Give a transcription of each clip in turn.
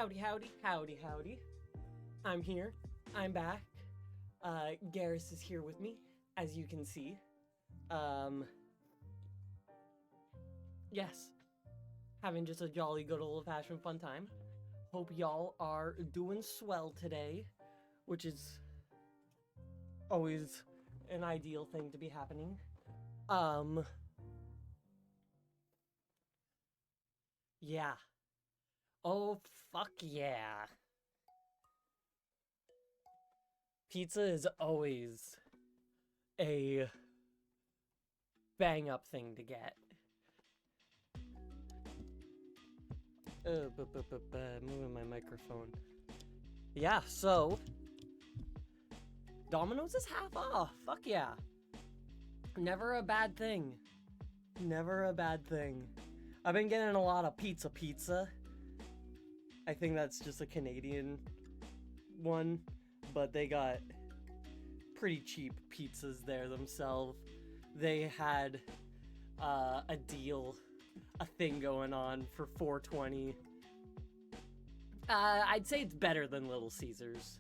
Howdy, howdy, howdy, howdy. I'm here. I'm back. Garrus is here with me, as you can see. Um, yes, having just a jolly good old-fashioned fun time. Hope y'all are doing swell today, which is always an ideal thing to be happening. Yeah. Oh, fuck yeah. Pizza is always a bang up thing to get. Moving my microphone. Yeah, so Domino's is half off. Fuck yeah. Never a bad thing. Never a bad thing. I've been getting a lot of pizza. I think that's just a Canadian one, but they got pretty cheap pizzas there themselves. They had a deal, a thing going on for $4.20. I'd say it's better than Little Caesars.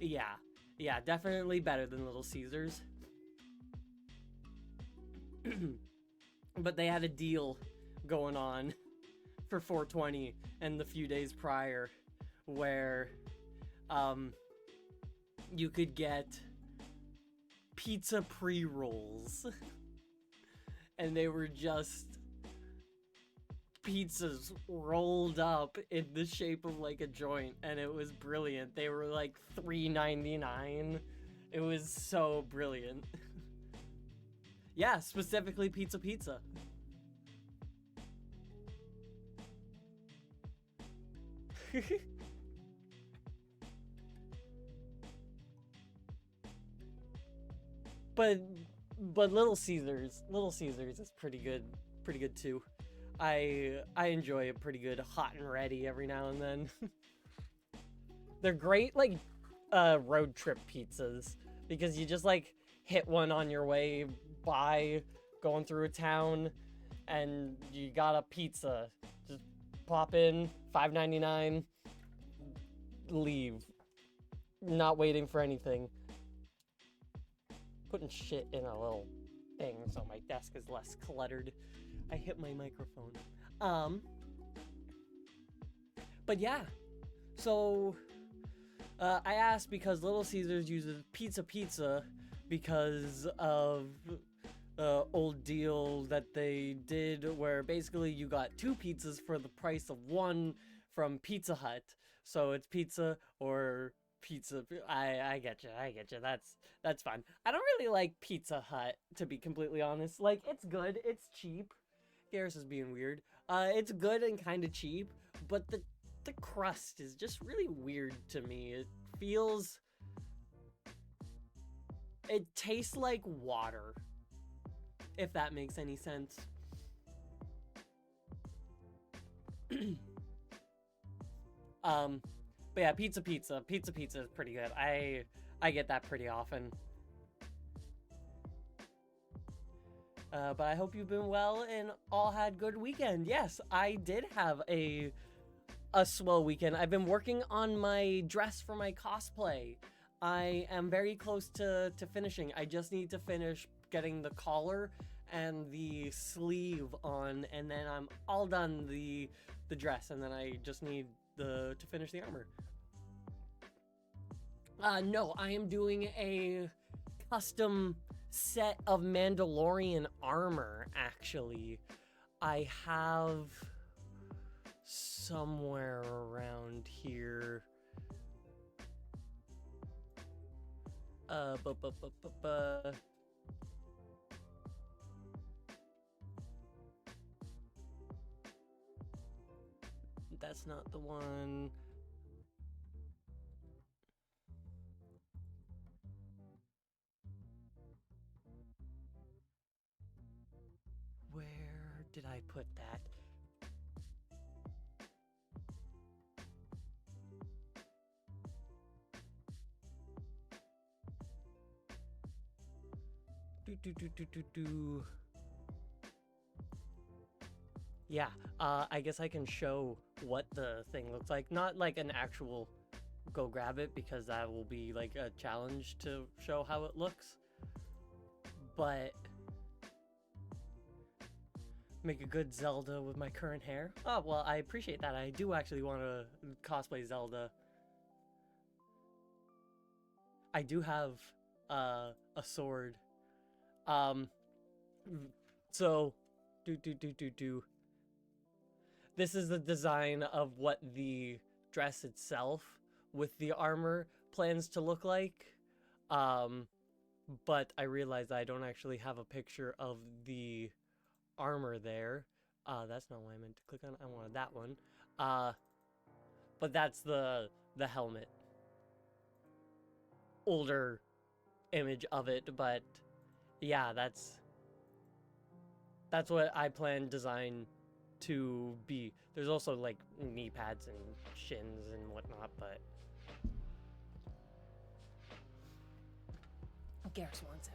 Yeah, definitely better than Little Caesars. But they had a deal going on for $4.20 and the few days prior where you could get pizza pre-rolls. And they were just pizzas rolled up in the shape of like a joint, and it was brilliant. They were like $3.99. It was so brilliant. Yeah, specifically pizza. but Little Caesars is pretty good too. I enjoy a pretty good hot and ready every now and then. They're great like road trip pizzas because you just like hit one on your way by going through a town and you got a pizza. Just pop in, $5.99, leave. Not waiting for anything. Putting shit in a little thing so my desk is less cluttered. I hit my microphone. But yeah. So I asked because Little Caesars uses pizza because of old deal that they did where basically you got two pizzas for the price of one from Pizza Hut. So it's pizza or pizza. I get you. That's fine. I don't really like Pizza Hut, to be completely honest. Like, it's good. It's cheap. Garrus is being weird. It's good and kind of cheap, but the crust is just really weird to me. It tastes like water, if that makes any sense. But yeah, pizza is pretty good. I get that pretty often. But I hope you've been well and all had good weekend. Yes, I did have a swell weekend. I've been working on my dress for my cosplay. I am very close to finishing. I just need to finish getting the collar and the sleeve on, and then I'm all done the dress, and then I just need to finish the armor. No, I am doing a custom set of Mandalorian armor, actually. I have somewhere around here. That's not the one. Where did I put that? Yeah, I guess I can show what the thing looks like. Not like an actual go grab it because that will be like a challenge to show how it looks. But make a good Zelda with my current hair. Oh, well, I appreciate that. I do actually want to cosplay Zelda. I do have a sword. Um, so, do. This is the design of what the dress itself with the armor plans to look like. Um, but I realized I don't actually have a picture of the armor there. That's not what I meant to click on. I wanted that one. Uh, but that's the helmet. Older image of it, but yeah, that's what I plan design to be. There's also like knee pads and shins and whatnot, but Garrus wants it.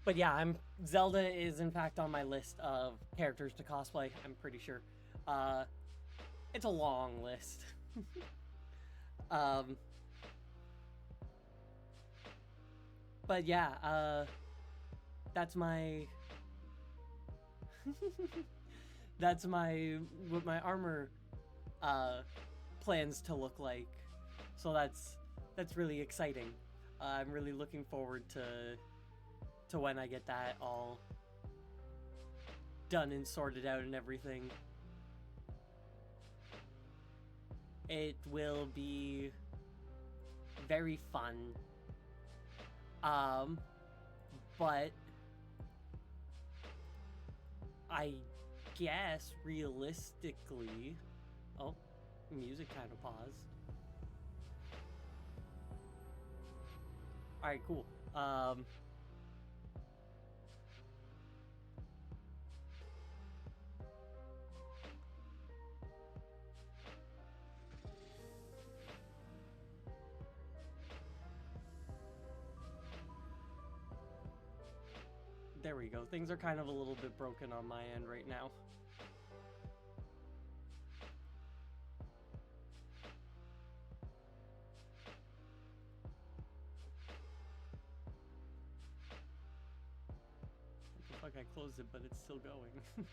But yeah, I'm Zelda is in fact on my list of characters to cosplay. I'm pretty sure. Uh, it's a long list. um, but yeah, that's my that's my what my armor uh plans to look like. So that's really exciting. I'm really looking forward to when I get that all done and sorted out and everything. It will be very fun. Um, but I guess realistically, oh, music kind of paused. All right, cool. There we go. Things are kind of a little bit broken on my end right now. What the fuck? I closed it, but it's still going.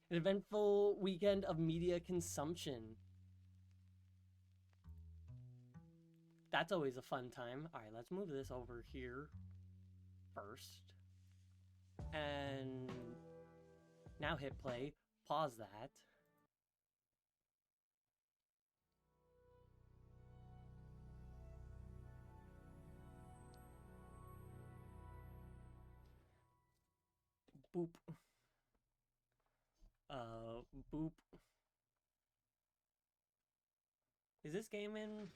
An eventful weekend of media consumption. That's always a fun time. All right, let's move this over here first. And now hit play. Pause that. Boop. Boop. Is this game in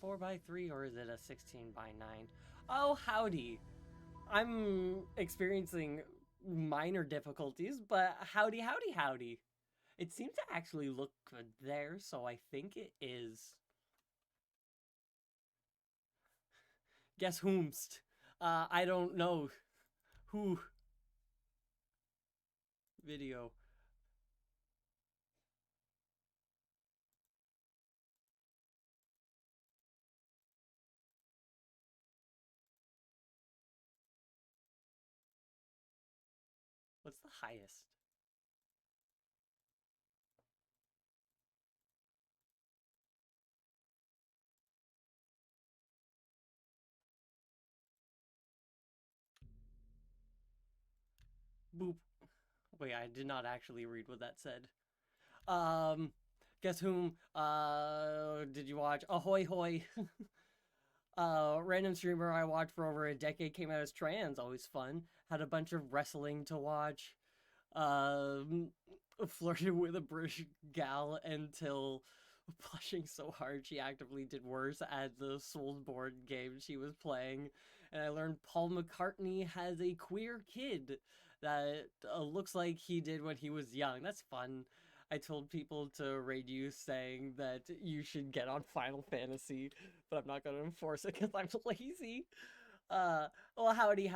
4x3 or is it a 16:9? Oh, howdy. I'm experiencing minor difficulties, but howdy, howdy, howdy. It seems to actually look good there, so I think it is. Guess whomst? I don't know. Who? Video. What's the highest? Boop. Wait, I did not actually read what that said. Um, guess whom? Did you watch? Ahoy hoy. Random streamer I watched for over a decade came out as trans. Always fun. Had a bunch of wrestling to watch. Um, Flirted with a British gal until blushing so hard she actively did worse at the Soulsborne game she was playing. And I learned Paul McCartney has a queer kid that looks like he did when he was young. That's fun. I told people to raid you saying that you should get on Final Fantasy, but I'm not going to enforce it because I'm lazy. Well, howdy,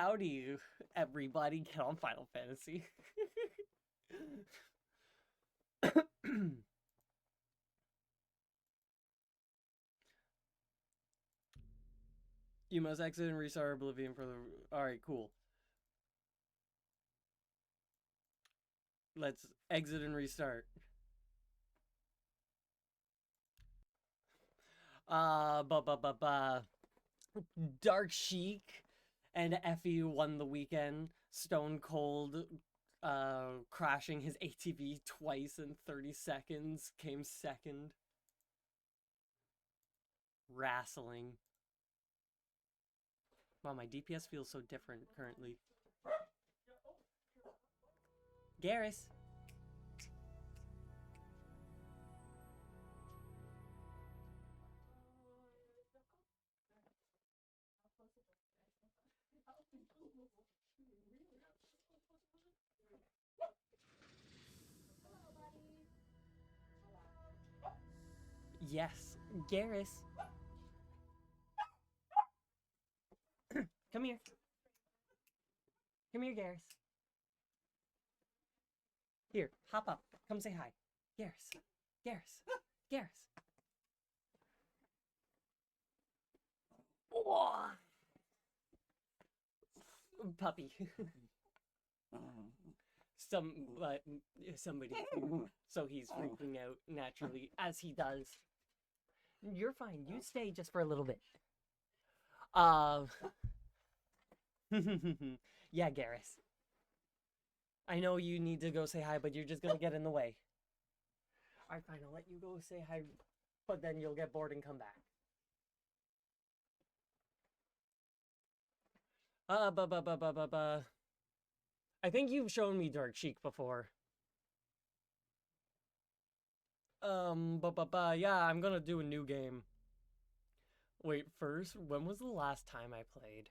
everybody, get on Final Fantasy. You must exit and restart Oblivion for the... Alright, cool. Let's exit and restart. Dark Sheik and Effie won the weekend. Stone Cold crashing his ATV twice in 30 seconds came second. Wrestling. Wow, my DPS feels so different currently. Garrus. Yes, Garrus. Come here. Come here, Garrus. Here, hop up. Come say hi. Garrus. Garrus. Garrus. Oh. Puppy. Somebody. So he's freaking out naturally, as he does. You're fine. You stay just for a little bit. Yeah, Garrus. I know you need to go say hi, but you're just gonna get in the way. Alright, fine. I'll let you go say hi, but then you'll get bored and come back. I think you've shown me Dark Sheik before. Yeah, I'm gonna do a new game. Wait, first, when was the last time I played?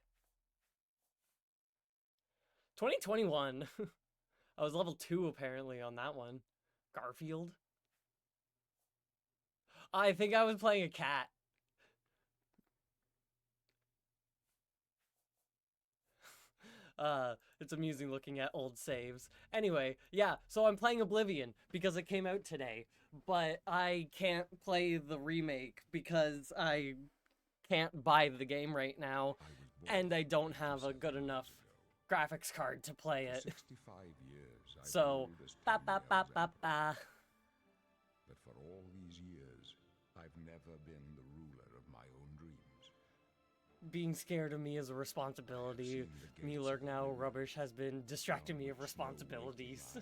2021. I was level 2 apparently on that one. Garfield. I think I was playing a cat. It's amusing looking at old saves. Anyway, yeah, so I'm playing Oblivion because it came out today, but I can't play the remake because I can't buy the game right now, and I don't have a good enough graphics card to play it. 65 years, So, But for all these years, I've never been the ruler of my own dreams. Being scared of me is a responsibility. Me lurk now rubbish has been distracting me of responsibilities.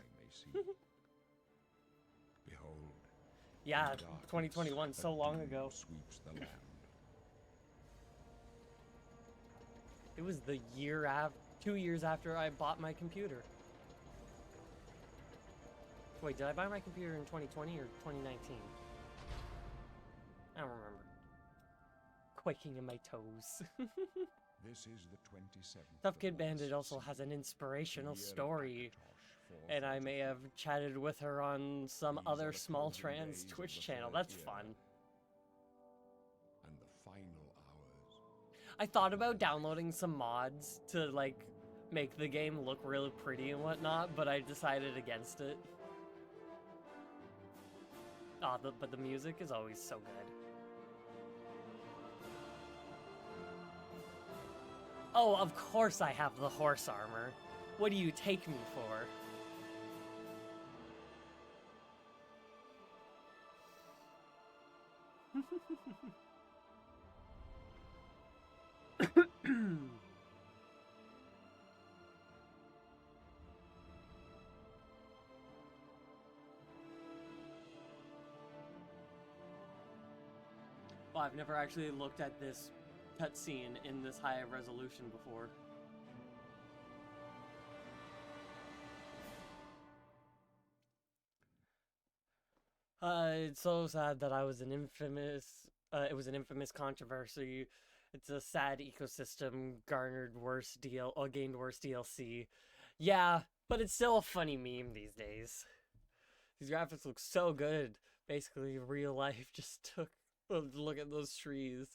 Behold. Yeah, 2021, so long ago. Sweeps the land. It was the year after, 2 years after I bought my computer. Wait, did I buy my computer in 2020 or 2019? I don't remember. Quaking in my toes. This is the 27th. Tough Kid Bandit also has an inspirational story, and I may have chatted with her on some other small trans Twitch channel. That's fun. And the final hours. I thought about downloading some mods to, like, make the game look really pretty and whatnot, but I decided against it. But the music is always so good. Oh, of course I have the horse armor. What do you take me for? Well, I've never actually looked at this cutscene in this high resolution before. It's so sad that I was an infamous. It was an infamous controversy. It's a sad ecosystem garnered worse deal or gained worse DLC. Yeah, but it's still a funny meme these days. These graphics look so good. Basically, real life just took a look at those trees.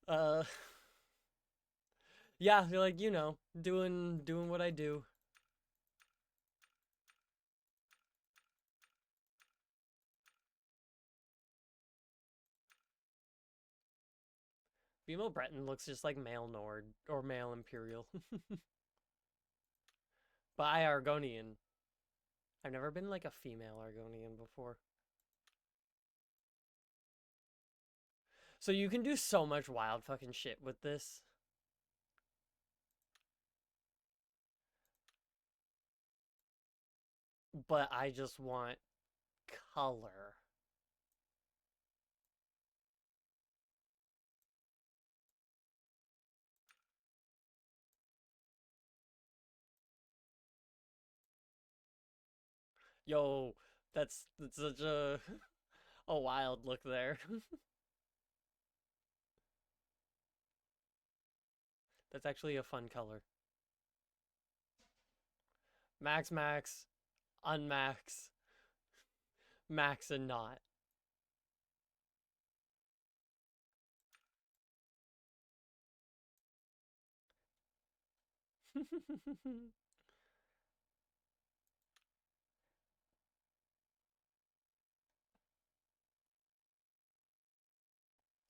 Uh, yeah, like doing what I do. Bemo Breton looks just like male Nord or male Imperial. But I Argonian. I've never been like a female Argonian before. So you can do so much wild fucking shit with this. But I just want color. Yo, that's such a wild look there. That's actually a fun color. Max, max, unmax, max, and not.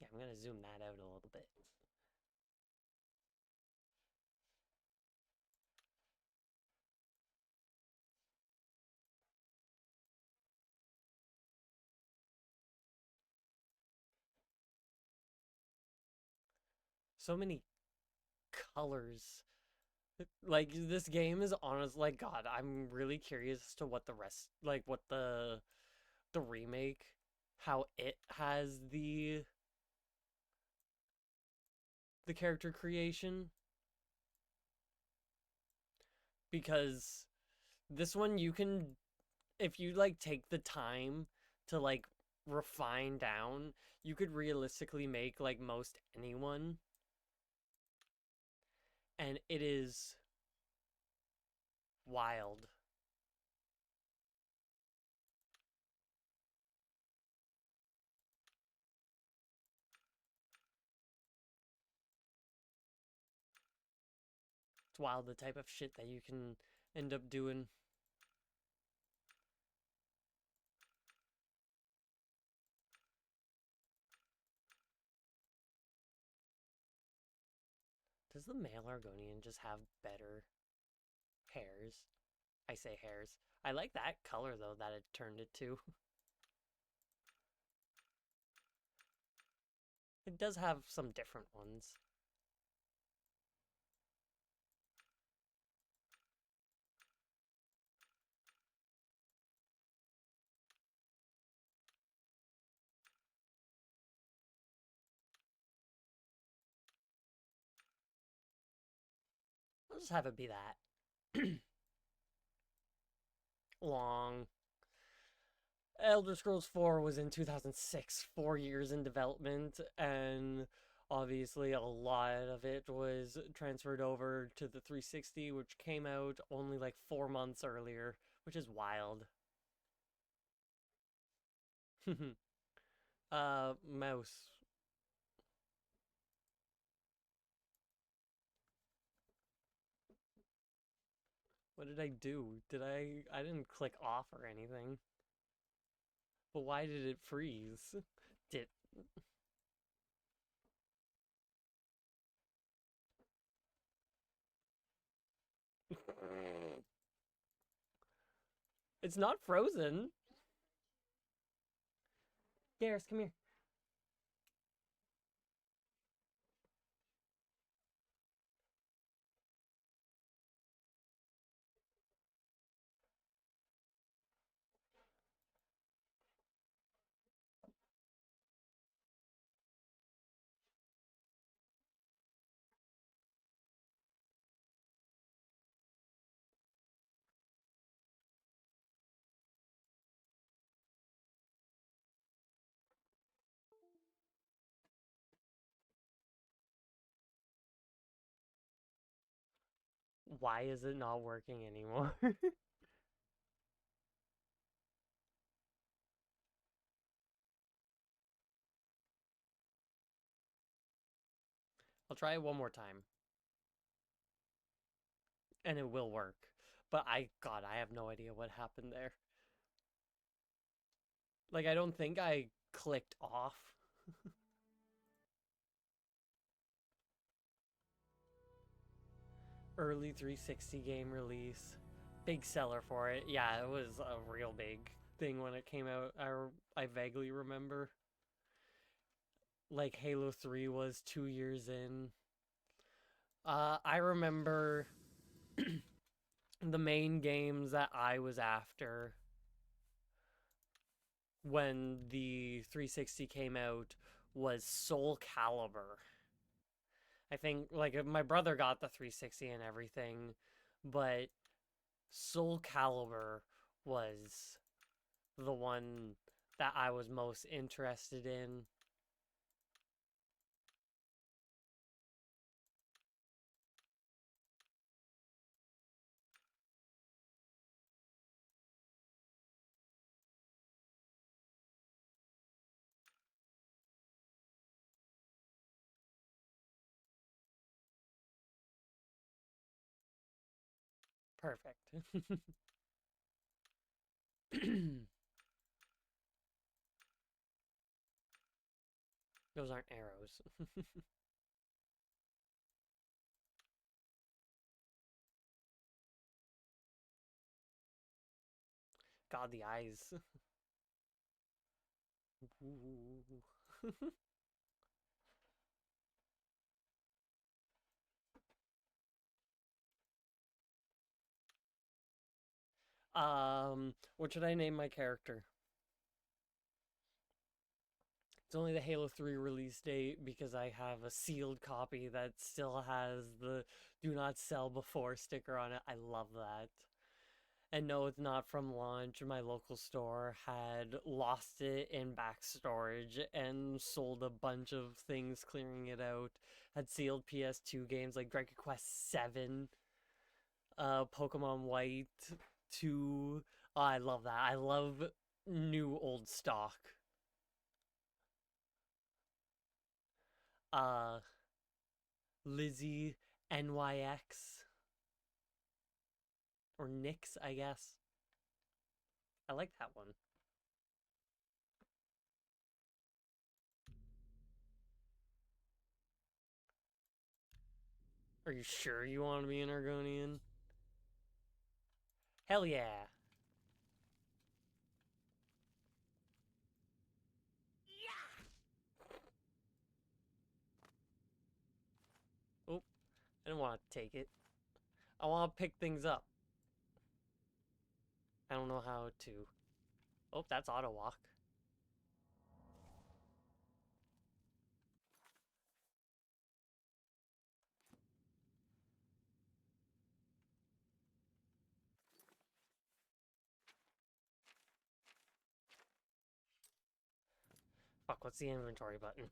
Yeah, I'm gonna zoom that out a little bit. So many colors. Like this game is honest. Like God, I'm really curious as to what the rest, like what the remake, how it has the character creation, because this one you can, if you like take the time to like refine down, you could realistically make like most anyone, and it is wild. It's wild the type of shit that you can end up doing. Does the male Argonian just have better hairs? I say hairs. I like that color though that it turned it to. It does have some different ones. I'll just have it be that. Long. Elder Scrolls 4 was in 2006, 4 years in development, and obviously a lot of it was transferred over to the 360, which came out only like 4 months earlier, which is wild. Mouse. What did I do? I didn't click off or anything. But why did it freeze? Did It's not frozen. Garrus, come here. Why is it not working anymore? I'll try it one more time. And it will work. But God, I have no idea what happened there. Like, I don't think I clicked off. Early 360 game release. Big seller for it. Yeah, it was a real big thing when it came out. I vaguely remember. Like, Halo 3 was 2 years in. I remember the main games that I was after when the 360 came out was Soul Calibur. I think like my brother got the 360 and everything, but Soul Calibur was the one that I was most interested in. Perfect. Those aren't arrows. God, the eyes. What should I name my character? It's only the Halo 3 release date because I have a sealed copy that still has the do not sell before sticker on it. I love that. And no, it's not from launch. My local store had lost it in back storage and sold a bunch of things clearing it out. Had sealed PS2 games like Dragon Quest 7, Pokemon White 2. Oh, I love that. I love new old stock. Uh, Lizzie NYX or Nyx, I guess. I like that one. Are you sure you want to be an Argonian? Hell yeah. Oh, I don't want to take it. I want to pick things up. I don't know how to. Oh, that's auto walk. Fuck, what's the inventory button?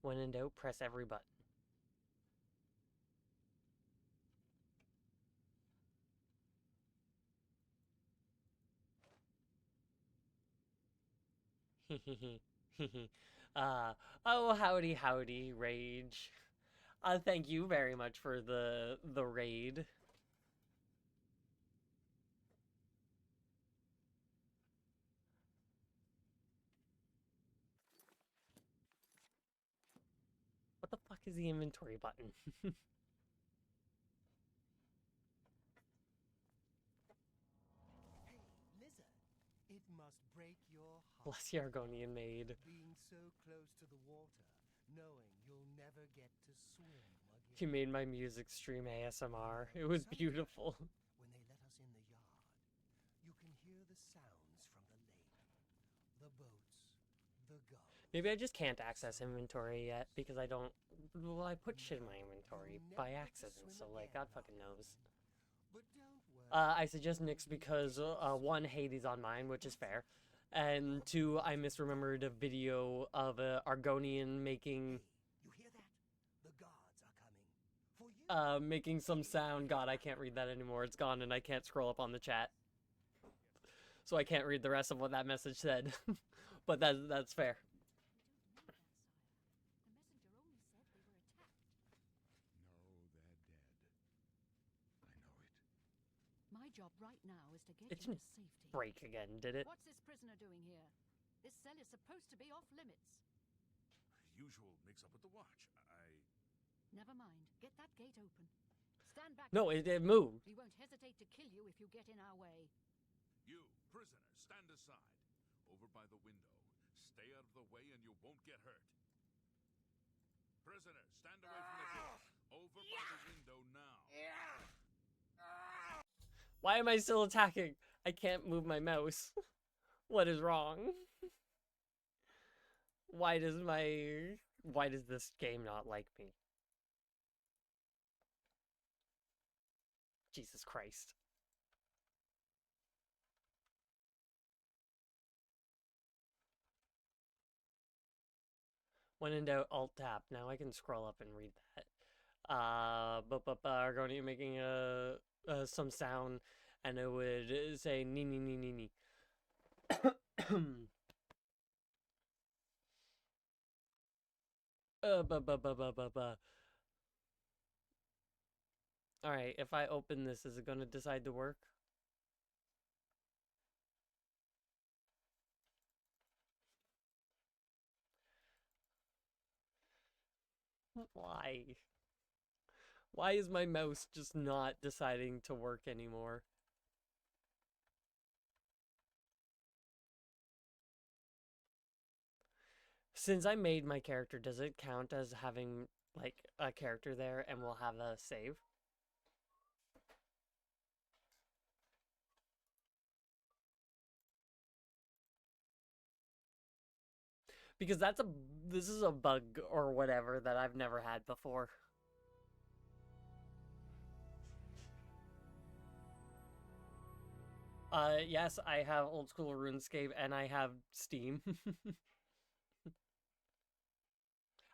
When in doubt, press every button. uh, oh, howdy, howdy, Rage. Thank you very much for the raid. What the fuck is the inventory button? Hey, lizard, it must break your heart. Bless the Argonian maid. Being so close to the water, knowing you'll never get to swim again. He made my music stream ASMR. It was beautiful. When they let us in the yard, you can hear the sounds from the lake, the boats, the gulls. Maybe I just can't access inventory yet because I don't. Well, I put shit in my inventory by accident, so like God fucking knows. But don't worry. I suggest Nyx because one, Hades on mine, which is fair, And two, I misremembered a video of a Argonian making You hear that? The guards are coming. For you. making some sound. God, I can't read that anymore. It's gone, and I can't scroll up on the chat, so I can't read the rest of what that message said. But that's fair. No, they're dead. I know it. My job right now is to get It you didn't to safety. break again, did it? What's this prisoner doing here? This cell is supposed to be off limits. Usual mix-up with the watch. Never mind. Get that gate open. Stand back. No, it moved. We won't hesitate to kill you if you get in our way. You, prisoner, stand aside. Over by the window. Stay out of the way and you won't get hurt. Prisoner, stand away from the door. Over by the window now. Why am I still attacking? I can't move my mouse. What is wrong? Why does this game not like me? Jesus Christ. When in doubt, alt tab. Now I can scroll up and read that. Argonian making some sound, and it would say nee nee nee nee nee. Alright, if I open this, is it gonna decide to work? Why? Why is my mouse just not deciding to work anymore? Since I made my character, does it count as having, like, a character there and we'll have a save? Because this is a bug or whatever that I've never had before. Yes, I have old school RuneScape and I have Steam.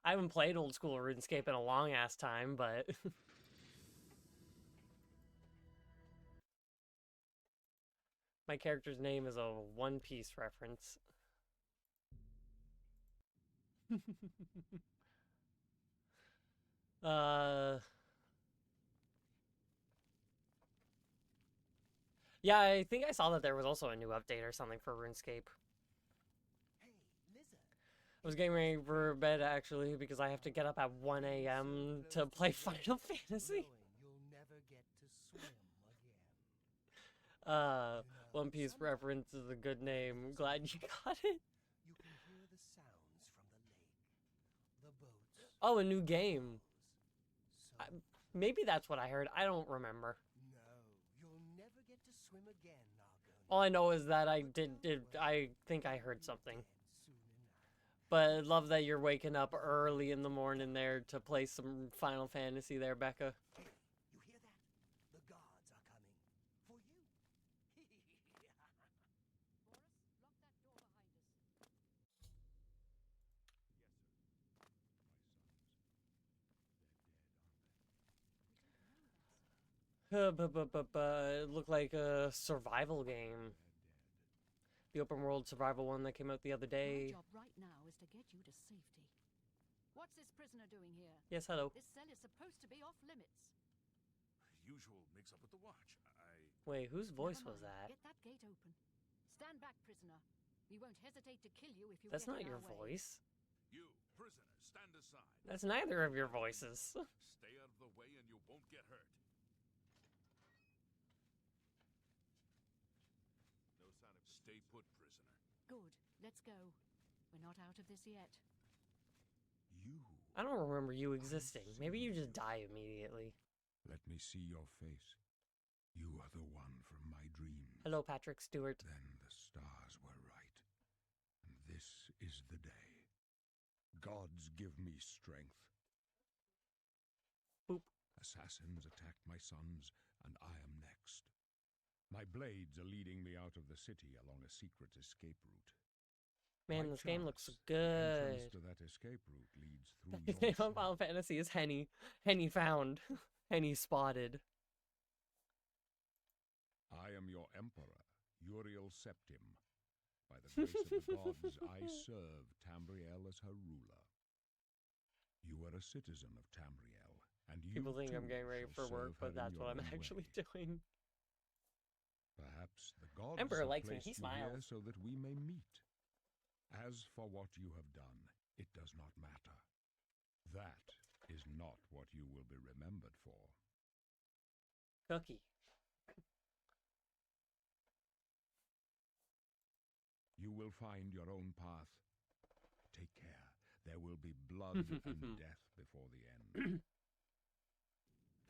I haven't played old school RuneScape in a long ass time, but my character's name is a One Piece reference. Yeah, I think I saw that there was also a new update or something for RuneScape. Hey, lizard. I was getting ready for bed actually because I have to get up at 1 a.m. to play Final Fantasy. You'll never get to swim again. One Piece reference is a good name. Glad you got it. You can hear the sounds from the lake, the boats. Oh, a new game. So Maybe that's what I heard. I don't remember. no, you'll never get to swim again, Argonian. All I know is that I think I heard something. Dead soon enough. But I love that you're waking up early in the morning there to play some Final Fantasy there, Becca. Hey, you hear that? The guards are coming. For you. It looked like a survival game. The open world survival one that came out the other My day. job right now is to get you to safety. What's this prisoner doing here? Yes, hello. This cell is supposed to be off limits. Usual mix-up with the watch. Wait, whose voice Never was mind. that? Get that gate open. Stand back, prisoner. We won't hesitate to kill you if you That's get not in your our way. voice. You, prisoner, stand aside. That's neither of your voices. Stay out of the way and you won't get hurt. No sign of... Stay put, prisoner. Good. Let's go. We're not out of this yet. You... I don't remember you existing. Maybe you just die immediately. Let me see your face. You are the one from my dreams. Hello, Patrick Stewart. Then the stars were right. And this is the day. Gods give me strength. Boop. Assassins attacked my sons, and I am next. My blades are leading me out of the city along a secret escape route. Man, By this game looks chance, good. The entrance to that escape route leads through His your name on cell. Final Fantasy is Henny. Henny found. Henny spotted. I am your emperor, Uriel Septim. By the grace of the gods, I serve Tamriel as her ruler. You are a citizen of Tamriel, and you People think I'm too getting ready shall for work, serve her but in that's your what I'm own actually way. doing. Perhaps the gods Emperor have likes me. placed He you here smiles. so that we may meet. As for what you have done, it does not matter. That is not what you will be remembered for. Cookie. You will find your own path. Take care. There will be blood and death before the end.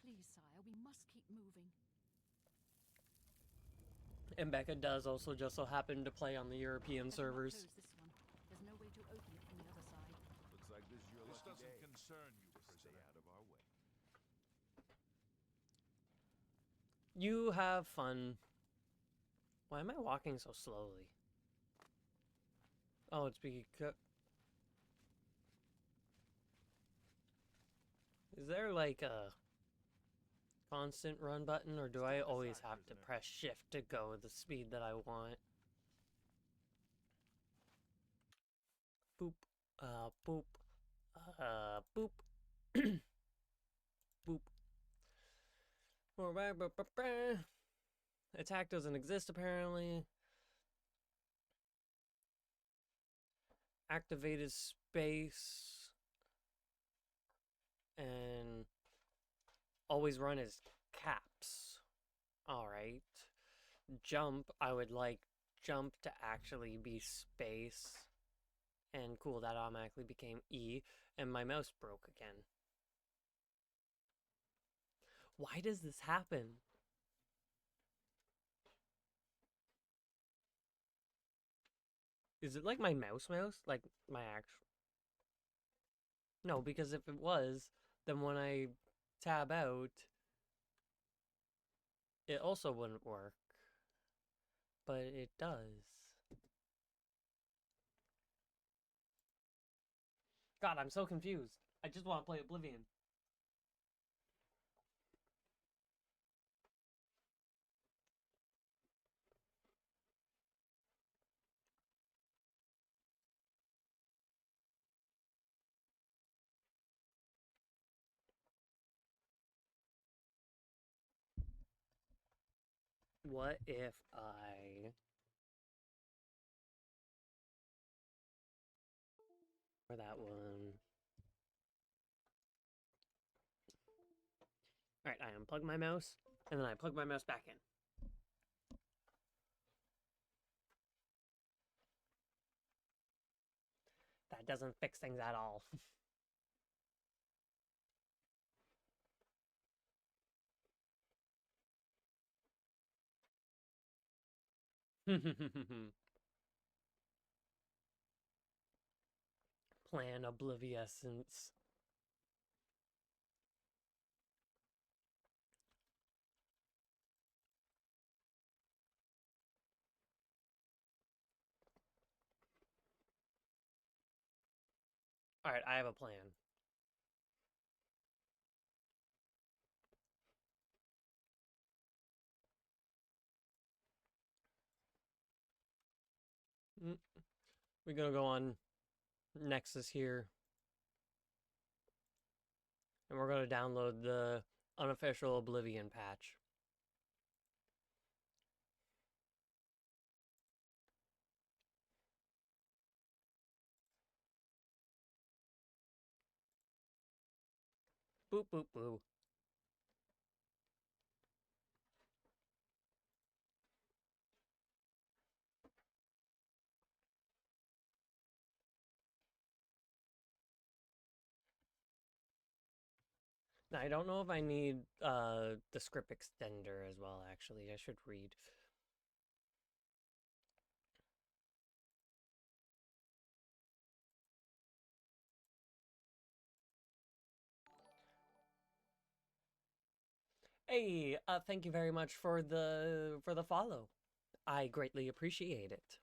Please, sire, we must keep moving. And Becca does also just so happen to play on the European Better not servers. close this one. There's no way to open it from the other side. Looks like this is your This lucky doesn't day. concern you, Stay prisoner. out of our way. You have fun. Why am I walking so slowly? Oh, it's because... Is there like a constant run button, or do I Step always aside, have to prisoner. press shift to go the speed that I want? Boop. Boop. Boop. Boop. Attack doesn't exist apparently. Activated space. And always run as caps. Alright. Jump, I would like jump to actually be space. And cool, that automatically became E. And my mouse broke again. Why does this happen? Is it like my mouse? Like my actual... No, because if it was, then when I tab out, it also wouldn't work. But it does. God, I'm so confused. I just want to play Oblivion. What if I... Or that one... Alright, I unplug my mouse, and then I plug my mouse back in. That doesn't fix things at all. Plan Obliviescence. Alright, I have a plan. We're gonna go on Nexus here. And we're gonna download the unofficial Oblivion patch. Boop, boop, boo. Now, I don't know if I need the script extender as well, actually. I should read. Hey, thank you very much for the follow. I greatly appreciate it.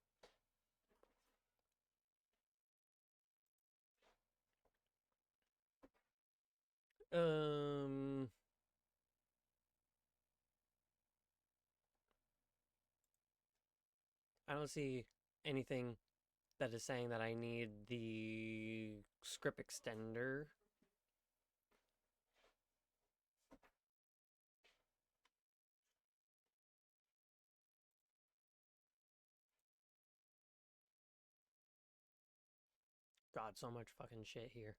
Um, I don't see anything that is saying that I need the script extender. God, so much fucking shit here.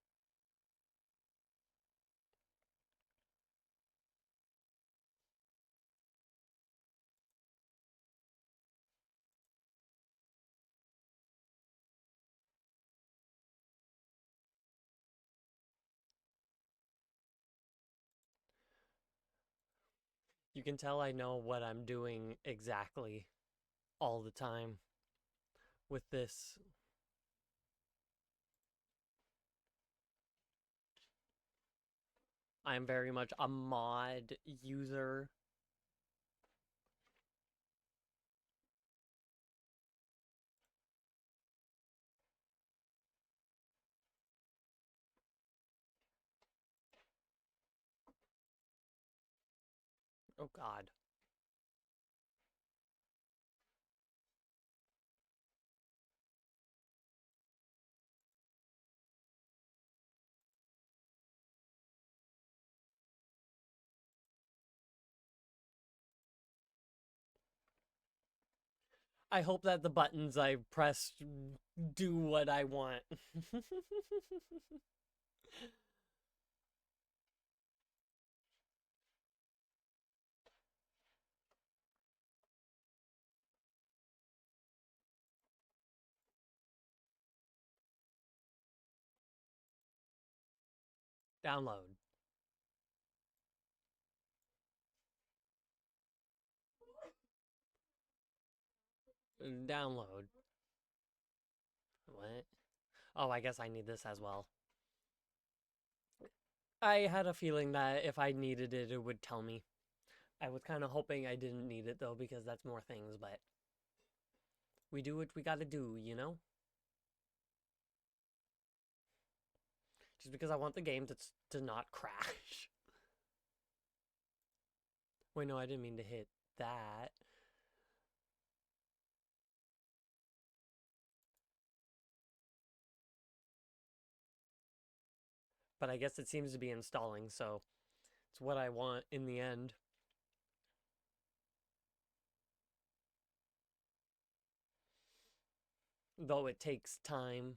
You can tell I know what I'm doing exactly all the time with this. I'm very much a mod user. Oh God. I hope that the buttons I press do what I want. Download. Download. What? Oh, I guess I need this as well. I had a feeling that if I needed it, it would tell me. I was kind of hoping I didn't need it, though, because that's more things, but we do what we gotta do, you know? Just because I want the game to not crash. Wait, no, I didn't mean to hit that. But I guess it seems to be installing, so it's what I want in the end. Though it takes time.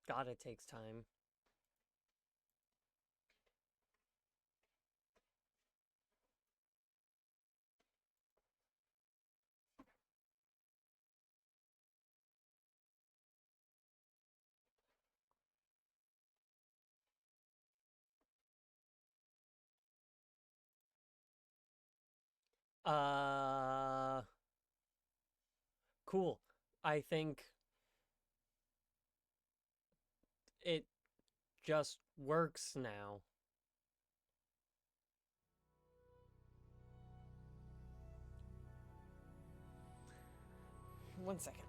God, it takes time. Uh, cool. I think it just works now. One second.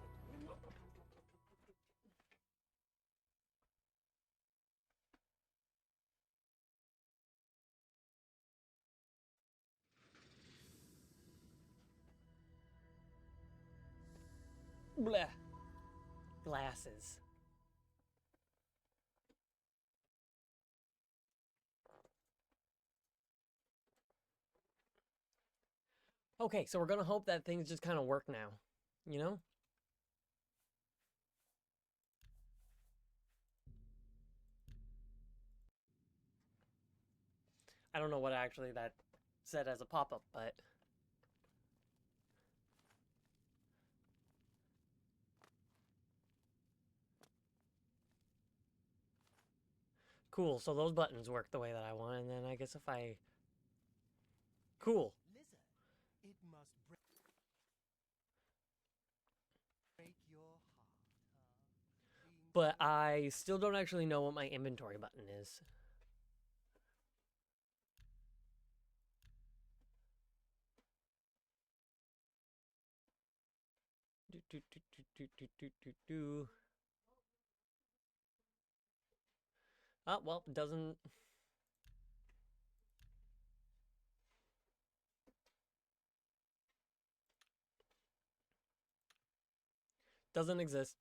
Bleh. Glasses. Okay, so we're gonna hope that things just kind of work now. You know? I don't know what actually that said as a pop-up, but cool. So those buttons work the way that I want, and then I guess if I... Cool. Lizard, it must break your heart. but I still don't actually know what my inventory button is. Oh, well, doesn't exist.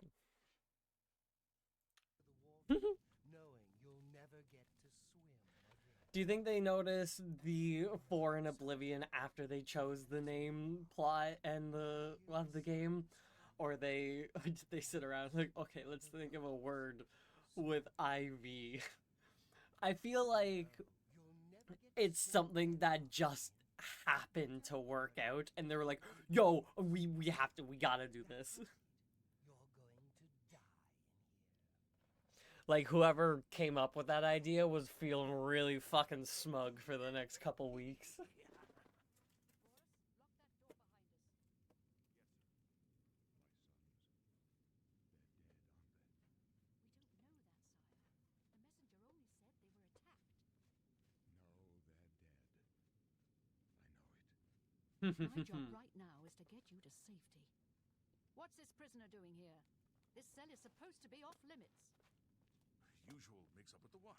the water, knowing you'll never get to swim again. Do you think they noticed the 4 in Oblivion after they chose the name, plot, and the of the game? Or they sit around like, okay, let's think of a word with IV. I feel like You'll never get to it's something that just happened to work out, and they were like, yo, we gotta do this. You're going to die in here. Like, whoever came up with that idea was feeling really fucking smug for the next couple weeks. Boris, lock that door behind us. My sons, they're dead on that. We don't know that, sire. The messenger only said they were attacked. No, they're dead. I know it. My job right now is to get you to safety. What's this prisoner doing here? This cell is supposed to be off limits. Usual mix-up with the watch.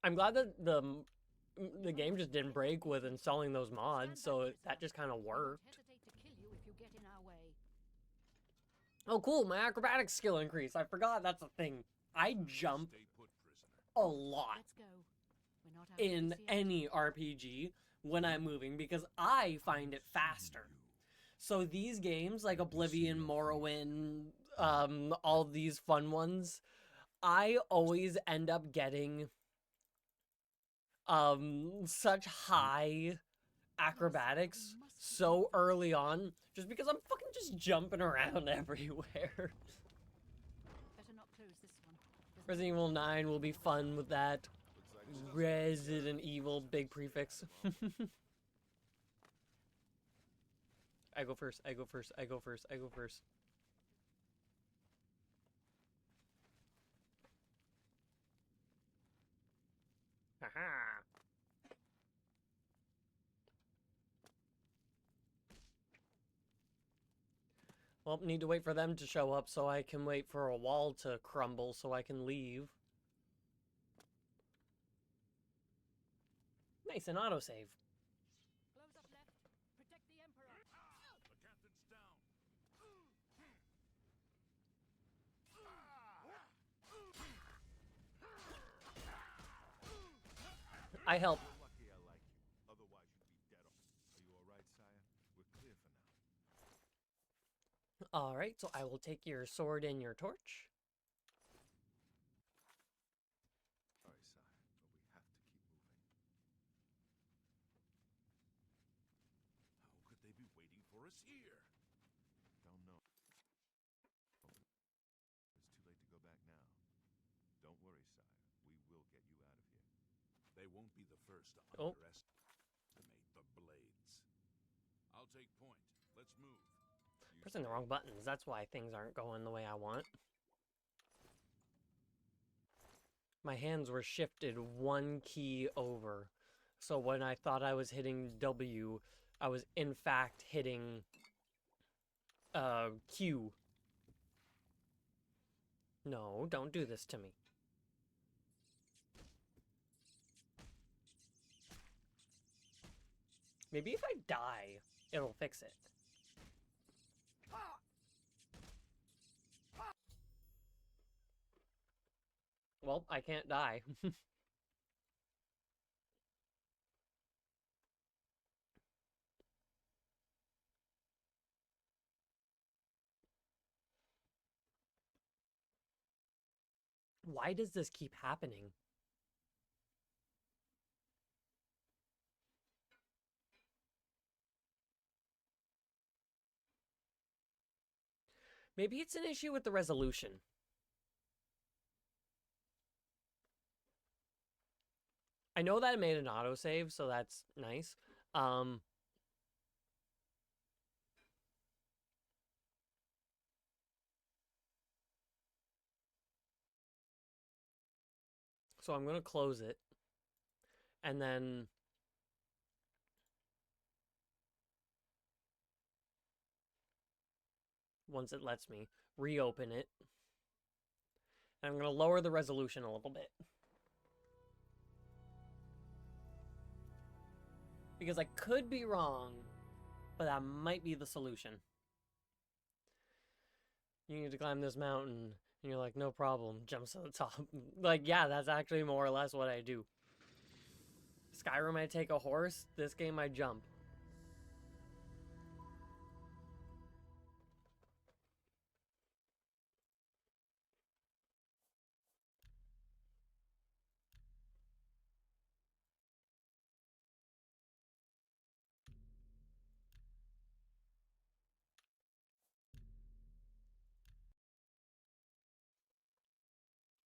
I'm glad that the game just didn't break with installing those mods, so that just kind of We won't worked. hesitate to kill you if you get in our way. Oh, cool, my acrobatics skill increased. I forgot that's a thing. I jump Stay put, prisoner. a lot Let's go. We're not out of in this yet. any RPG when I'm moving because I find it faster. So these games like Oblivion, Morrowind, all these fun ones, I always end up getting such high acrobatics so early on just because I'm fucking just jumping around everywhere. Better not close this one. There's Resident Evil 9 will be fun with that. Resident Evil, big prefix. I go first, I go first, I go first, I go first. Haha. Well, need to wait for them to show up so I can wait for a wall to crumble so I can leave. Nice, an autosave. Close up left. Protect the Emperor. The captain's down. I help. You're lucky I like you. Otherwise, you'd be dead on. Are you all right, sire? We're clear for now. Alright, so I will take your sword and your torch. Sorry, sire, but we have to keep moving. How could they be waiting for us here? Don't know. It's too late to go back now. Don't worry, sire. We will get you out of here. They won't be the first to Oh. underestimate the blades. I'll take point. Let's move. Pressing the wrong buttons, that's why things aren't going the way I want. My hands were shifted one key over. So when I thought I was hitting W, I was in fact hitting Q. No, don't do this to me. Maybe if I die, it'll fix it. Well, I can't die. Why does this keep happening? Maybe it's an issue with the resolution. I know that I made an autosave, so that's nice. So I'm going to close it. And then once it lets me, reopen it. And I'm going to lower the resolution a little bit. Because I could be wrong, but that might be the solution. You need to climb this mountain. And you're like, no problem. Jumps to the top. Like, yeah, that's actually more or less what I do. Skyrim, I take a horse. This game, I jump.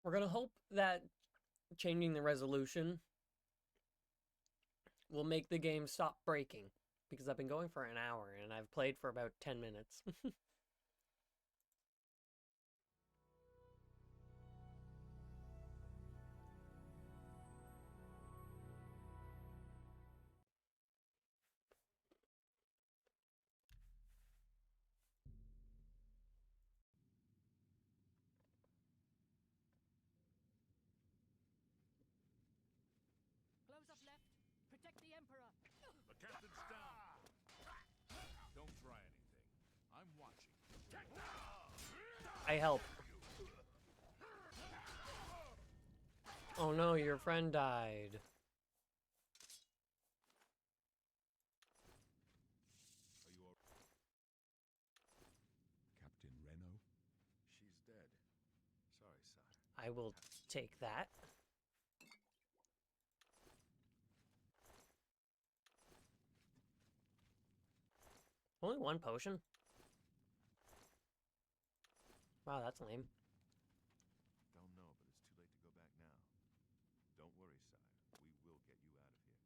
We're going to hope that changing the resolution will make the game stop breaking. Because I've been going for an hour and I've played for about 10 minutes. Close up left. Protect the Emperor. The captain's down. Don't try anything. I'm watching. I help. Oh no, your friend died. Are you all... Captain Reno? She's dead. Sorry, sire. I will take that. Only one potion? Wow, that's lame. Don't know, but it's too late to go back now. Don't worry, sire. We will get you out of here.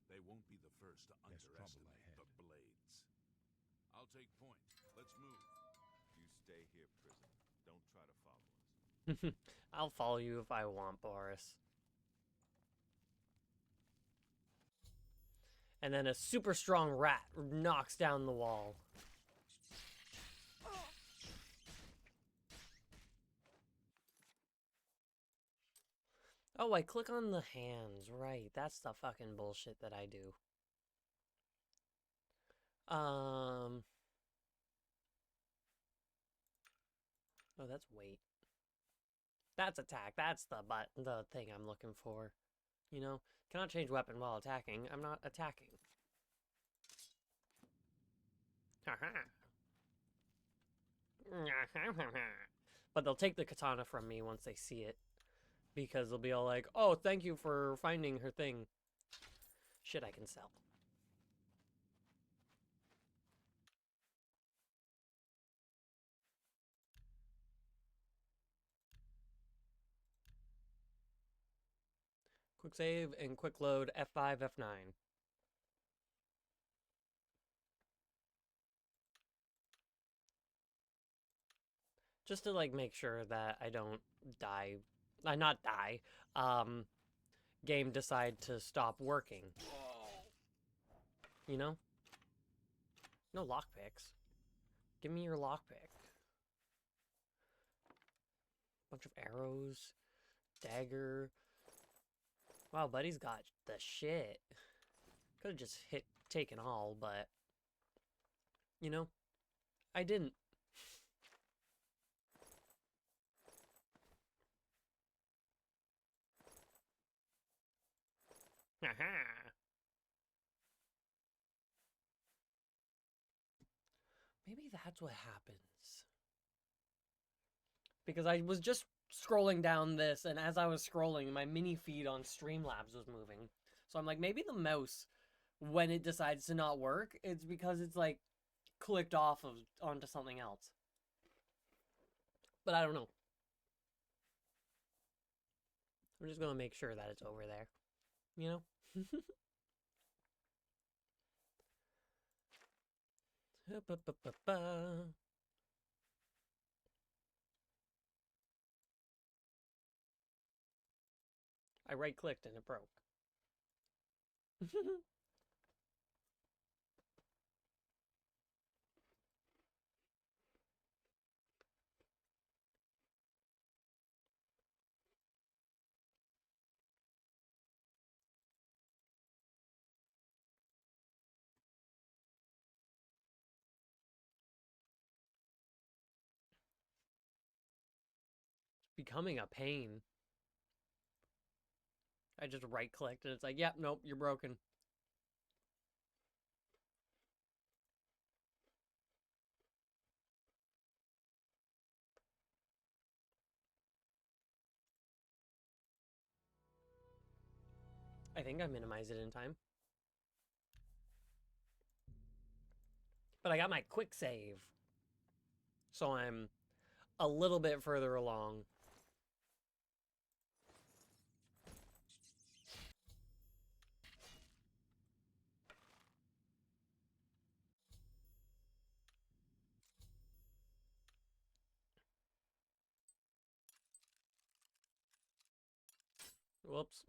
They won't be the first to There's trouble underestimate ahead. the blades. I'll take point. Let's move. You stay here, prisoner. Don't try to follow us. I'll follow you if I want, Boris. And then a super strong rat knocks down the wall. Oh, I click on the hands. Right, that's the fucking bullshit that I do. Oh, that's weight. That's attack. That's the thing I'm looking for. You know, cannot change weapon while attacking. I'm not attacking. But they'll take the katana from me once they see it. Because they'll be all like, oh, thank you for finding her thing. Shit I can sell. Quick save and quick load F5, F9. Just to like make sure that I don't die. Not die. Game decide to stop working. You know? No lockpicks. Give me your lockpick. Bunch of arrows. Dagger. Wow, buddy's got the shit. Could have just taken all, but you know, I didn't. Maybe that's what happens. Because I was just scrolling down this, and as I was scrolling, my mini feed on Streamlabs was moving. So I'm like, maybe the mouse, when it decides to not work, it's because it's like clicked off of onto something else. But I don't know. I'm just gonna make sure that it's over there. You know? I right-clicked and it broke. Becoming a pain. I just right-clicked and it's like, yep, nope, you're broken. I think I minimized it in time. But I got my quick save. So I'm a little bit further along. Whoops.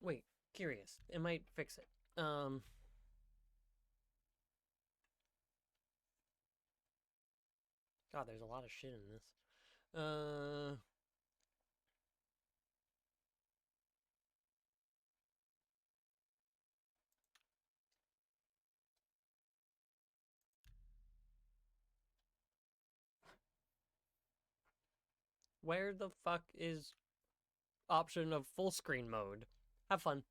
Wait, curious. It might fix it. God, there's a lot of shit in this. Where the fuck is option of full screen mode? Have fun.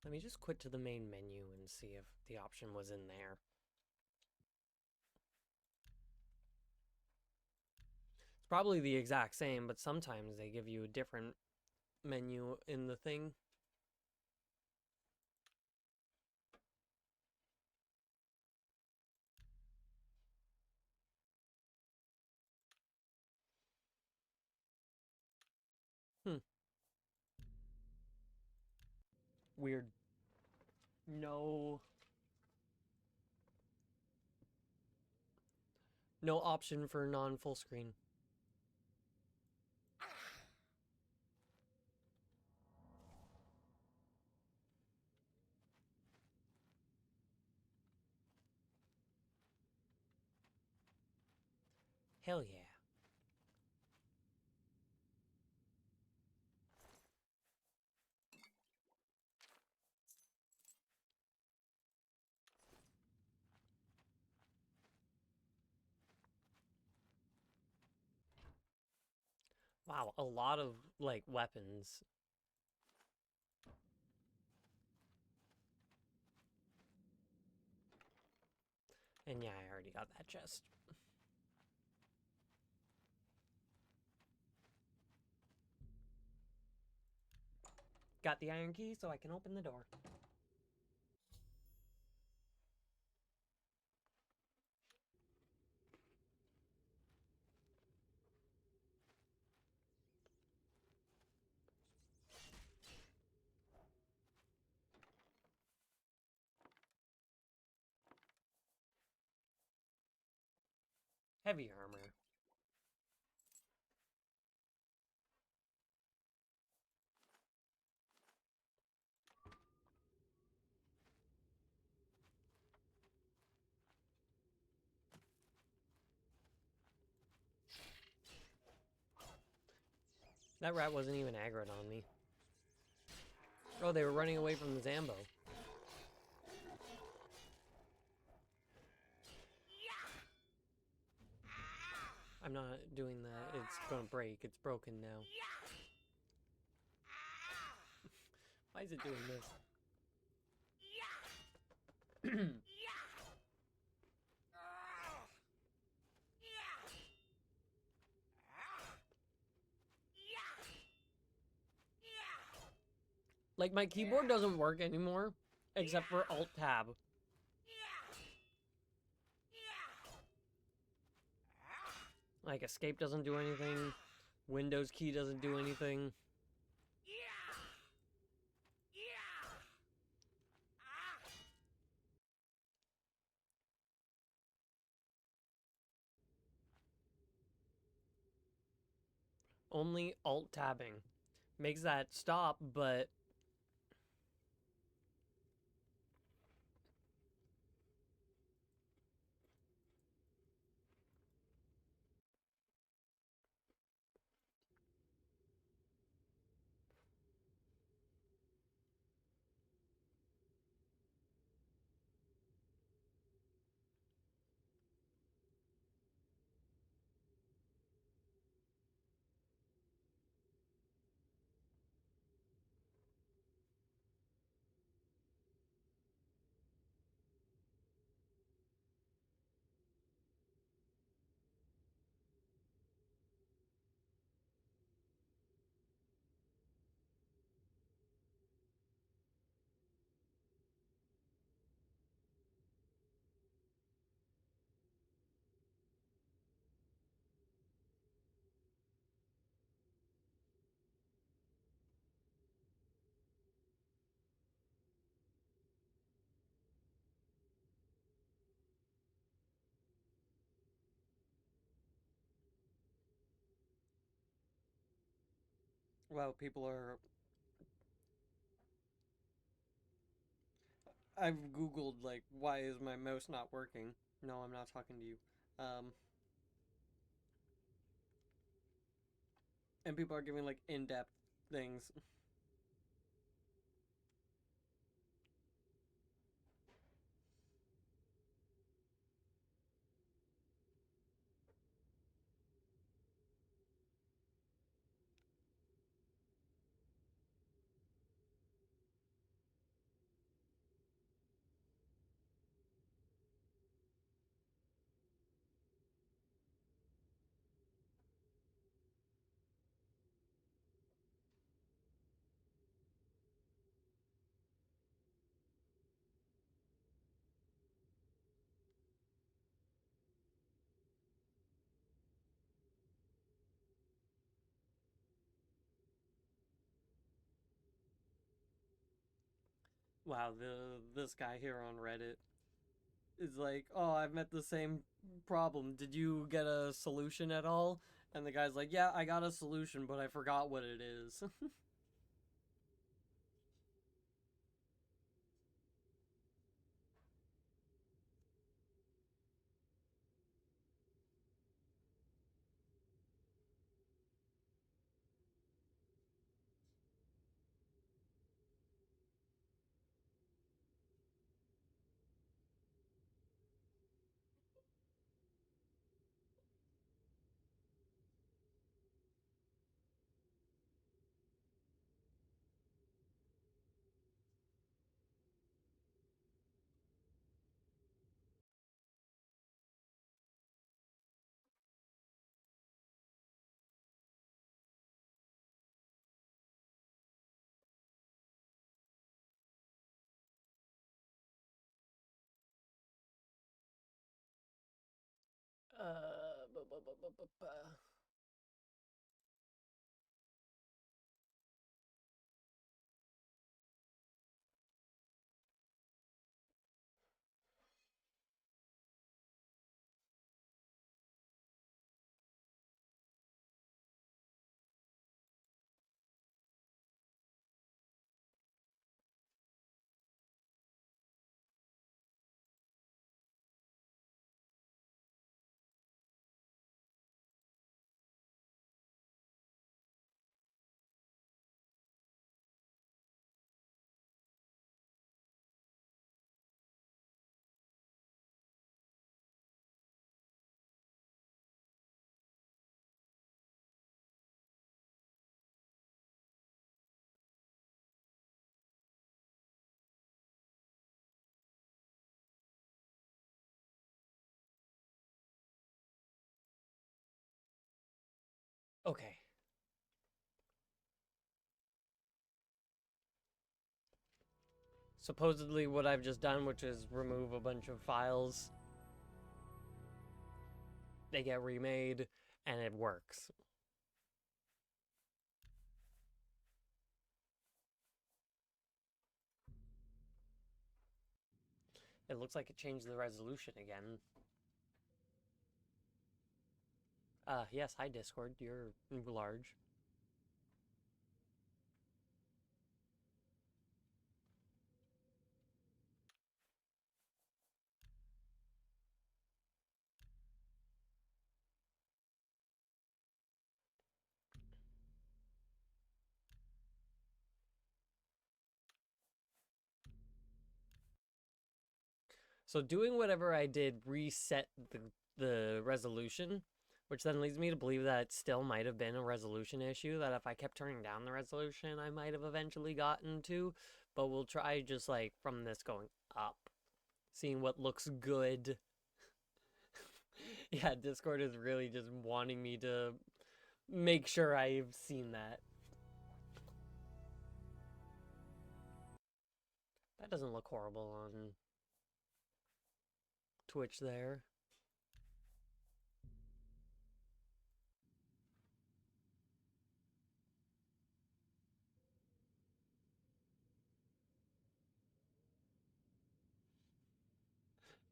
Let me just quit to the main menu and see if the option was in there. It's probably the exact same, but sometimes they give you a different menu in the thing. Weird. No. No option for non-full screen. Hell yeah. Wow, a lot of, like, weapons. And yeah, I already got that chest. Got the iron key so I can open the door. Heavy armor. That rat wasn't even aggroed on me. Oh, they were running away from the Zambo. I'm not doing that. It's gonna break. It's broken now. Why is it doing this? Like, my keyboard doesn't work anymore, except for Alt-Tab. Like, Escape doesn't do anything. Windows key doesn't do anything. Only Alt-Tabbing makes that stop, but well, people are. I've googled like, why is my mouse not working? No, I'm not talking to you. And people are giving like in-depth things. Wow, this guy here on Reddit is like, oh, I've met the same problem. Did you get a solution at all? And the guy's like, yeah, I got a solution, but I forgot what it is. Uh, Okay. Supposedly what I've just done, which is remove a bunch of files, they get remade, and it works. It looks like it changed the resolution again. Yes, hi Discord, you're large. So doing whatever I did reset the resolution, which then leads me to believe that it still might have been a resolution issue, that if I kept turning down the resolution, I might have eventually gotten to, but we'll try just like from this going up, seeing what looks good. Yeah, Discord is really just wanting me to make sure I've seen that. That doesn't look horrible on Twitch there.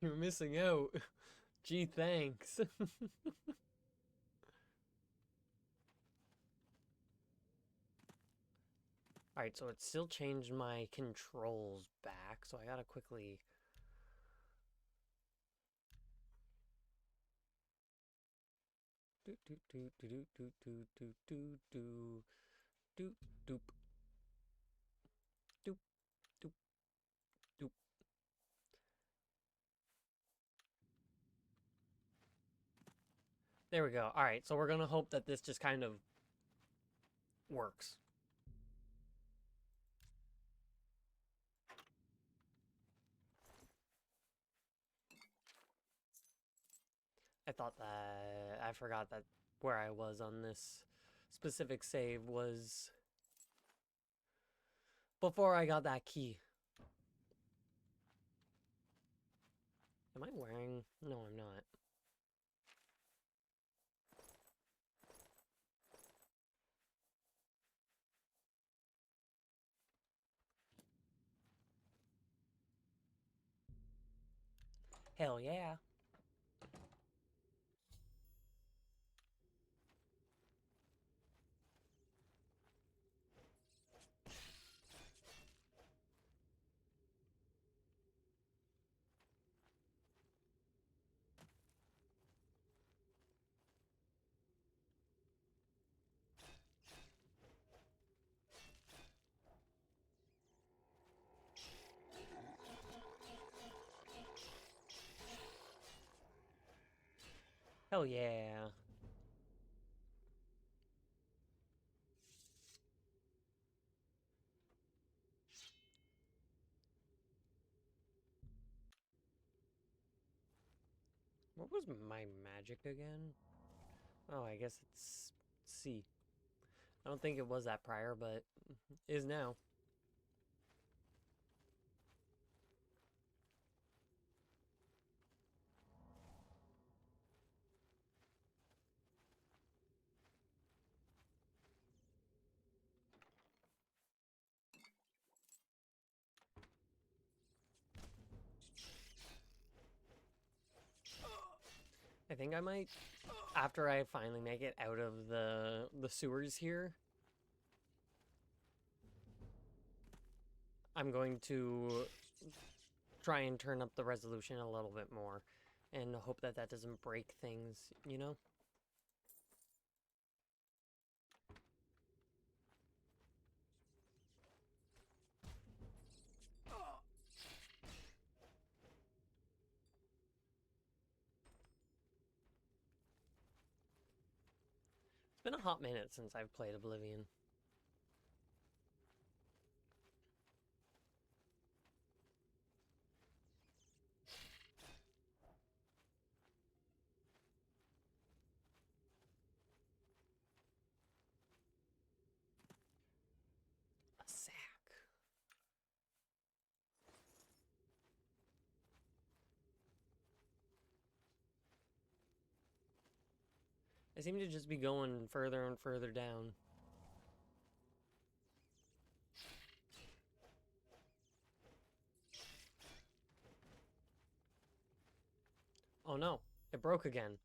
You're missing out. Gee, thanks. Alright, so it still changed my controls back, so I gotta quickly... Doop doop doop doop doop doop doop doop doop doop doop doop doop doop. There we go. Alright, so we're gonna hope that this just kind of works. I thought that... I forgot that where I was on this specific save was before I got that key. Am I wearing... No, I'm not. Hell yeah. Hell yeah. What was my magic again? Oh, I guess it's C. I don't think it was that prior, but is now. I think I might, after I finally make it out of the sewers here, I'm going to try and turn up the resolution a little bit more and hope that that doesn't break things, you know? It's been a hot minute since I've played Oblivion. I seem to just be going further and further down. Oh no, it broke again.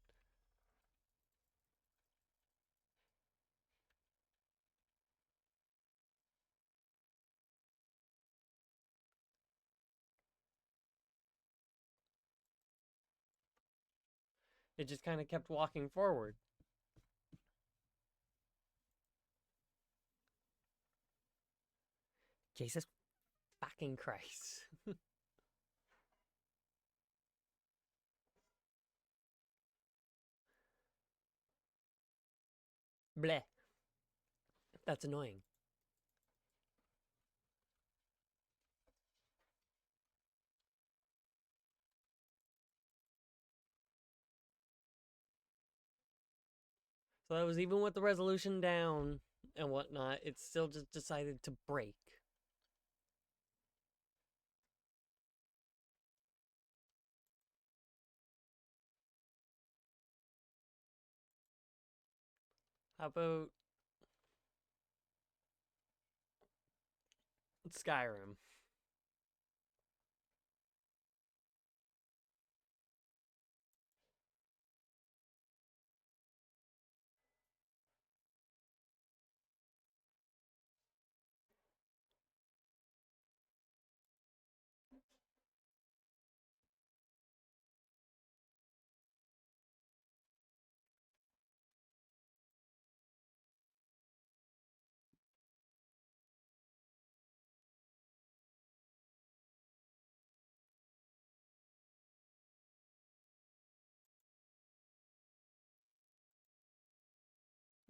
It just kind of kept walking forward. Jesus fucking Christ. Bleh. That's annoying. So that was even with the resolution down and whatnot, it still just decided to break. How about Skyrim?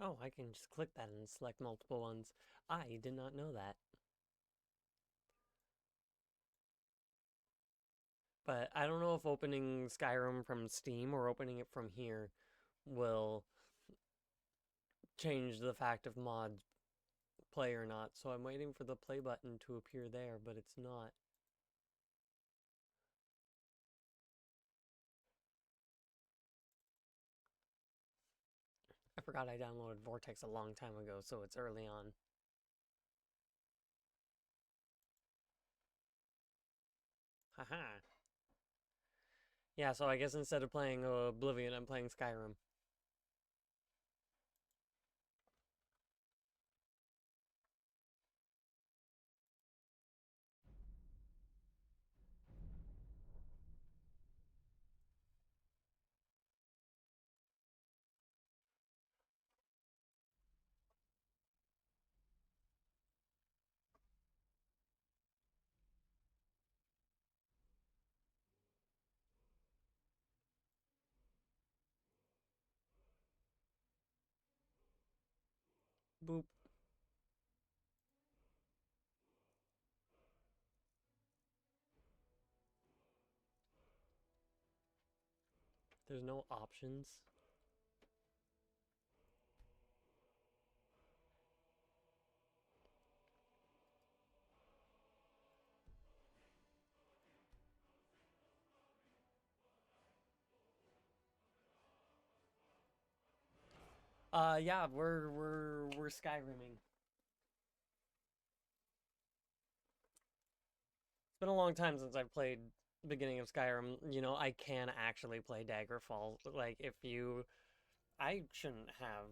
Oh, I can just click that and select multiple ones. I did not know that. But I don't know if opening Skyrim from Steam or opening it from here will change the fact of mod play or not. So I'm waiting for the play button to appear there, but it's not. I forgot I downloaded Vortex a long time ago, so it's early on. Haha. Yeah, so I guess instead of playing Oblivion, I'm playing Skyrim. Boop. There's no options. Yeah, we're Skyrimming. It's been a long time since I've played beginning of Skyrim. You know, I can actually play Daggerfall. Like, if you... I shouldn't have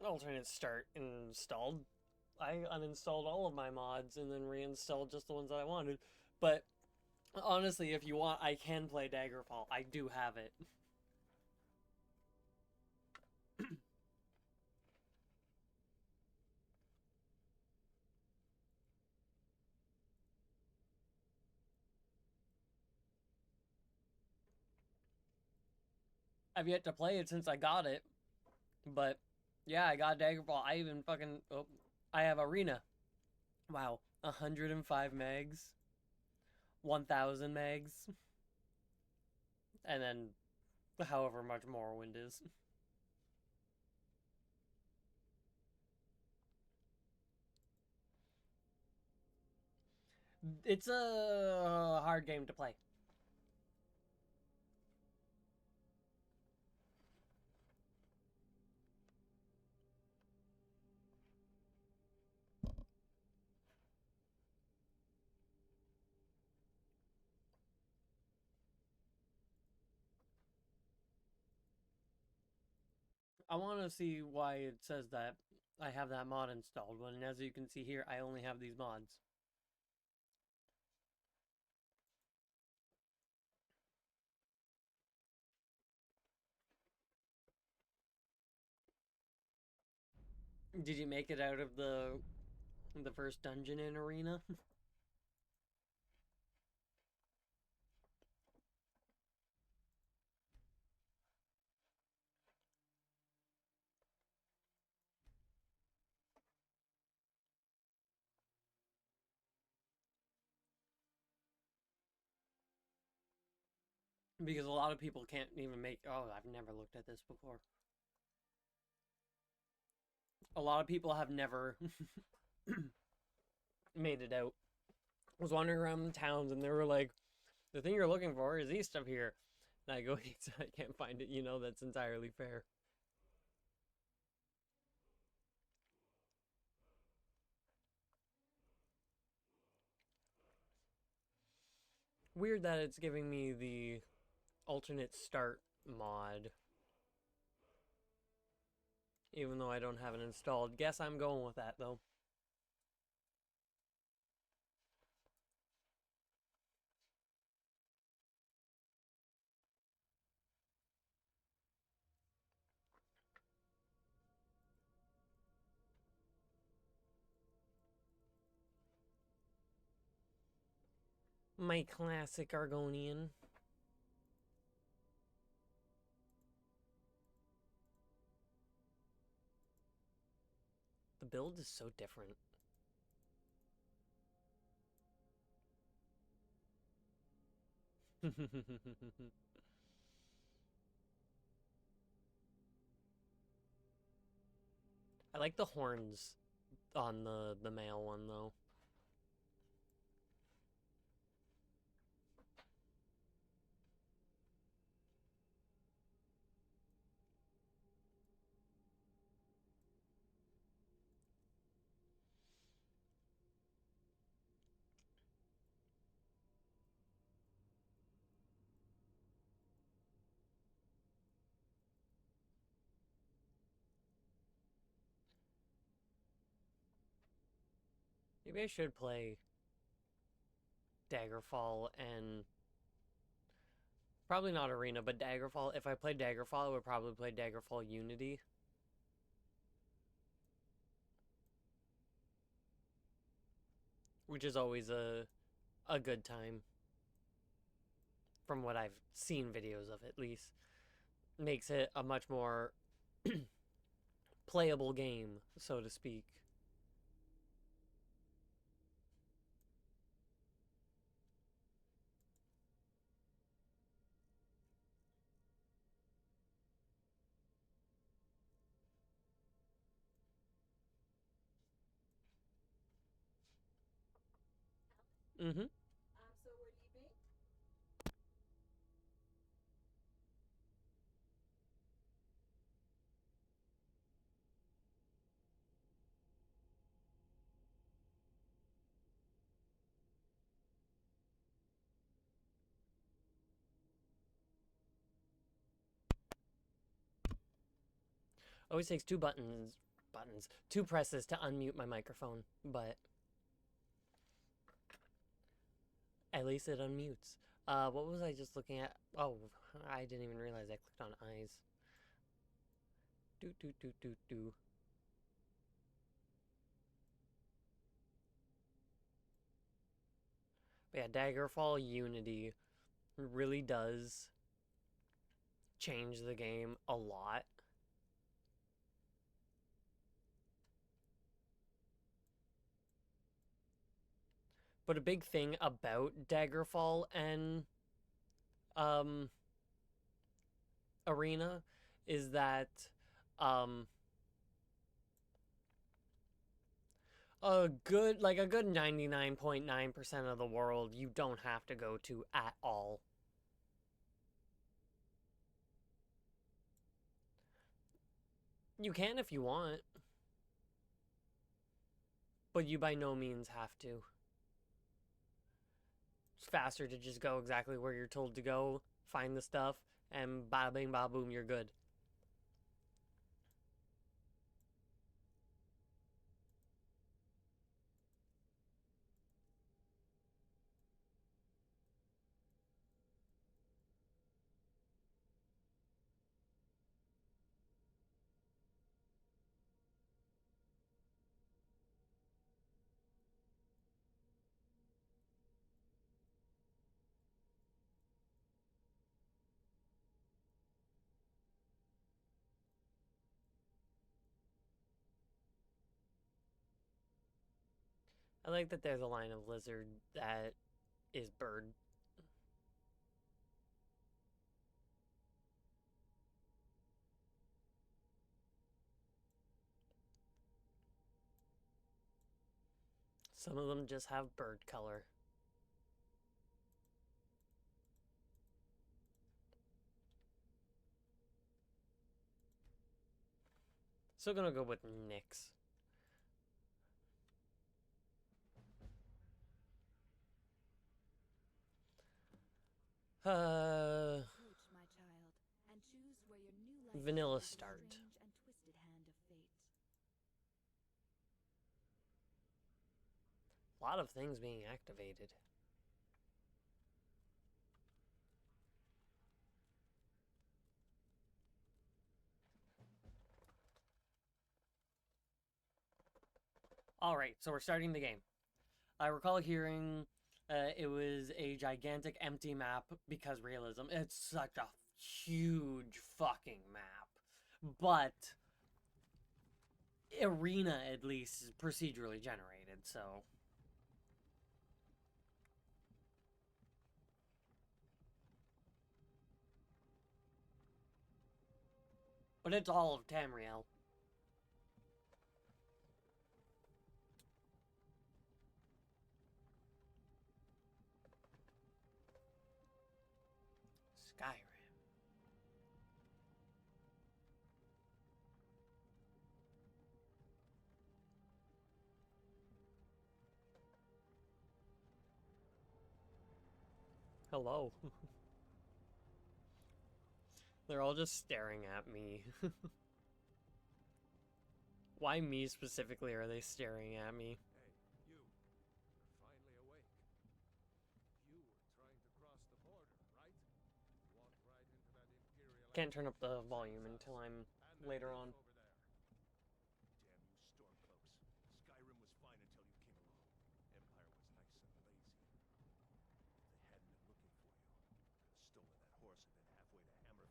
alternate start installed. I uninstalled all of my mods and then reinstalled just the ones that I wanted. But honestly, if you want, I can play Daggerfall. I do have it. I've yet to play it since I got it. But yeah, I got Daggerfall. I even fucking... Oh, I have Arena. Wow. 105 megs. 1000 megs. And then however much Morrowind is. It's a hard game to play. I want to see why it says that I have that mod installed when, as you can see here, I only have these mods. Did you make it out of the first dungeon in Arena? Because a lot of people can't even make... Oh, I've never looked at this before. A lot of people have never made it out. I was wandering around the towns and they were like, the thing you're looking for is east of here. And I go, I can't find it, you know, that's entirely fair. Weird that it's giving me the alternate start mod. Even though I don't have it installed. Guess I'm going with that, though. My classic Argonian. The build is so different. I like the horns on the male one, though. Maybe I should play Daggerfall and... Probably not Arena, but Daggerfall. If I played Daggerfall, I would probably play Daggerfall Unity. Which is always a good time. From what I've seen videos of, at least. Makes it a much more playable game, so to speak. Mm-hmm. Always takes two two presses to unmute my microphone, but at least it unmutes. What was I just looking at? Oh, I didn't even realize I clicked on eyes. Do. But yeah, Daggerfall Unity really does change the game a lot. But a big thing about Daggerfall and Arena is that a good 99.9% of the world you don't have to go to at all. You can if you want, but you by no means have to. It's faster to just go exactly where you're told to go, find the stuff, and bada bing bada boom, you're good. I like that there's a line of lizard that is bird. Some of them just have bird color. Still gonna go with Nyx. Approach, my child, and choose where your new life Vanilla will lead the start. strange and twisted hand of fate. A lot of things being activated. Alright, so we're starting the game. I recall hearing it was a gigantic empty map because realism. It's such a huge fucking map. But arena, at least, is procedurally generated, so... But it's all of Tamriel. Skyrim. Hello. They're all just staring at me. Why me specifically are they staring at me? Hey, you. You're finally awake. You were trying to cross the border, right? Walked right into that Imperial... Can't turn up the volume until I'm and later thief on. over there. Damn you Stormcloaks. Skyrim was fine until you came along. Empire was nice and lazy. If they hadn't been looking for you, could have stolen that horse and been halfway to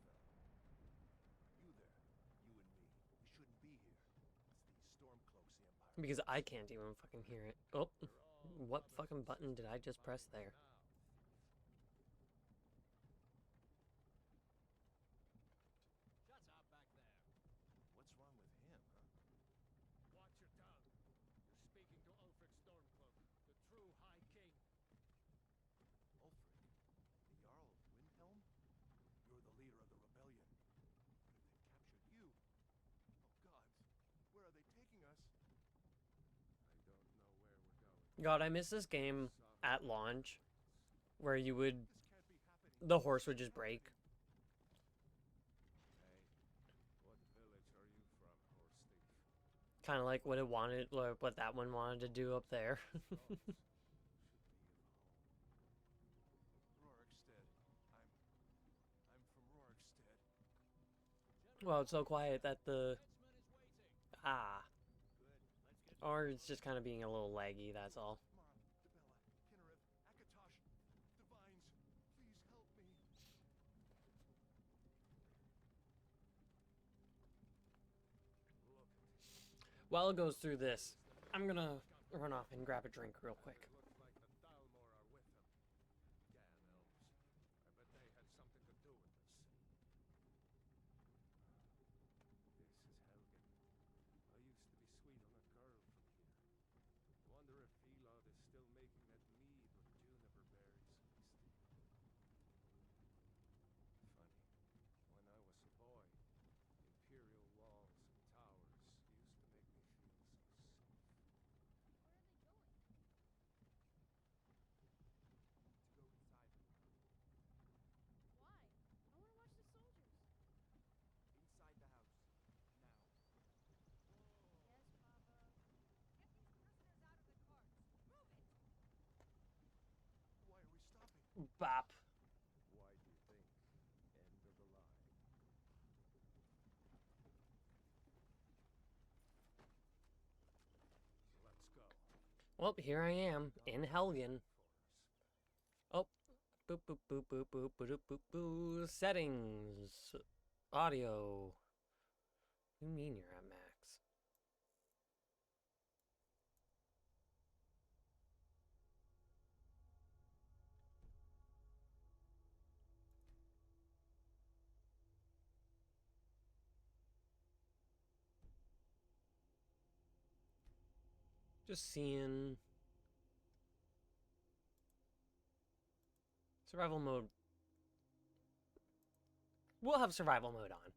Hammerfell. You there, you and me, we shouldn't be here. It's these Stormcloaks the Empire... Because I can't even fucking hear it. Oh, You're all what brothers fucking and button did I sisters just of press mine there? now, thief. Shut up back there. What's wrong with him, huh? Watch your tongue. You're speaking to Ulfric Stormcloak, the true High King. Ulfric, the Jarl of Windhelm? You're the leader of the rebellion. What if they've captured you? Oh God, where are they taking us? I don't know where we're going. God, I miss this game at launch, where you would, This can't be happening. the horse would just break. Hey, what village are you from, horse thief? Kind of like what it wanted, or what that one wanted to do up there. Should be in home. Rorikstead. I'm from Rorikstead. Well, it's so quiet that the... Ah. Good. Let's get Or it's just kind of being a little laggy, that's all. Mara, Dibella, Kinnereth, Akatosh, Divines, please help me. Look at him. While it goes through this, I'm gonna run off and grab a drink real quick. It looks like the Thalmor are with him. Gan elves. I bet they had something to do with this. This is Helgen. I used to be sweet on a girl from here. Wonder if Elod is still making that mead with juniper berries we steal. Funny. When I was a boy, imperial walls and towers used to make me feel so safe. To go inside them. Why? I want to watch the soldiers. Inside the house. Now. Yes, Papa. Get these prisoners out of the carts. Move it! Why are we stopping? Bop. Why do you think? End of the line. Let's go. Well, here I am, in Helgen. Oh. Boop, boop, boop, boop, boop, boop, boop, boop. Settings. Audio. What do you mean you're at max? Just seeing. Survival mode. We'll have survival mode on.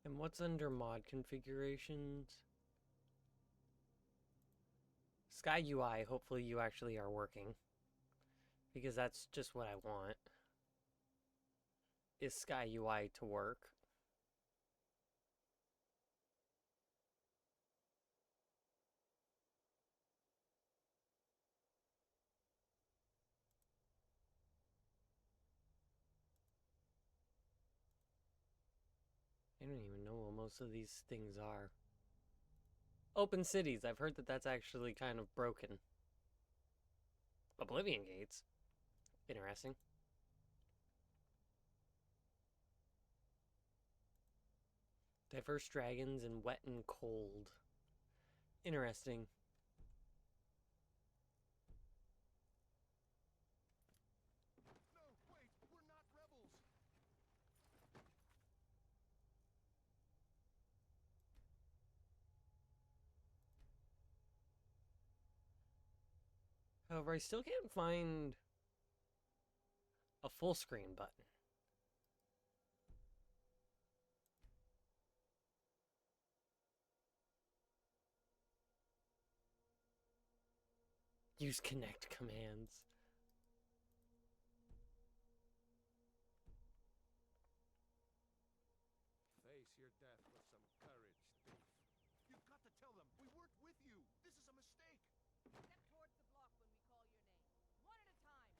And what's under mod configurations? Sky UI, hopefully you actually are working. Because that's just what I want. Is Sky UI to work. I don't even know what most of these things are. Open cities. I've heard that that's actually kind of broken. Oblivion gates. Interesting. Diverse dragons and wet and cold. Interesting. No, wait, we're not rebels. However, I still can't find a full screen button. Use connect commands. Face your death with some courage, thief. You've got to tell them we weren't with you. This is a mistake. Step towards the block when we call your name. One at a time.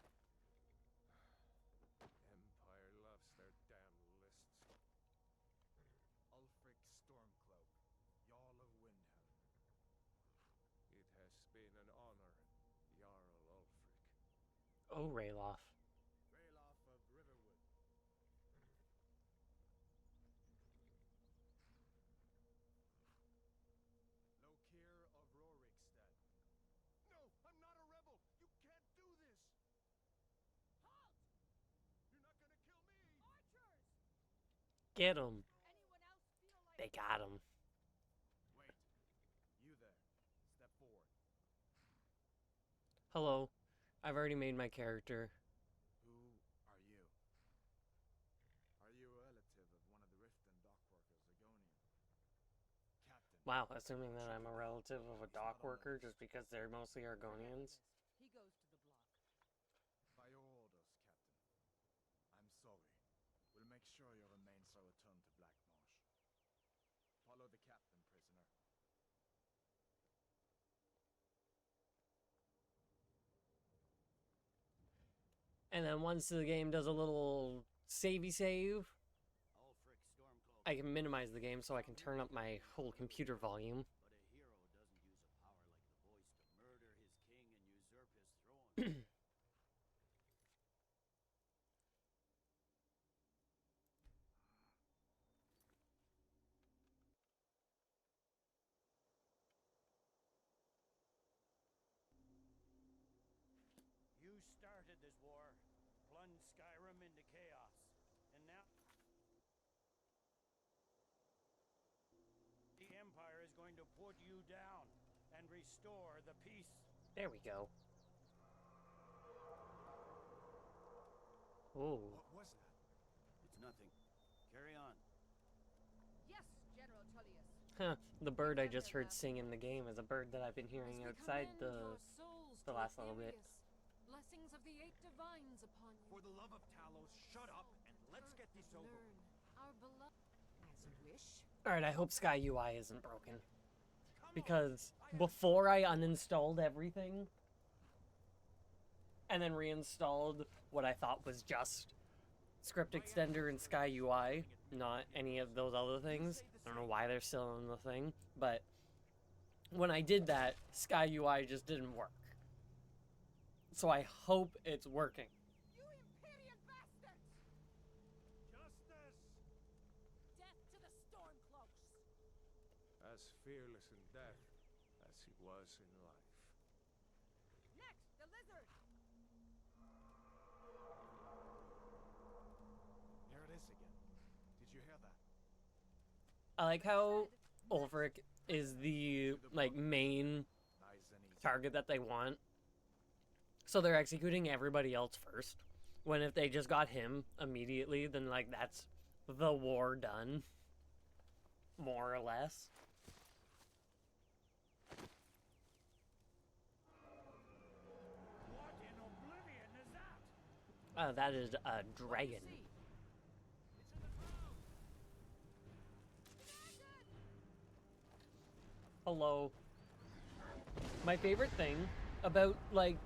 Empire loves their damn lists. Ulfric Stormcloak, Jarl of Windhelm. It has been an honor, Jarl Ulfric. Oh, Rayloff. Ralof of Riverwood. Lokir of Rorikstead. No, I'm not a rebel. You can't do this. Halt! You're not gonna kill me. Archers! Get him. Anyone else feel like They got him. Wait. You there. Step forward. Hello. I've already made my character. Who are you? Are you a relative of one of the Riften dockworkers, Agonian? Captain. Wow, assuming that I'm a relative of a dock worker just because they're mostly Argonians. He goes to the block. By your orders, Captain. I'm sorry. We'll make sure your remains are returned to Blackmarsh. Follow the captain, prisoner. And then once the game does a little savey save, Ulfric Stormcloak. I can minimize the game so I can turn up my whole computer volume. But a hero doesn't use a power like the voice to murder his king and usurp his throne. You started this war, plunged Skyrim into chaos, and now the Empire is going to put you down and restore the peace. There we go. Oh. What was that? It's nothing. Carry on. Yes, General Tullius. Huh. The bird I just heard sing in the game is a bird that I've been hearing outside the last little bit. Blessings of the eight divines upon you. For the love of Talos, shut up and let's get this over. Learn our beloved. As you wish. Alright, I hope Sky UI isn't broken. Because before I uninstalled everything and then reinstalled what I thought was just Script Extender and Sky UI, not any of those other things. I don't know why they're still in the thing, but when I did that, Sky UI just didn't work. So I hope it's working. You Imperial bastards! Justice! Death to the Stormcloaks! As fearless in death as he was in life. Next, the lizard! this again. Did you hear that? I like how Ulfric is the like main Nice and easy. target that they want. So they're executing everybody else first. When if they just got him immediately, then like that's the war done. More or less. What in Oblivion is that? That is a dragon. See, Hello. My favorite thing about like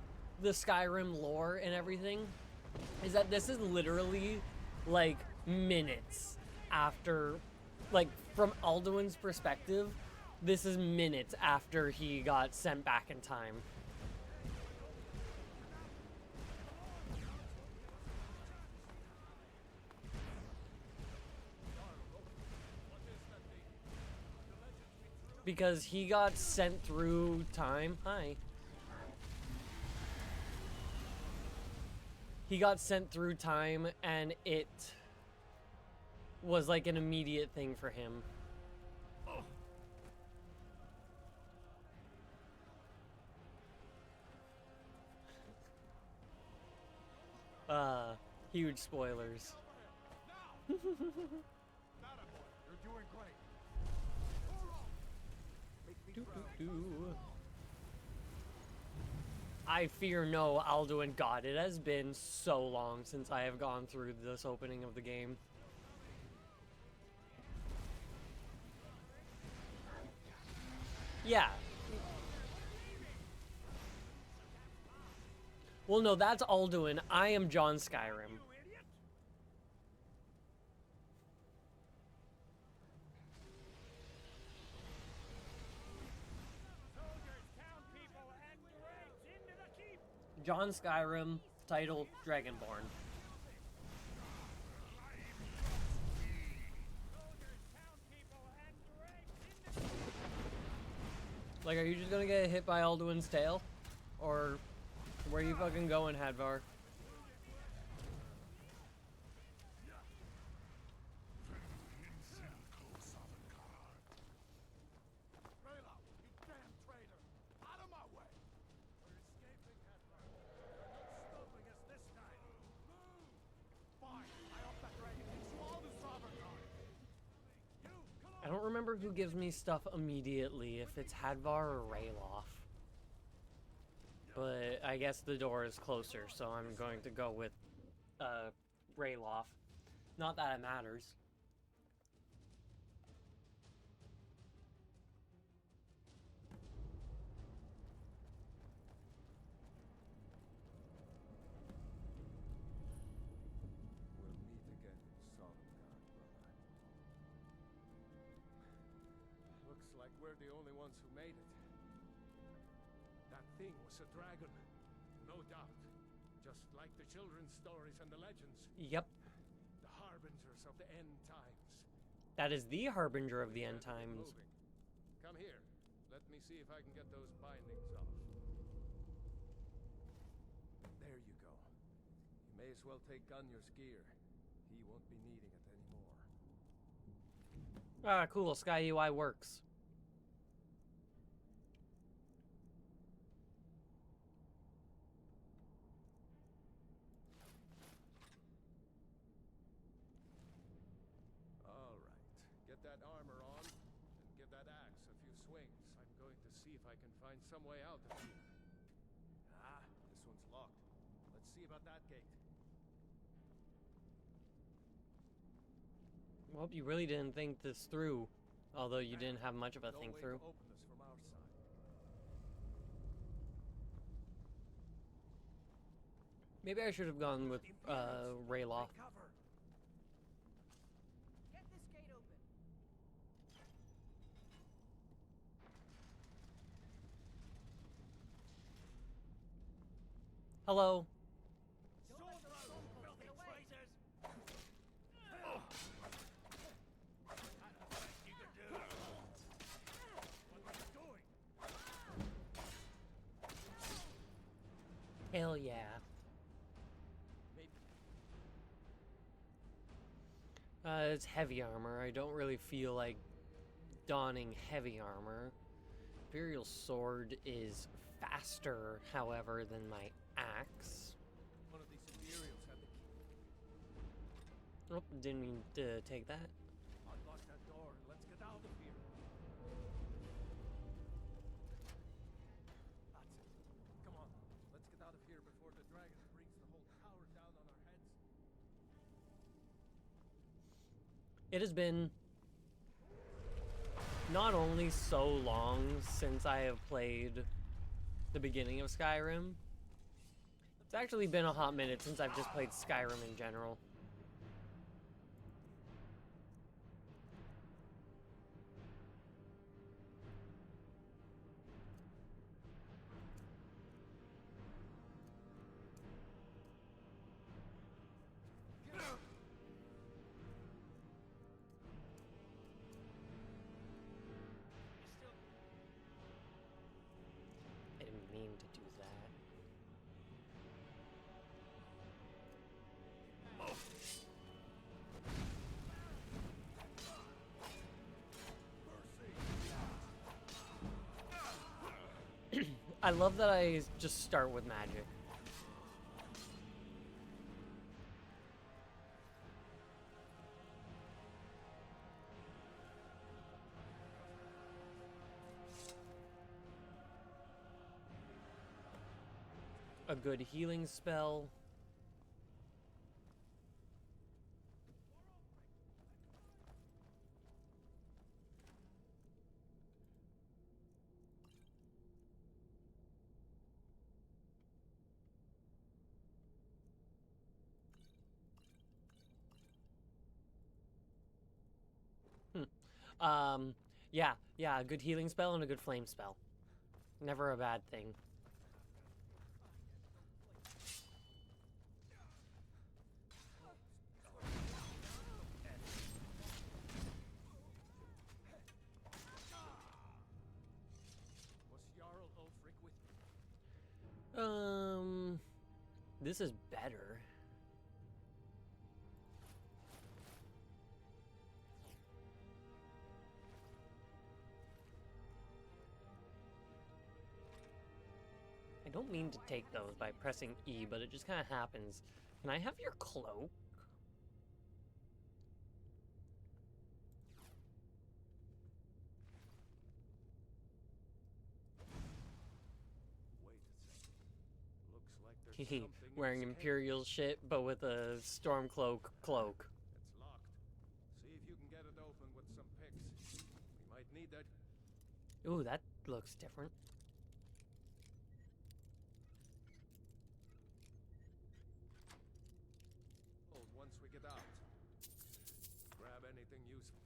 the Skyrim lore and everything is that this is literally like minutes after, like from Alduin's perspective, this is minutes after he got sent back in time. Because he got sent through time. Hi. He got sent through time and it was like an immediate thing for him. Huge spoilers. You're doing great. Make me proud. I fear no, Alduin God. It has been so long since I have gone through this opening of the game. Yeah. Well, no, that's Alduin. I am John Skyrim. You idiot! Soldiers, town people, and dregs into the keep! John Skyrim, title Dragonborn. Soldiers, town people, and dregs into the keep! Like, are you just gonna get hit by Alduin's tail? Or where you fucking going, Hadvar? Rayla, you damn traitor! Out of my way! We're escaping, Hadvar. You're not stopping us this time. Move! Fine, I hope that dragon can swallow the Sovngarde. You, come on! I don't remember who gives me stuff immediately, if it's Hadvar or Rayloff. But I guess the door is closer, so I'm going to go with Rayloff. Not that it matters. We'll meet again in Sovngarde, brother. Looks like we're the only ones who made it. That thing was a dragon, no doubt. Just like the children's stories and the legends. Yep, The harbingers of the end times. that is the harbinger of the end Better get times. moving. Come here. Let me see if I can get those bindings off. There you go. You may as well take Gunjar's gear. He won't be needing it anymore. Ah, cool. Sky UI works. All right. Get that armor on and give that axe a few swings. I'm going to see if I can find some way out of here. Ah, this one's locked. Let's see about that gate. Well, you really didn't think this through, although you didn't have much of a No think way through. to open this from our side. Maybe I should have gone with Rayloff. Cover! get this gate open. Hello. Sword throw, filthy traitors! That's the best you can do. What are you doing? Hell yeah. Maybe. It's heavy armor. I don't really feel like donning heavy armor. Imperial sword is faster, however, than my axe. One of these Imperials had the key. Oh, didn't mean to take that. Unlock that door and let's get out of here. That's it. Come on, let's get out of here before the dragon brings the whole tower down on our heads. It has been not only so long since I have played the beginning of Skyrim, it's actually been a hot minute since I've just played Skyrim in general. I didn't mean to do that. I love that I just start with magic. A good healing spell. Yeah, a good healing spell and a good flame spell. Never a bad thing. Was Jarl Ulfric with you? This is better. I don't mean to take those by pressing E, but it just kind of happens. Can I have your cloak? Wait a second. Looks like there's something in Wearing this cave. Imperial shit, but with a Stormcloak cloak. It's locked. See if you can get it open with some picks. We might need that. Ooh, that looks different. Hold once we get out. Grab anything useful.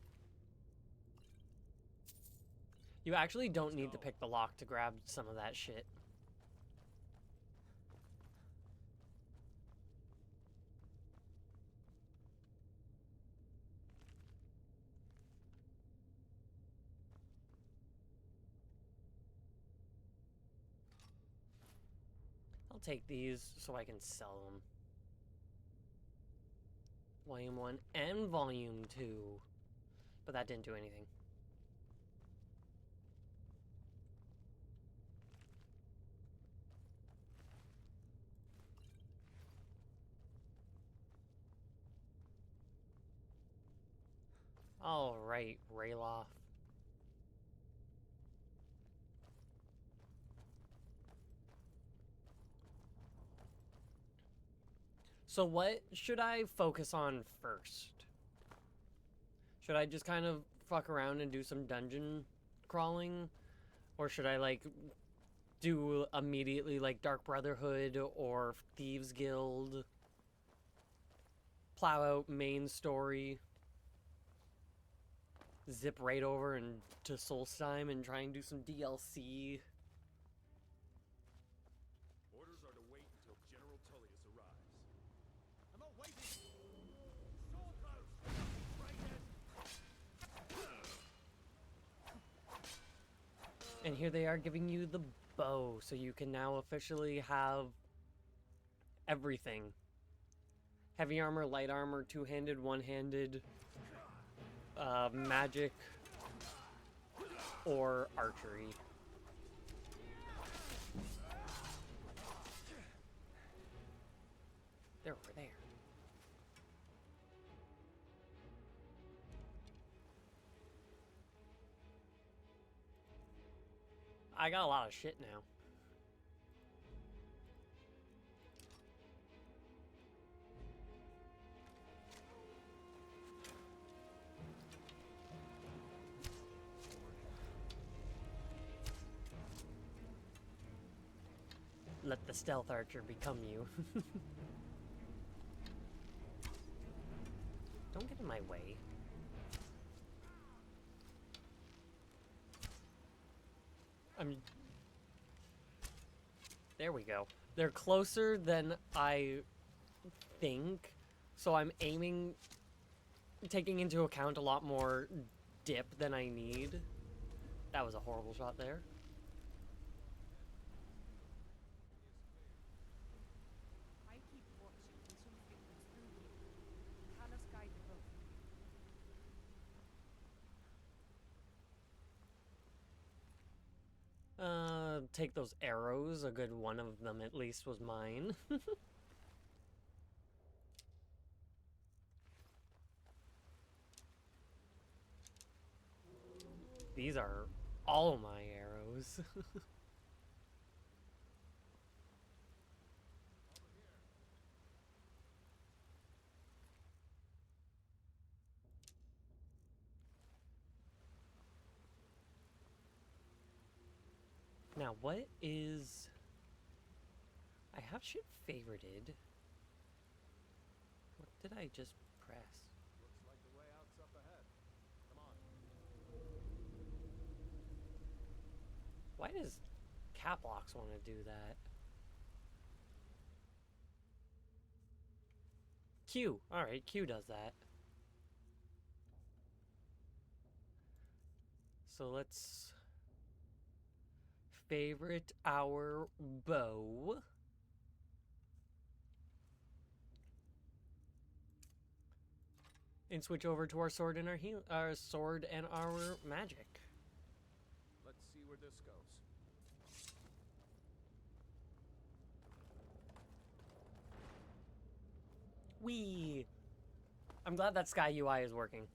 You actually don't need to pick the lock to grab some of that shit. I'll take these so I can sell them. Volume 1 and Volume 2. But that didn't do anything. Alright, Rayloff. So what should I focus on first? Should I just kind of fuck around and do some dungeon crawling? Or should I, like, do immediately, like, Dark Brotherhood or Thieves Guild? Plow out main story? Zip right over and to Solstheim and try and do some DLC? Orders are to wait until General Tullius arrives. I'm not waiting! So close! Right in! And here they are giving you the bow, so you can now officially have everything. Heavy armor, light armor, two-handed, one-handed, magic or archery. They're over there. I got a lot of shit now. Let the stealth archer become you. Don't get in my way. There we go. They're closer than I think, so I'm aiming, taking into account a lot more dip than I need. That was a horrible shot there. I keep watch until something comes through here. Carlos guide the boat. Take those arrows. A good one of them at least was mine. These are all my arrows. Now, what is... I have shit favorited. What did I just press? Looks like the way out's up ahead. Come on. Why does Caplox want to do that? Q. Alright, Q does that. So let's favorite our bow. And switch over to our sword and our sword and our magic. Let's see where this goes. Whee! I'm glad that Sky UI is working.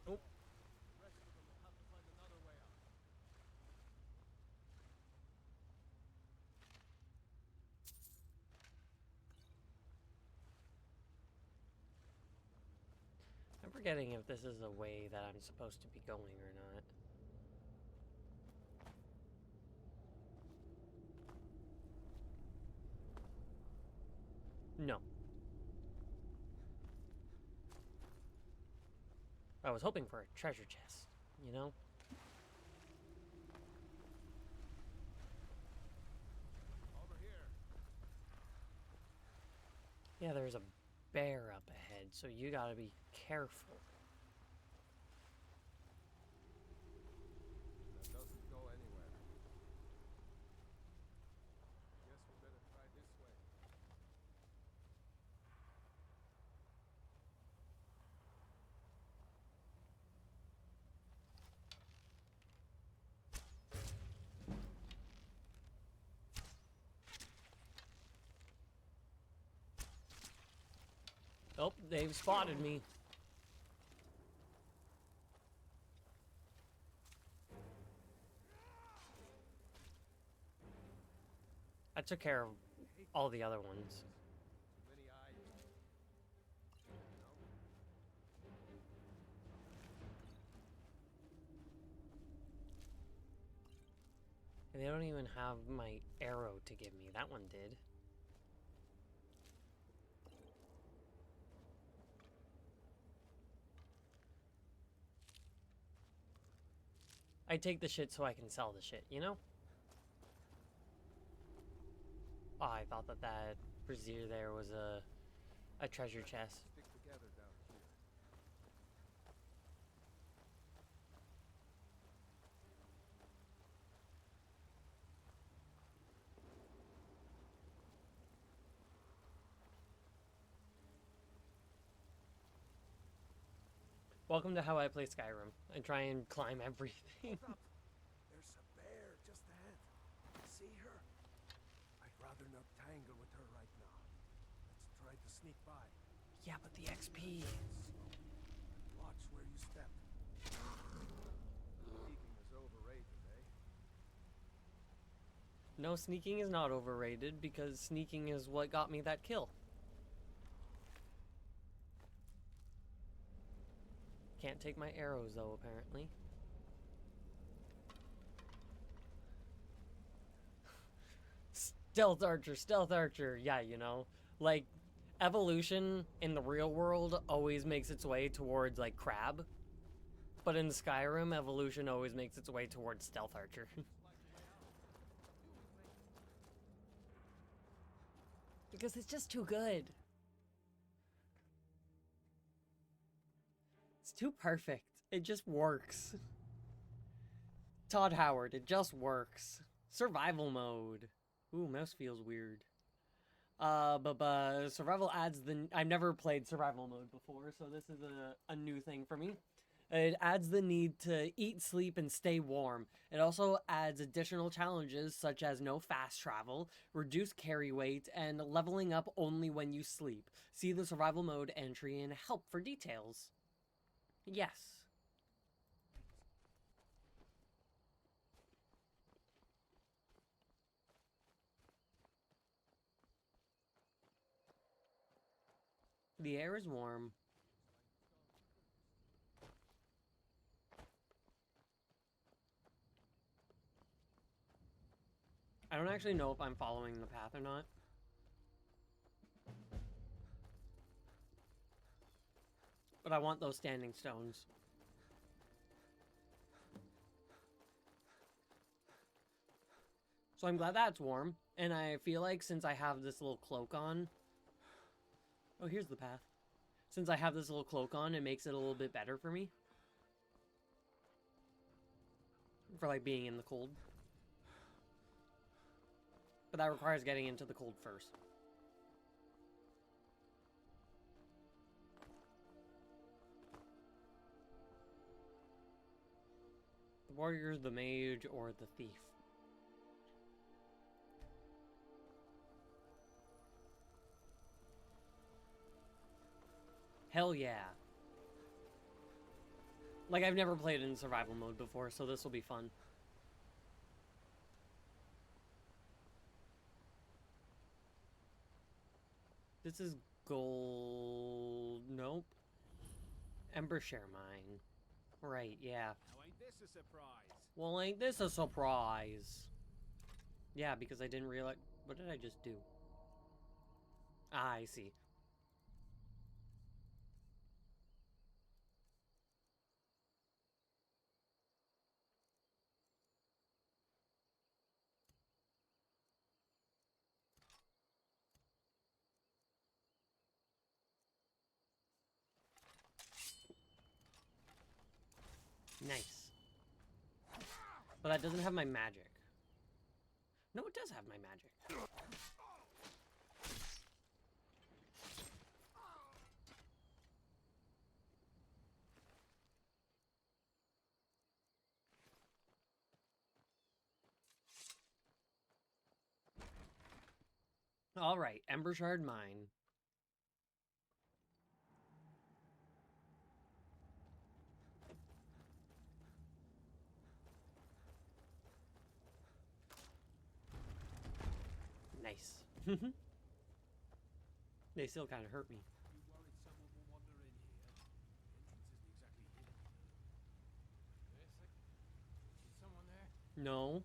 Oh. The rest of them will have to find another way out. I'm forgetting if this is a way that I'm supposed to be going or not. No. I was hoping for a treasure chest, you know? Over here. Yeah, there's a bear up ahead, so you gotta be careful. That doesn't go anywhere. Guess we better try this way. Oh, they've spotted me. I took care of all the other ones. Too many eyes. And they don't even have my arrow to give me. That one did. I take the shit so I can sell the shit, you know? Oh, I thought that that brazier there was a treasure chest. Stick together down here. Welcome to how I play Skyrim. I try and climb everything. Hold up. There's a bear just ahead. See her? I'd rather not tangle with her right now. Let's try to sneak by. Yeah, but the XP. Watch where you step. Sneaking is overrated, eh? No, sneaking is not overrated because sneaking is what got me that kill. Can't take my arrows though, apparently. Stealth archer. Yeah, you know, like evolution in the real world always makes its way towards like crab, but in Skyrim, evolution always makes its way towards stealth archer. Because it's just too good. It's too perfect. It just works. Todd Howard, it just works. Survival mode. Ooh, mouse feels weird. But survival adds the... I've never played survival mode before, so this is a new thing for me. It adds the need to eat, sleep, and stay warm. It also adds additional challenges such as no fast travel, reduced carry weight, and leveling up only when you sleep. See the survival mode entry and help for details. Yes. The air is warm. I don't actually know if I'm following the path or not. But I want those standing stones. So I'm glad that's warm. And I feel like since I have this little cloak on... Oh, here's the path. Since I have this little cloak on, it makes it a little bit better for me. For like being in the cold. But that requires getting into the cold first. The warrior, the mage, or the thief. Hell yeah. Like, I've never played in survival mode before, so this will be fun. This is gold... Nope. Ember share mine. Right, yeah. Now ain't this a surprise? Well, ain't this a surprise? Yeah, because I didn't realize... What did I just do? Ah, I see. Nice. But that doesn't have my magic. No, it does have my magic. Alright, Ember Shard mine. Nice. They still kind of hurt me. You worried someone will wander in here? The entrance isn't exactly hidden. Is someone there? No.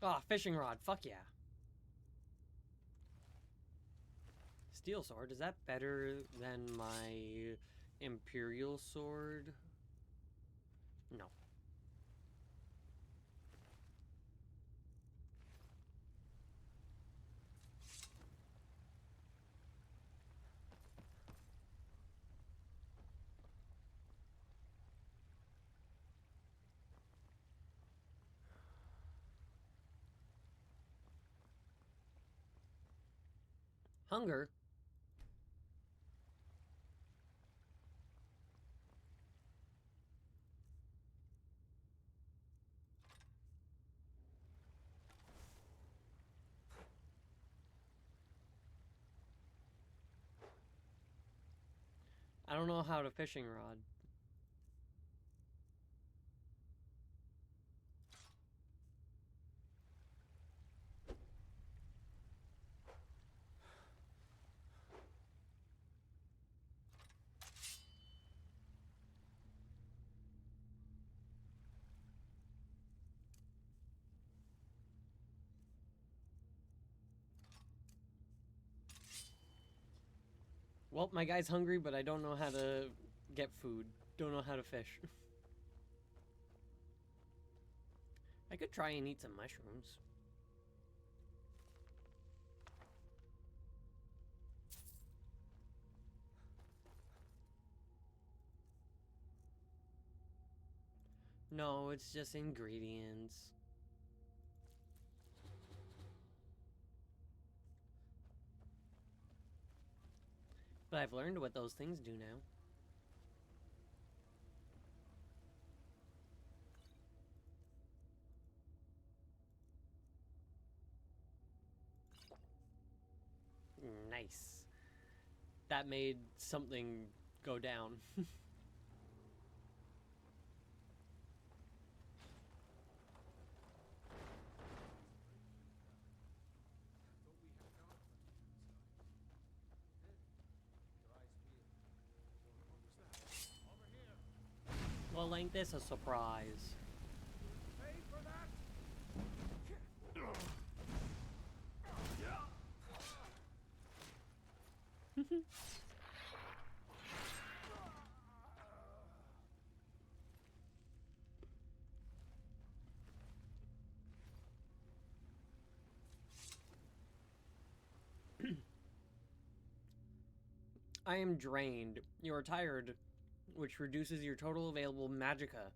Ah, fishing rod. Fuck yeah. Steel sword. Is that better than my Imperial sword? No. Hunger? I don't know how to fishing rod. Well, my guy's hungry, but I don't know how to get food. Don't know how to fish. I could try and eat some mushrooms. No, it's just ingredients. But I've learned what those things do now. Nice. That made something go down. Well, ain't this a surprise? Pay for that? I am drained. You are tired, which reduces your total available magicka.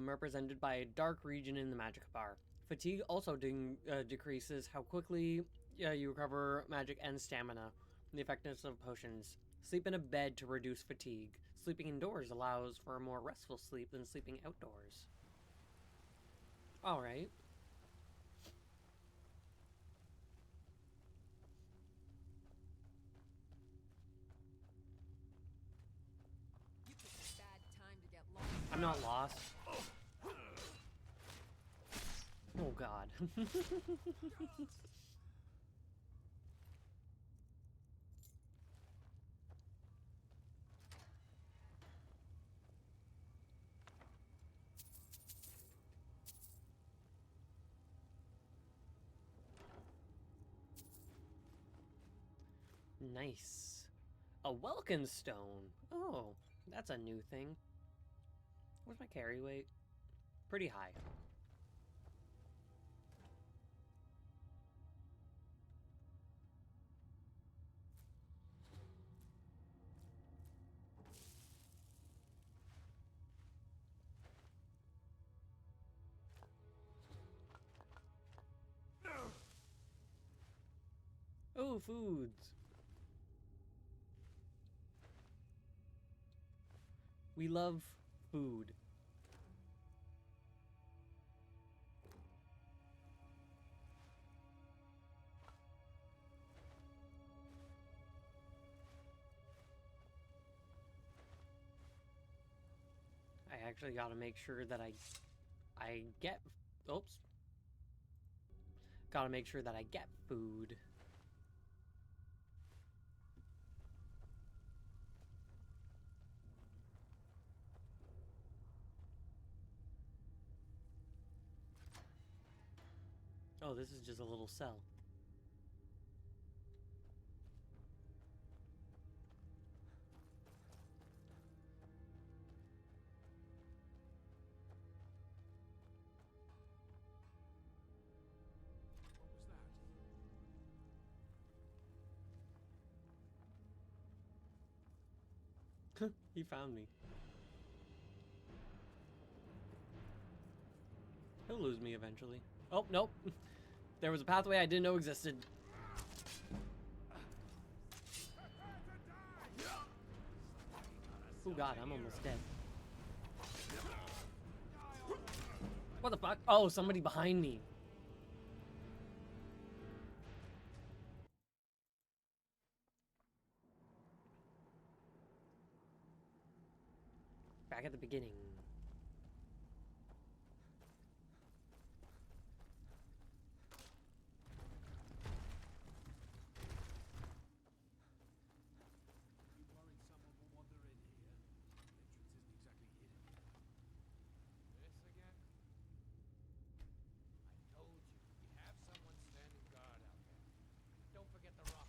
Represented by a dark region in the magicka bar. Fatigue also decreases how quickly you recover magic and stamina. The effectiveness of potions. Sleep in a bed to reduce fatigue. Sleeping indoors allows for a more restful sleep than sleeping outdoors. Alright. You picked a bad time to get lost. I'm not lost. Oh god. Nice. A Welkin stone. Oh, that's a new thing. What's my carry weight? Pretty high. Oh, foods. We love food. I actually gotta make sure that I get, oops. Gotta make sure that I get food. Oh, this is just a little cell. He found me. He'll lose me eventually. Oh, nope. There was a pathway I didn't know existed. Oh god, I'm almost dead. What the fuck? Oh, somebody behind me. Back at the beginning. You worried someone will wander in here? Entrance isn't exactly hidden. This again? I told you, we have someone standing guard out there. Don't forget the rock.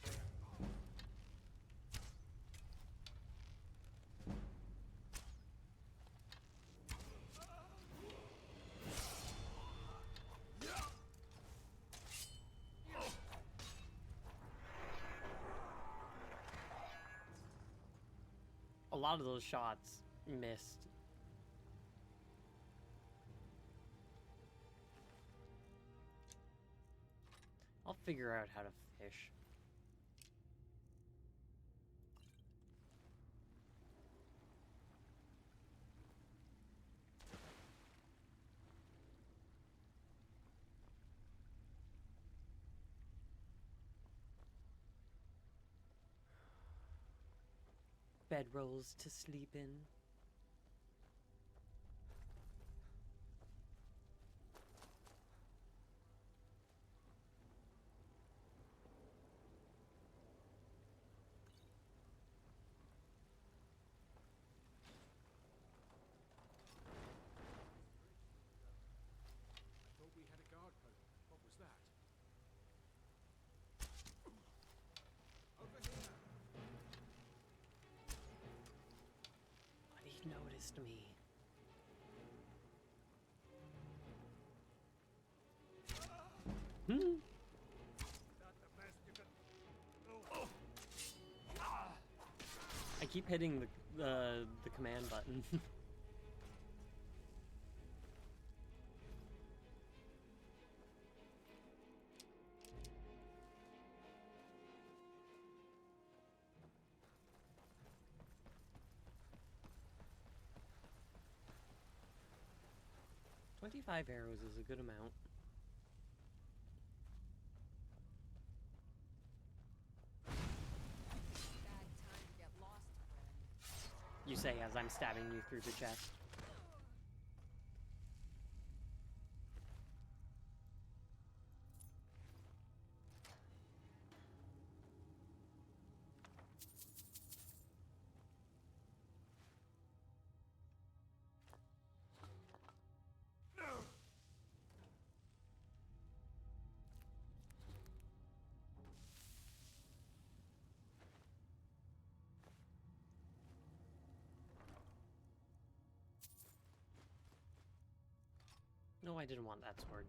A lot of those shots missed. I'll figure out how to fish. Bedrolls to sleep in. I thought we had a guard post. What was that? Over here! He noticed me. Hmm. That the best you could... I keep hitting the command button. 25 arrows is a good amount. Bad time to get lost, friend. You say as I'm stabbing you through the chest. No, I didn't want that sword.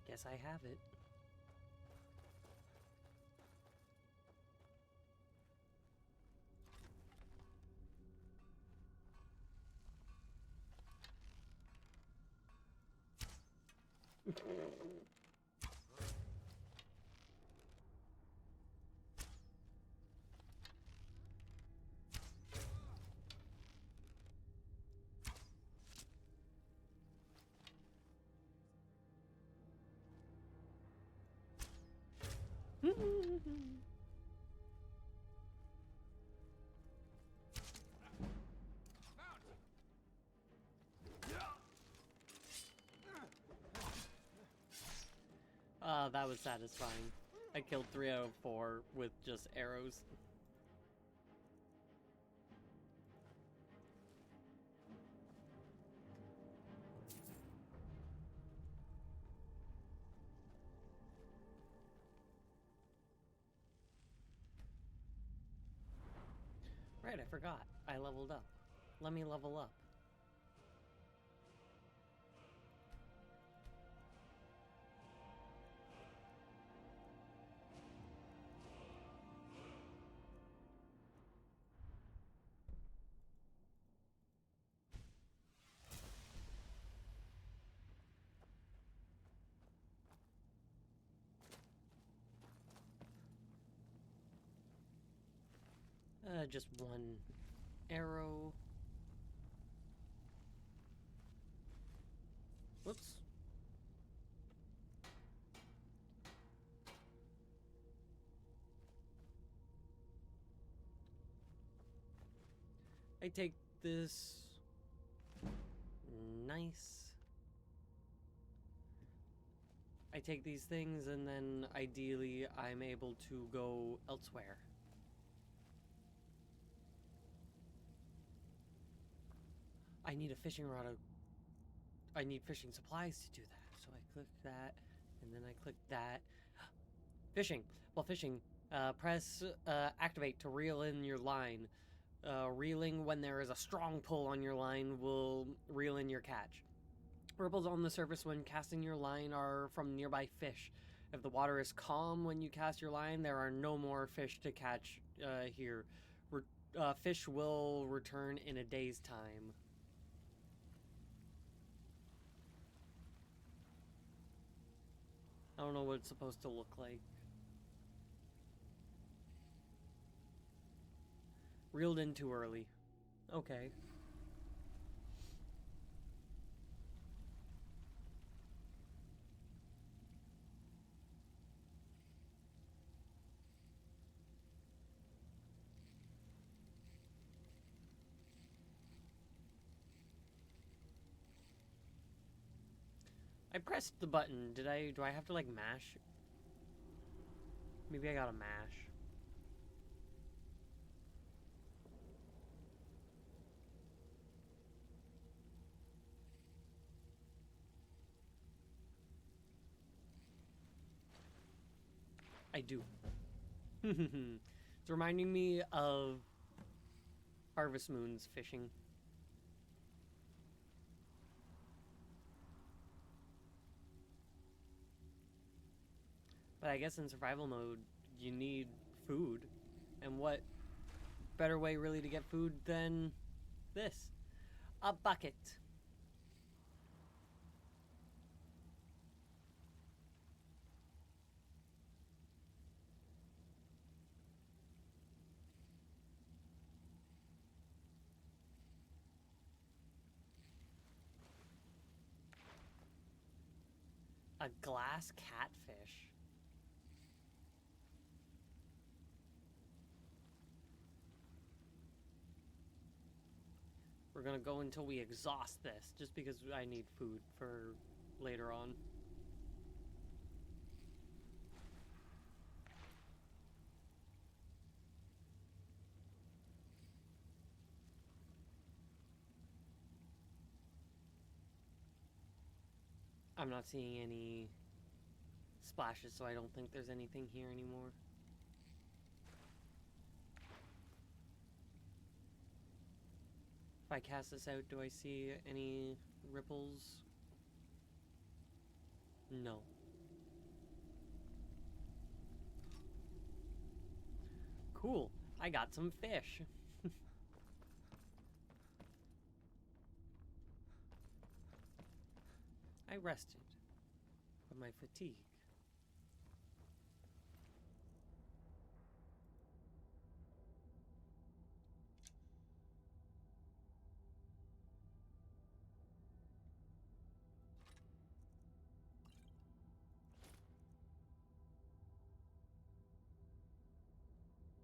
Guess I have it. That was satisfying. I killed 3 out of 4 with just arrows. Right, I forgot. I leveled up. Let me level up. Just one arrow. Whoops. I take this. Nice. I take these things and then ideally I'm able to go elsewhere. I need a fishing rod. I need fishing supplies to do that. So I click that and then I click that. Fishing. While fishing, press activate to reel in your line. Reeling when there is a strong pull on your line will reel in your catch. Ripples on the surface when casting your line are from nearby fish. If the water is calm when you cast your line, there are no more fish to catch here. Fish will return in a day's time. I don't know what it's supposed to look like. Reeled in too early. Okay. I pressed the button. Do I have to like mash? Maybe I gotta mash. I do. It's reminding me of Harvest Moon's fishing. But I guess in survival mode, you need food. And what better way really to get food than this? A bucket. A glass catfish. We're gonna go until we exhaust this, just because I need food for later on. I'm not seeing any splashes, so I don't think there's anything here anymore. If I cast this out, do I see any ripples? No. Cool. I got some fish. I rested from my fatigue.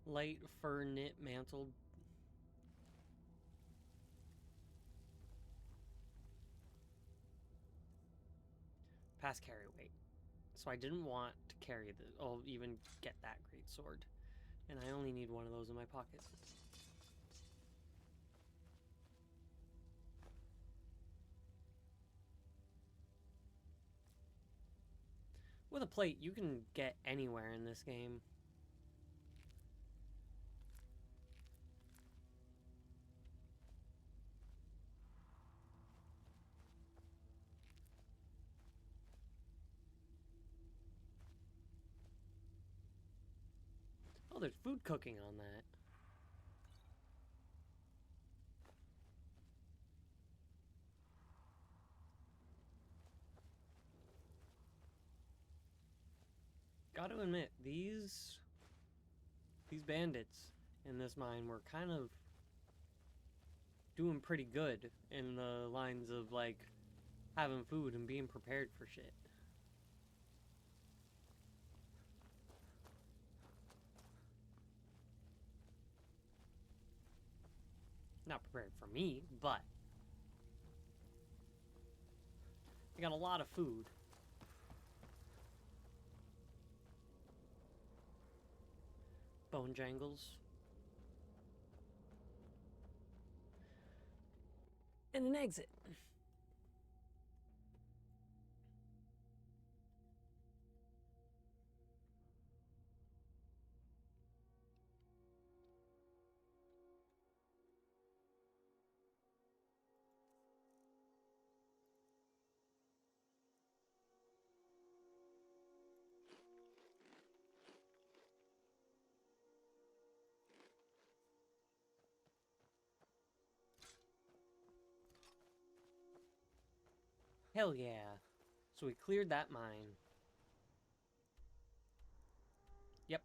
Light fur knit mantle. Pass carry weight. So I didn't want to carry the, or even get that great sword. And I only need one of those in my pocket. With a plate, you can get anywhere in this game. Oh, there's food cooking on that. Gotta admit, these bandits in this mine, we're kind of doing pretty good in the lines of, like, having food and being prepared for shit. Not prepared for me, but I got a lot of food. Bone jangles. And an exit. Hell yeah. So we cleared that mine. Yep.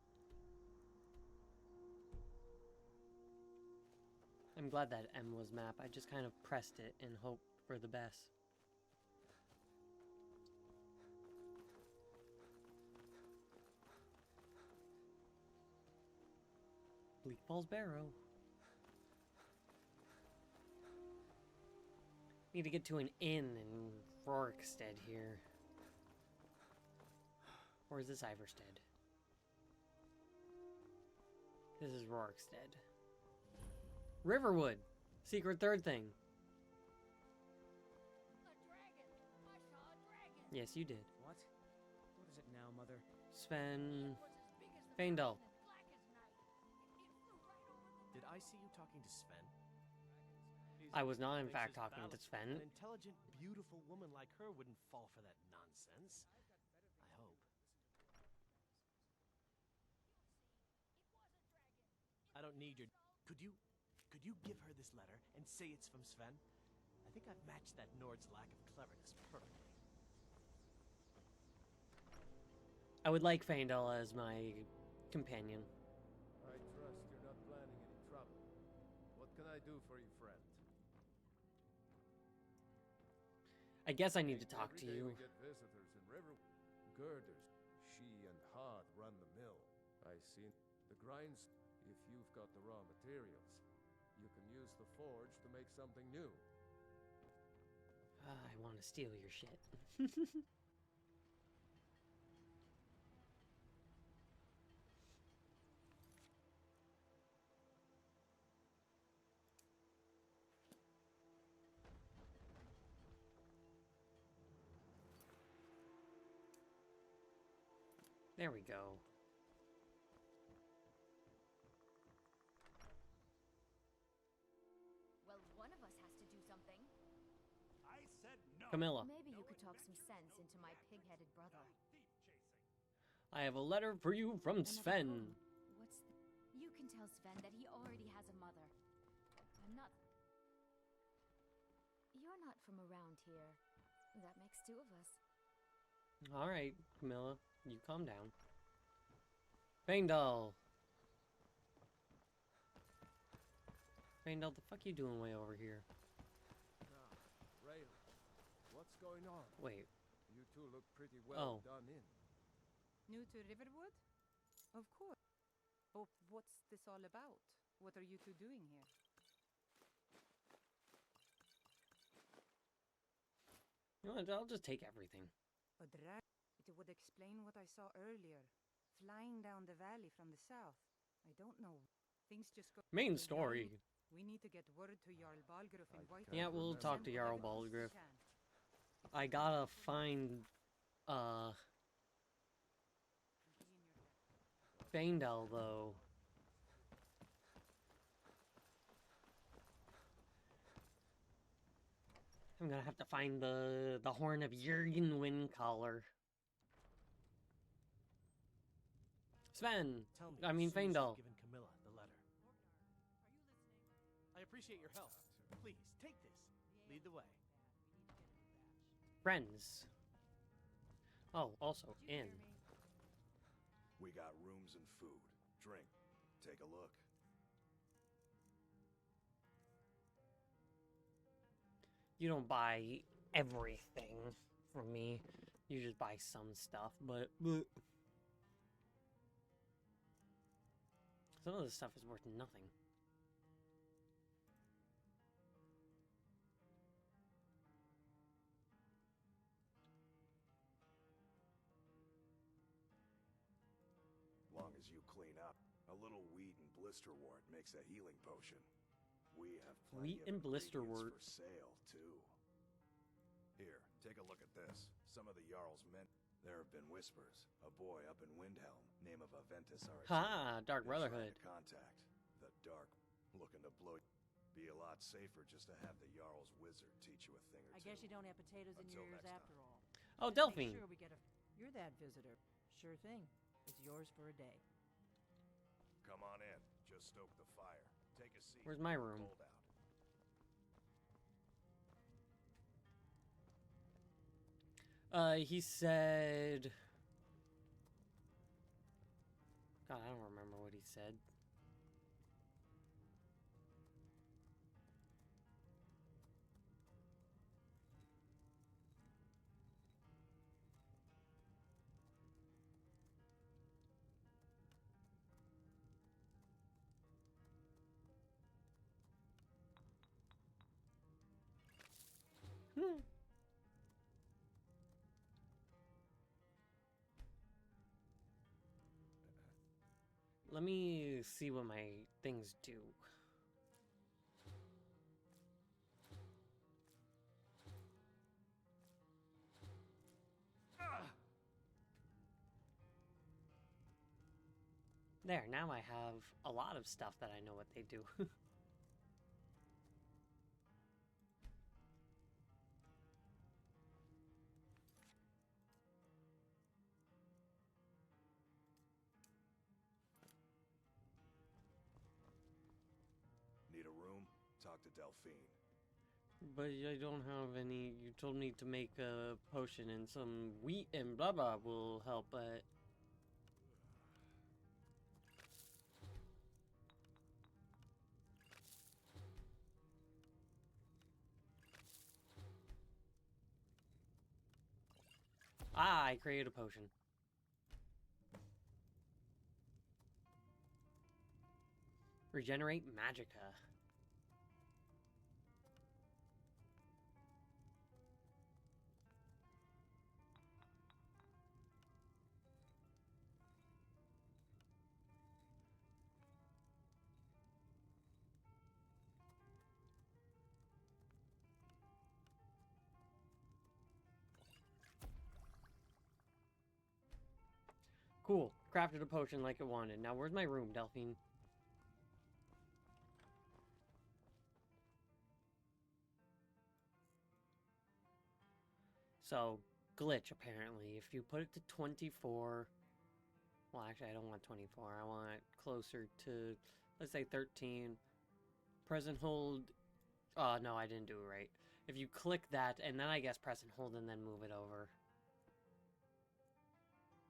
I'm glad that M was map. I just kind of pressed it and hoped for the best. Bleak Falls Barrow. Need to get to an inn in Rorikstead here. Or is this Iverstead? This is Rorikstead. Riverwood! Secret third thing. A dragon! I saw a dragon! Yes, you did. What? What is it now, Mother? Sven It was as big as the Faendal. mountain and black as night. It flew right over the Did I see you talking to Sven? I was not, in Gracious fact, talking to Valak. Sven. An intelligent, beautiful woman like her wouldn't fall for that nonsense. I hope. I don't need your... Could you give her this letter and say it's from Sven? I think I've matched that Nord's lack of cleverness perfectly. I would like Faendal as my companion. I trust you're not planning any trouble. What can I do for you, friend? I guess I need to talk to Every day you. we get visitors in River. Girders. She and Hod run the mill. I seen the grinds. If you've got the raw materials, you can use the forge to make something new. I want to steal your shit. There we go. Well, one of us has to do something. I said no. Camilla, Maybe you could talk some sense into my pig-headed brother. Thief chasing. I have a letter for you from Another Sven. poem. What's the... You can tell Sven that he already has a mother. I'm not... You're not from around here. That makes two of us. Alright, Camilla, you calm down. Faendal! Faendal, the fuck you doing way over here? Ah, Rail. What's going on? Wait, You two look pretty well Oh. done in. New to Riverwood? Of course. Oh, what's this all about? What are you two doing here? you know what, I'll just take everything. A drag. It would explain what I saw earlier. Flying down the valley from the south. I don't know. Things just go... Main Well, story. We need to get word to Jarl Balgruuf in I White. can't Yeah, we'll remember. talk to Jarl Balgruuf. I gotta find, Faendal, though. I'm gonna have to find the horn of Jurgen Windcaller. Sven! Tell me, I mean, as soon as you've Faendal. given Camilla the letter. I appreciate your help. Please, take this. Lead the way. Friends. Oh, also, inn. We got rooms and food. Drink. Take a look. you don't buy everything from me. You just buy some stuff, but some of this stuff is worth nothing. Long as you clean up, a little wheat and blisterwort makes a healing potion. We have plenty Wheat of and blisterwort. ingredients for sale, too. Here, take a look at this. Some of the Jarl's men. There have been whispers. A boy up in Windhelm, name of Aventus Archer. Ha! Dark Been trying Brotherhood. to contact. The Dark. Looking to blow. Be a lot safer just to have the Jarl's wizard teach you a thing or two. I guess you don't have potatoes in Until your ears next after all. Oh, Let's Delphine. Make sure we get a. You're that visitor. Sure thing. It's yours for a day. Come on in. Just stoke the fire. Take a seat. Where's my room? Cold out. He said... God, I don't remember what he said. Let me see what my things do. There, now I have a lot of stuff that I know what they do. Need a room? Talk to Delphine. But I don't have any. You told me to make a potion and some wheat and blah blah will help, but... Ah, I created a potion. Regenerate Magicka. Cool. Crafted a potion like it wanted. Now where's my room, Delphine? So, glitch apparently. If you put it to 24... Well, actually, I don't want 24. I want closer to, let's say 13. Press and hold... no, I didn't do it right. If you click that, and then I guess press and hold and then move it over,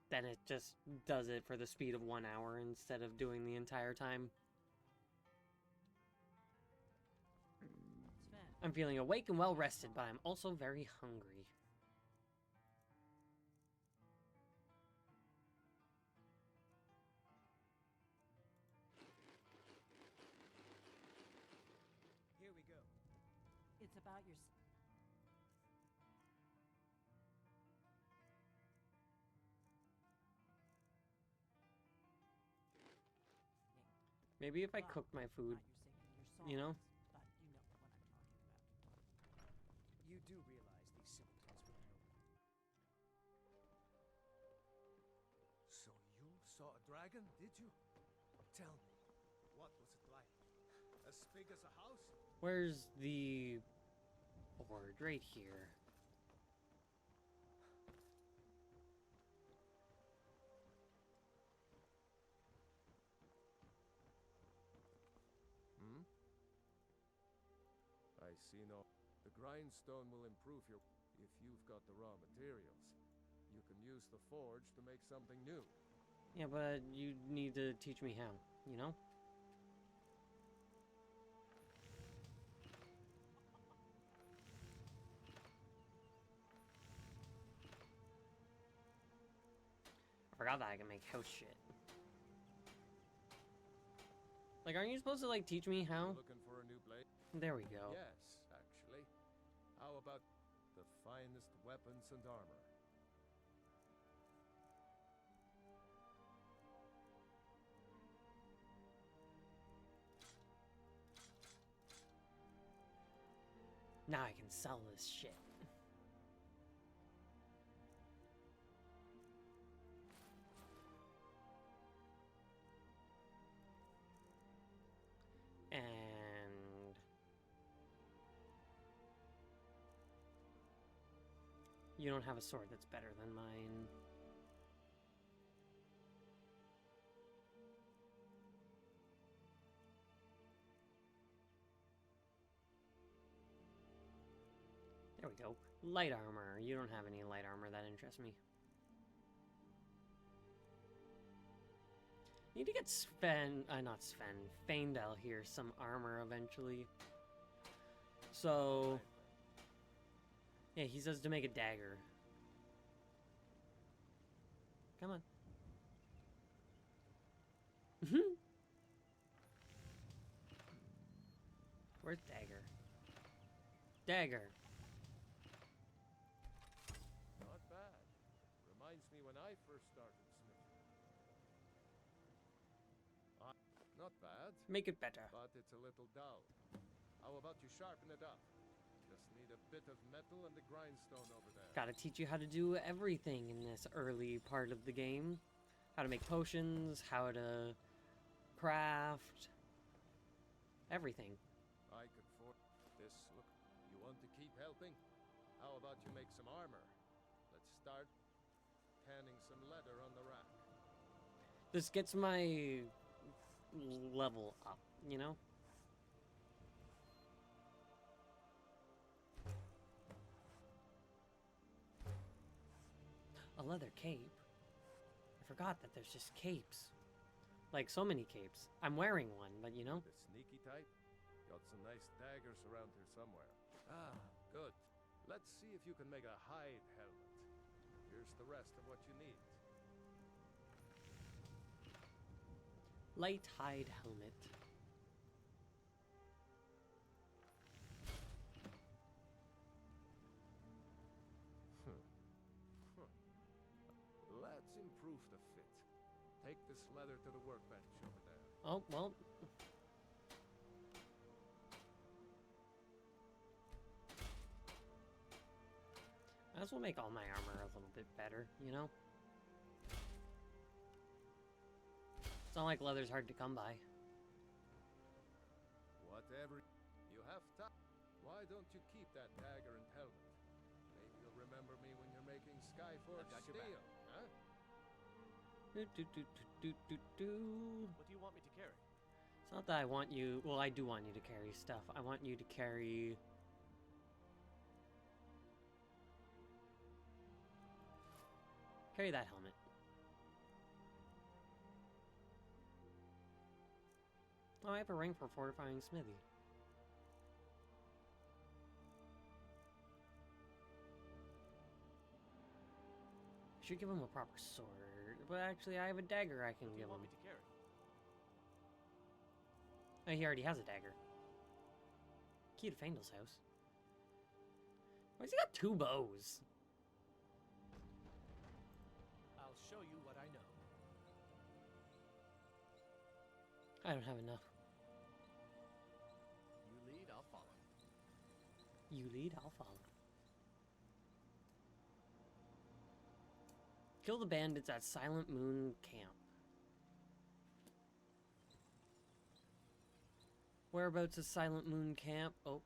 then it just does it for the speed of 1 hour instead of doing the entire time. Sven. I'm feeling awake and well rested, but I'm also very hungry. Here we go. It's about your. Maybe if I Well, cook my food, not your singing, your you know? songs, but you know what I'm talking about. You do realize these simpletons will know. So you saw a dragon, did you? Tell me, what was it like? As big as a house? where's the board? Right here. Hmm? I see no. The grindstone will improve your. If you've got the raw materials, you can use the forge to make something new. Yeah, but you need to teach me how, you know? forgot that I can make house shit. Like, aren't you supposed to, like, teach me how? Looking for a new blade? There we go. Yes, actually. How about the finest weapons and armor? Now I can sell this shit. And you don't have a sword that's better than mine. There we go. Light armor. You don't have any light armor that interests me. Need to get not Sven, Faendal here some armor eventually. So, yeah, he says to make a dagger. Come on. Where's dagger? Dagger. Not bad. Reminds me when I first started smithing. Not bad. Make it better. But it's a little dull. How about you sharpen it up? Just need a bit of metal and the grindstone over there. Gotta teach you how to do everything in this early part of the game. How to make potions, how to craft, everything. I could for this. Look, you want to keep helping? How about you make some armor? Let's start tanning some leather on the rack. This gets my level up, you know? A leather cape? I forgot that there's just capes. Like, so many capes. I'm wearing one, but you know? The sneaky type? Got some nice daggers around here somewhere. Ah, good. Let's see if you can make a hide helmet. Here's the rest of what you need. Light hide helmet. Let's improve the fit. Take this leather to the workbench over there. Oh, well. Might as well make all my armor a little bit better, you know? It's not like leather's hard to come by. Whatever you have time. Why don't you keep that dagger and helmet? Maybe you'll remember me when you're making Skyforge I've got your steel, back. huh? Do, do, do, do, do, do. What do you want me to carry? It's not that I want you... Well, I do want you to carry stuff. I want you to carry... Carry that helmet. Oh, I have a ring for fortifying smithy. I should give him a proper sword. But actually, I have a dagger I can What do give you want him. me to carry? Oh, he already has a dagger. Key to Faendal's house. Why's he got two bows? I'll show you what I know. I don't have enough. You lead, I'll follow. You lead, I'll follow. Kill the bandits at Silent Moon Camp. Whereabouts is Silent Moon Camp? Oh.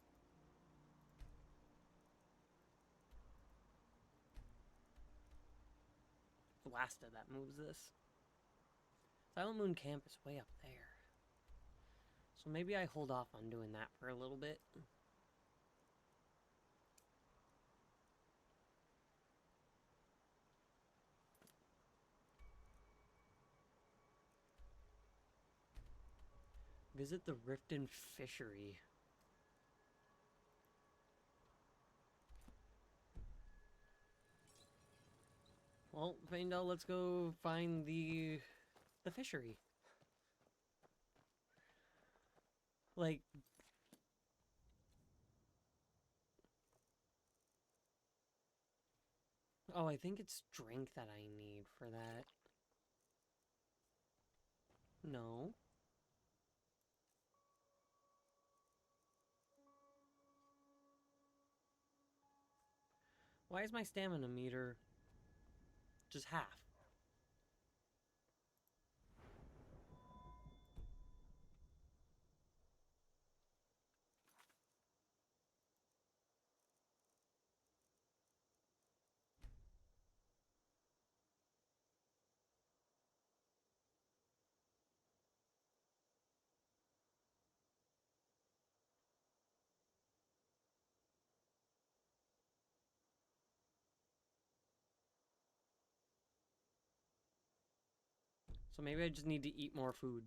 Blasta that moves this. Silent Moon Camp is way up there. So maybe I hold off on doing that for a little bit. Visit the Riften Fishery. Well, Faendal, let's go find the fishery. Like, oh, I think it's drink that I need for that. No. Why is my stamina meter just half? So maybe I just need to eat more food.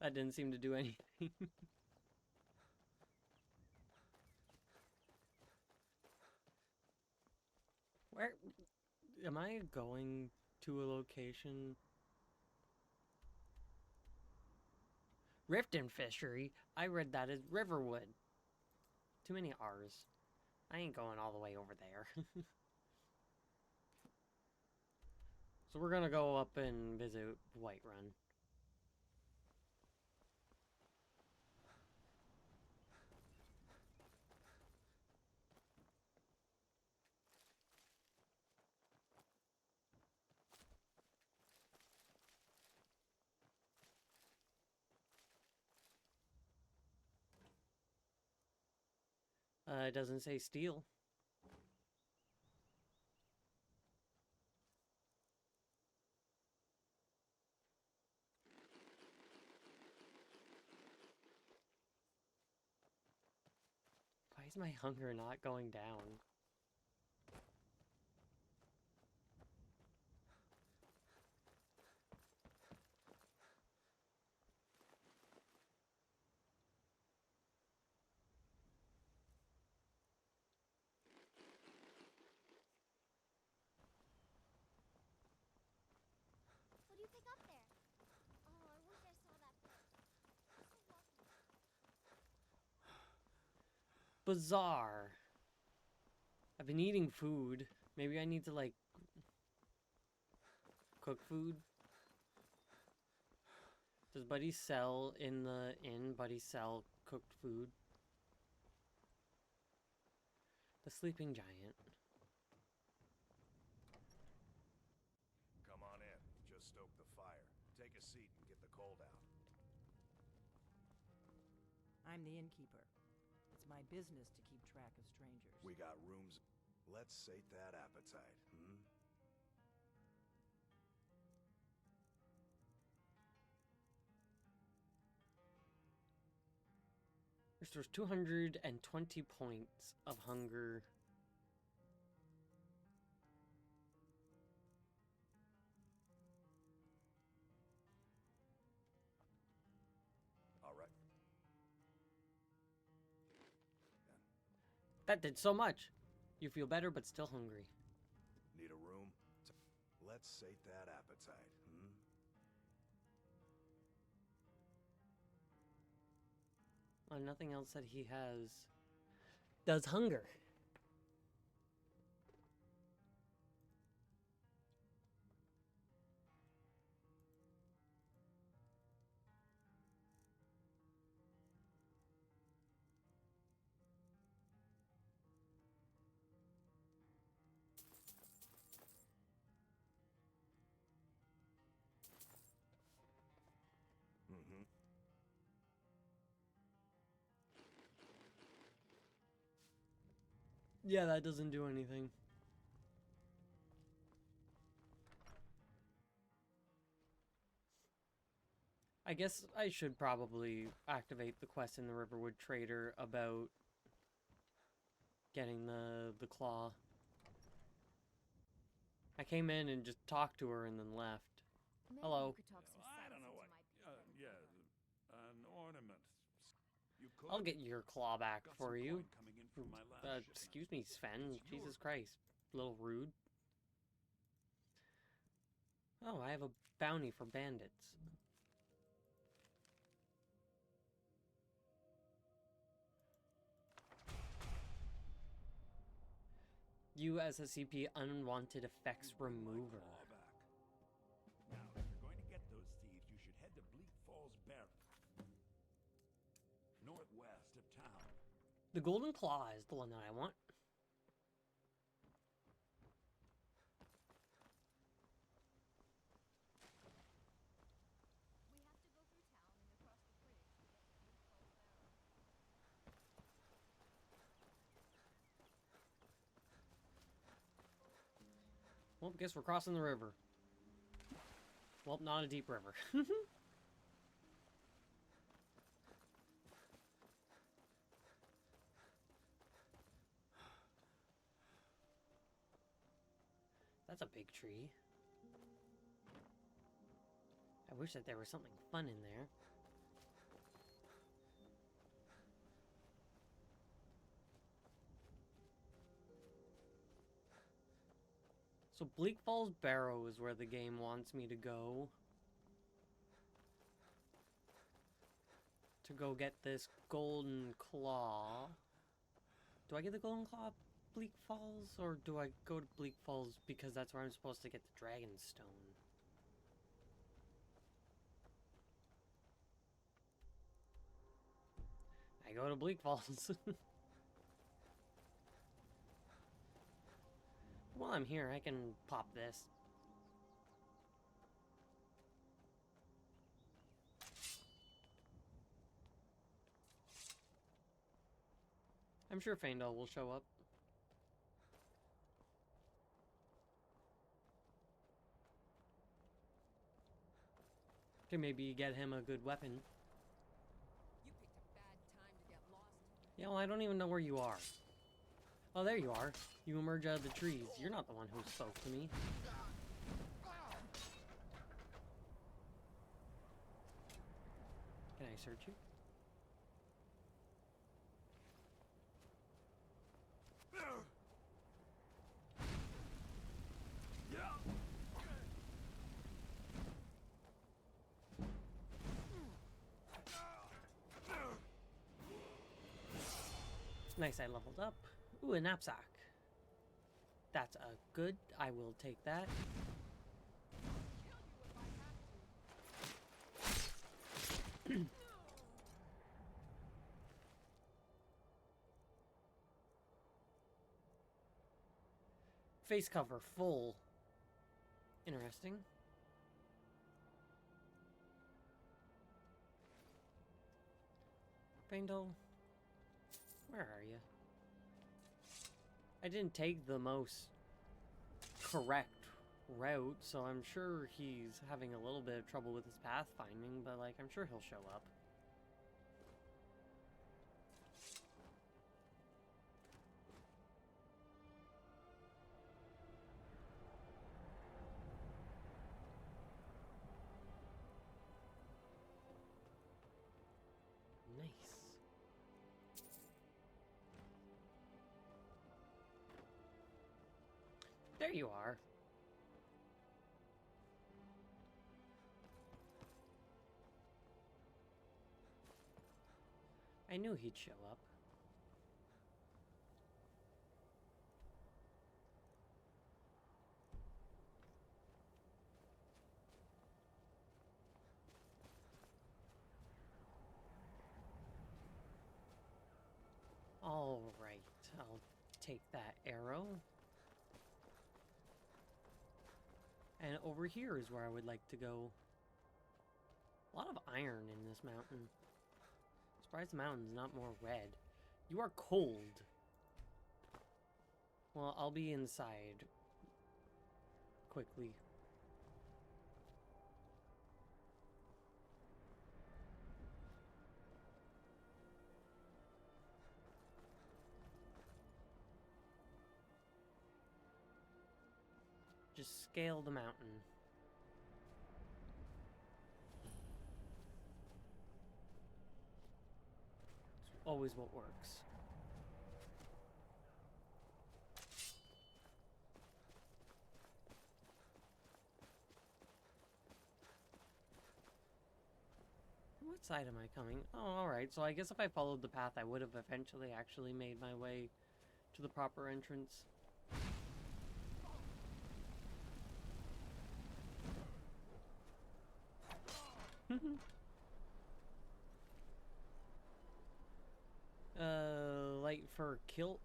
That didn't seem to do anything. Where am I going to a location? Riften Fishery? I read that as Riverwood. Too many R's. I ain't going all the way over there. So we're gonna go up and visit Whiterun. It doesn't say steel. Why is my hunger not going down? What do you pick up there? Oh, I wish I saw that fish. So lucky. Bizarre. I've been eating food. Maybe I need to, like, cook food? Does Buddy sell in the inn? Buddy sell cooked food? The Sleeping Giant. Come on in. Just stoke the fire. Take a seat and get the cold out. I'm the innkeeper. It's my business to keep track of strangers. We got rooms. Let's sate that appetite, hmm? Restores 220 points of hunger. All right. That did so much. You feel better, but still hungry. Need a room? Let's sate that appetite, hmm? Nothing else that he has does hunger. Mm-hmm. Yeah, that doesn't do anything. I guess I should probably activate the quest in the Riverwood Trader about getting the claw. I came in and just talked to her and then left. Maybe Hello. you could talk some I sense don't know into what. my people. Yeah, an ornament. I'll get your claw back Got for some you. coin coming in from my last shipment. Excuse me, Sven. It's Jesus yours. Christ. A little rude. Oh, I have a bounty for bandits. You as a CP unwanted effects remover. Now, if you're going to get those thieves, you should head to Bleak Falls Barrow, northwest of town. The Golden Claw is the one that I want. We have to go through town and across the bridge to get to Bleak Falls Barrow. Well, I guess we're crossing the river. Well, not a deep river. That's a big tree. I wish that there was something fun in there. So Bleak Falls Barrow is where the game wants me to go. To go get this Golden Claw. Do I get the Golden Claw at Bleak Falls? Or do I go to Bleak Falls because that's where I'm supposed to get the Dragon Stone? I go to Bleak Falls. While I'm here, I can pop this. I'm sure Faendal will show up. Can maybe get him a good weapon. You picked a bad time to get lost. Yeah, well, I don't even know where you are. Oh, there you are. You emerge out of the trees. You're not the one who spoke to me. Can I search you? Nice, I leveled up. Ooh, a knapsack. That's a good. I will take that. Face cover full. Interesting. Faendal, where are you? I didn't take the most correct route, so I'm sure he's having a little bit of trouble with his pathfinding, but like, I'm sure he'll show up. Nice. There you are. I knew he'd show up. All right, I'll take that arrow. And over here is where I would like to go. A lot of iron in this mountain. Surprised the mountain's not more red. You are cold. Well, I'll be inside quickly. Just scale the mountain. always what works. What side am I coming? Oh, alright. So I guess if I followed the path, I would have eventually actually made my way to the proper entrance. Light for kilt.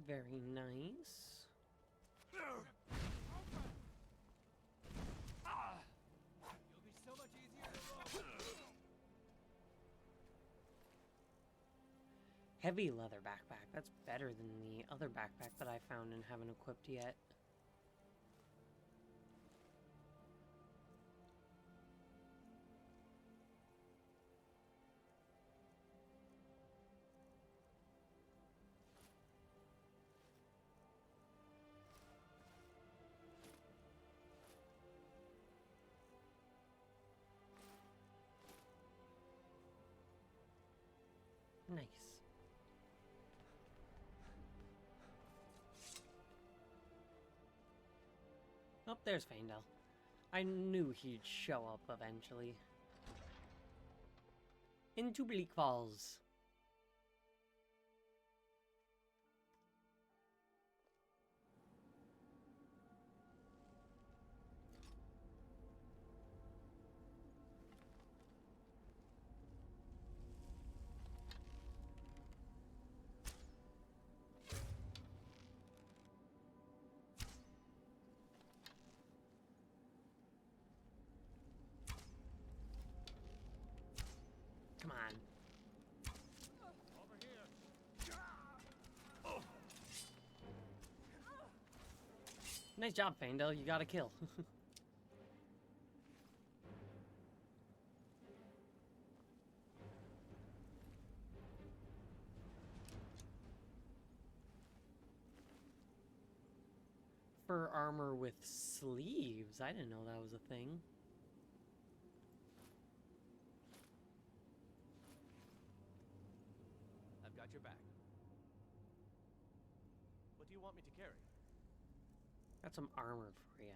Very nice. You'll be so much easier to roll. Heavy leather backpack. That's better than the other backpack that I found and haven't equipped yet. Nice. Oh, there's Faendal. I knew he'd show up eventually. Into Bleak Falls. Come on. Over here. Nice job, Faendal. You got a kill. Fur armor with sleeves. I didn't know that was a thing. I've got your back. What do you want me to carry? Got some armor for you.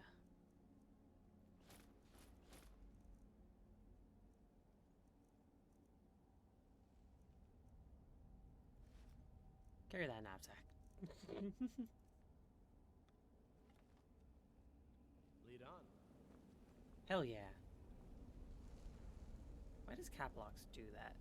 Carry that knapsack. Lead on. Hell yeah. Why does Caplocks do that?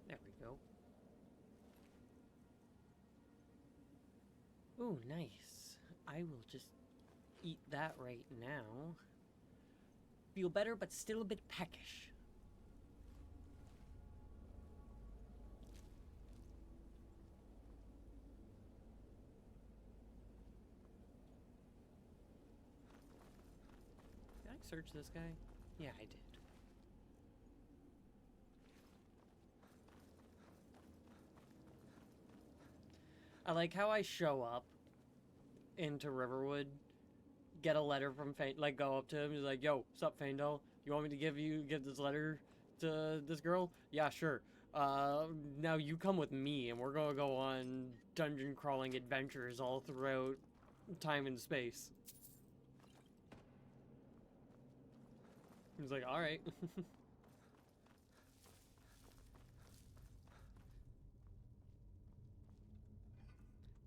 There we go. Ooh, nice. I will just eat that right now. Feel better, but still a bit peckish. Did I search this guy? Yeah, I did. I like how I show up into Riverwood, get a letter from like go up to him, he's like, "Yo, sup, Faendal? You want me to give this letter to this girl? Yeah, sure. Now you come with me, and we're gonna go on dungeon crawling adventures all throughout time and space." He's like, "All right."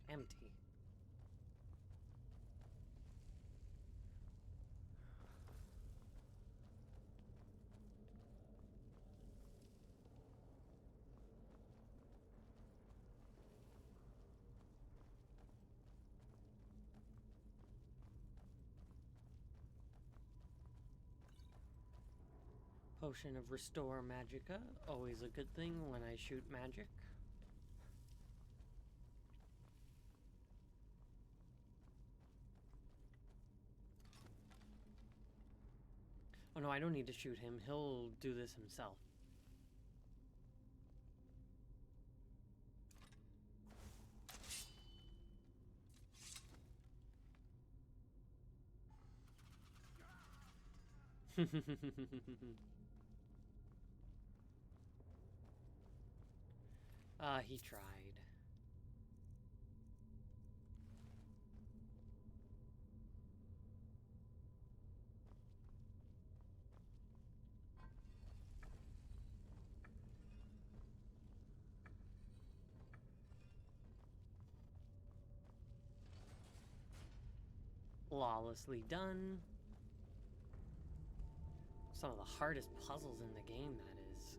Empty. Potion of Restore Magica, always a good thing when I shoot magic. Oh no, I don't need to shoot him. He'll do this himself. He tried. Flawlessly done. Some of the hardest puzzles in the game, that is.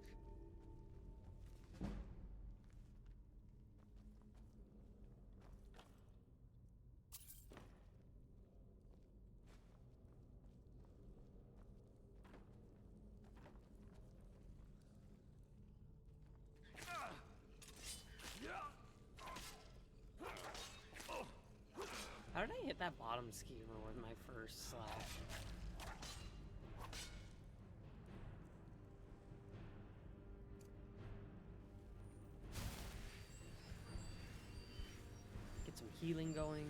How did I hit that bottom skewer with my first slash? Get some healing going.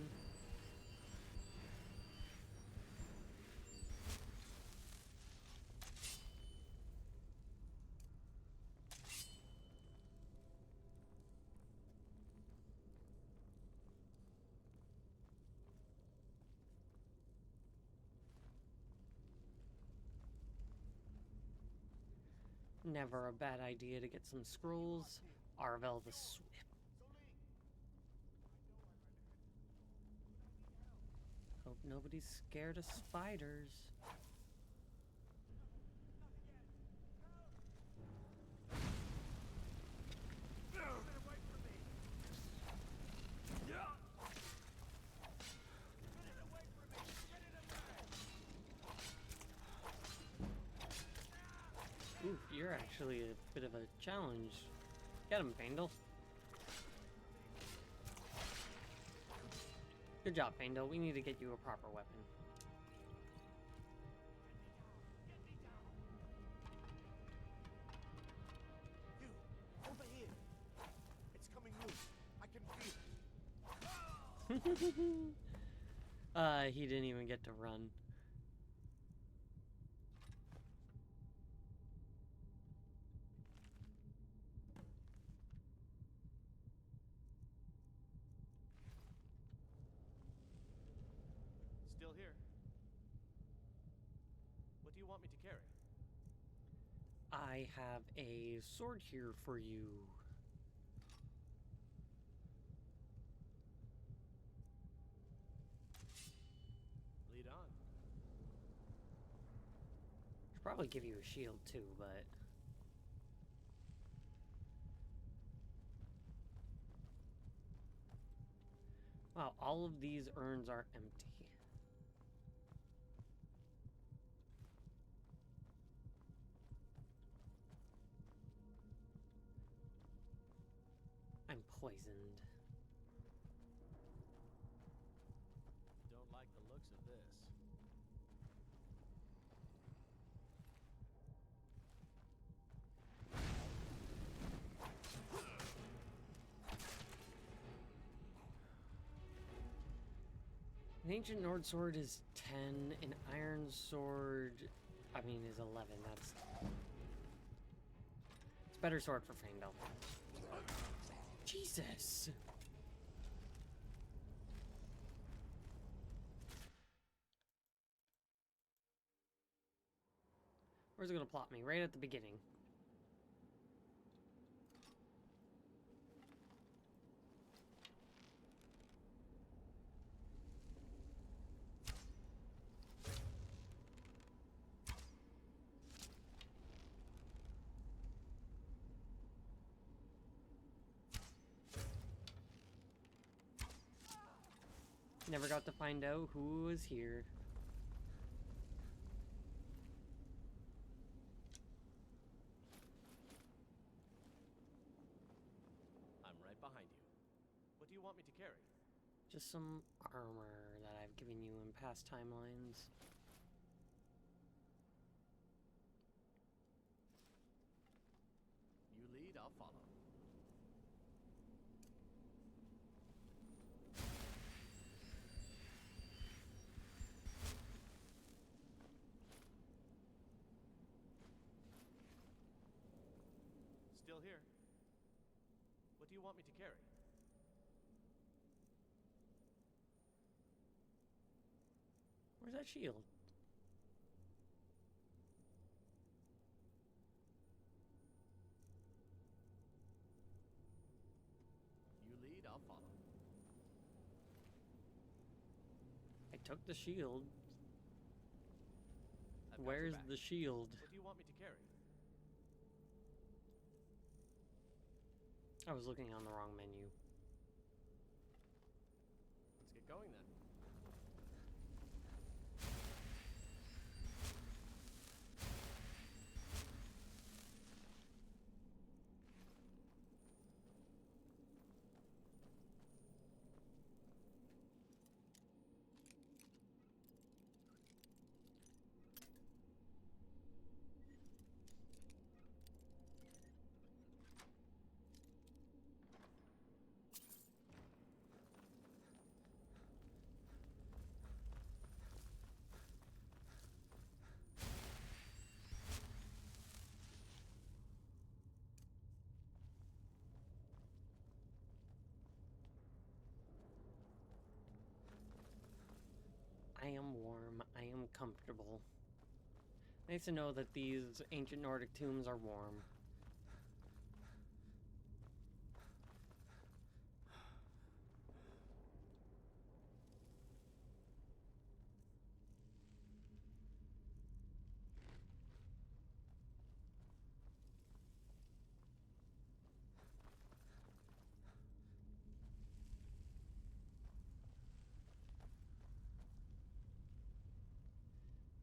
Never a bad idea to get some scrolls. Arvel the Swift. Hope nobody's scared of spiders. Ooh, you're actually a bit of a challenge. Get him, Faendal. Good job, Faendal. We need to get you a proper weapon. You, over here. It's coming loose. I can feel it. He didn't even get to run. Still here. What do you want me to carry? I have a sword here for you. Lead on. Should probably give you a shield too, but wow, all of these urns are empty. I'm poisoned. Don't like the looks of this. An ancient Nord sword is 10, an iron sword, I mean, is 11. It's a better sword for Faendal. Jesus! Where's it gonna plot me? Right at the beginning. Never got to find out who was here. to carry? Just some armor that I've given you in past timelines. You lead, I'll follow. Still here. What do you want me to carry? Where's that shield? You lead, I'll follow. I took the shield. I've got your Where's back. the shield? What do you want me to carry? I was looking on the wrong menu. Let's get going then. I am warm. I am comfortable. Nice to know that these ancient Nordic tombs are warm.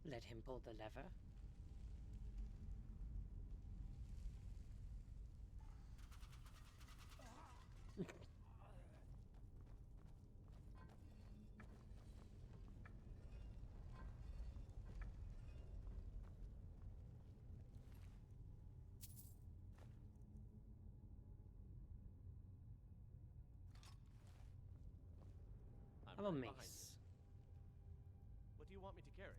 Let him pull the lever. I have a right behind mace. you. What do you want me to carry?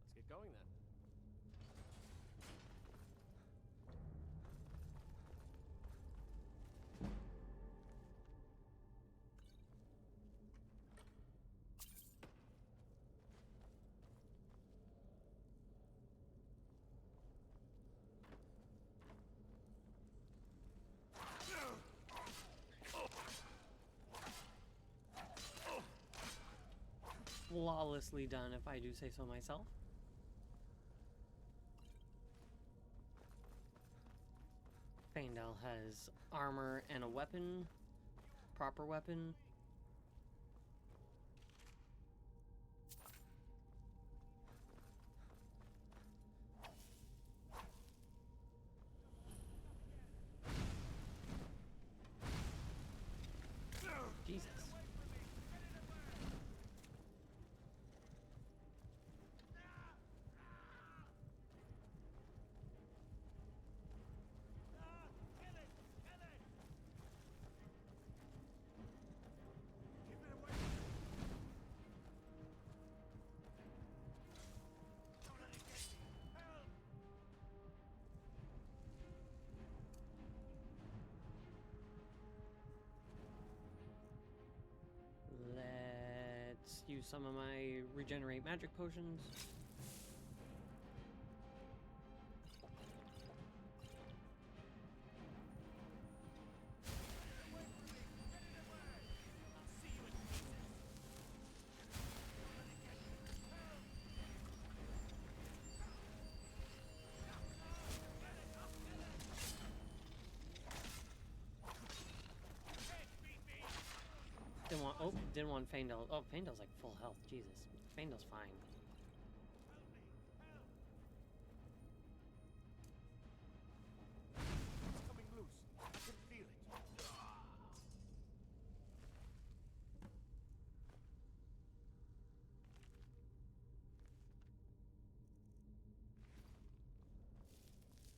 Let's get going then. Flawlessly done, if I do say so myself. Faendal has armor and a weapon. Proper weapon. Jesus. Let's use some of my regenerate magic potions. Didn't want Faendal. Oh, Faendal's like full health. Jesus. Faendal's fine.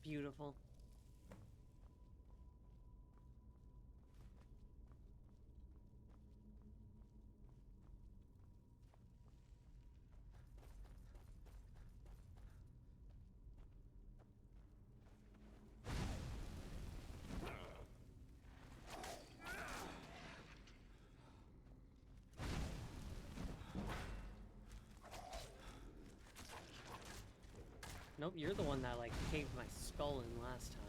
beautiful. Nope, you're the one that, like, caved my skull in last time.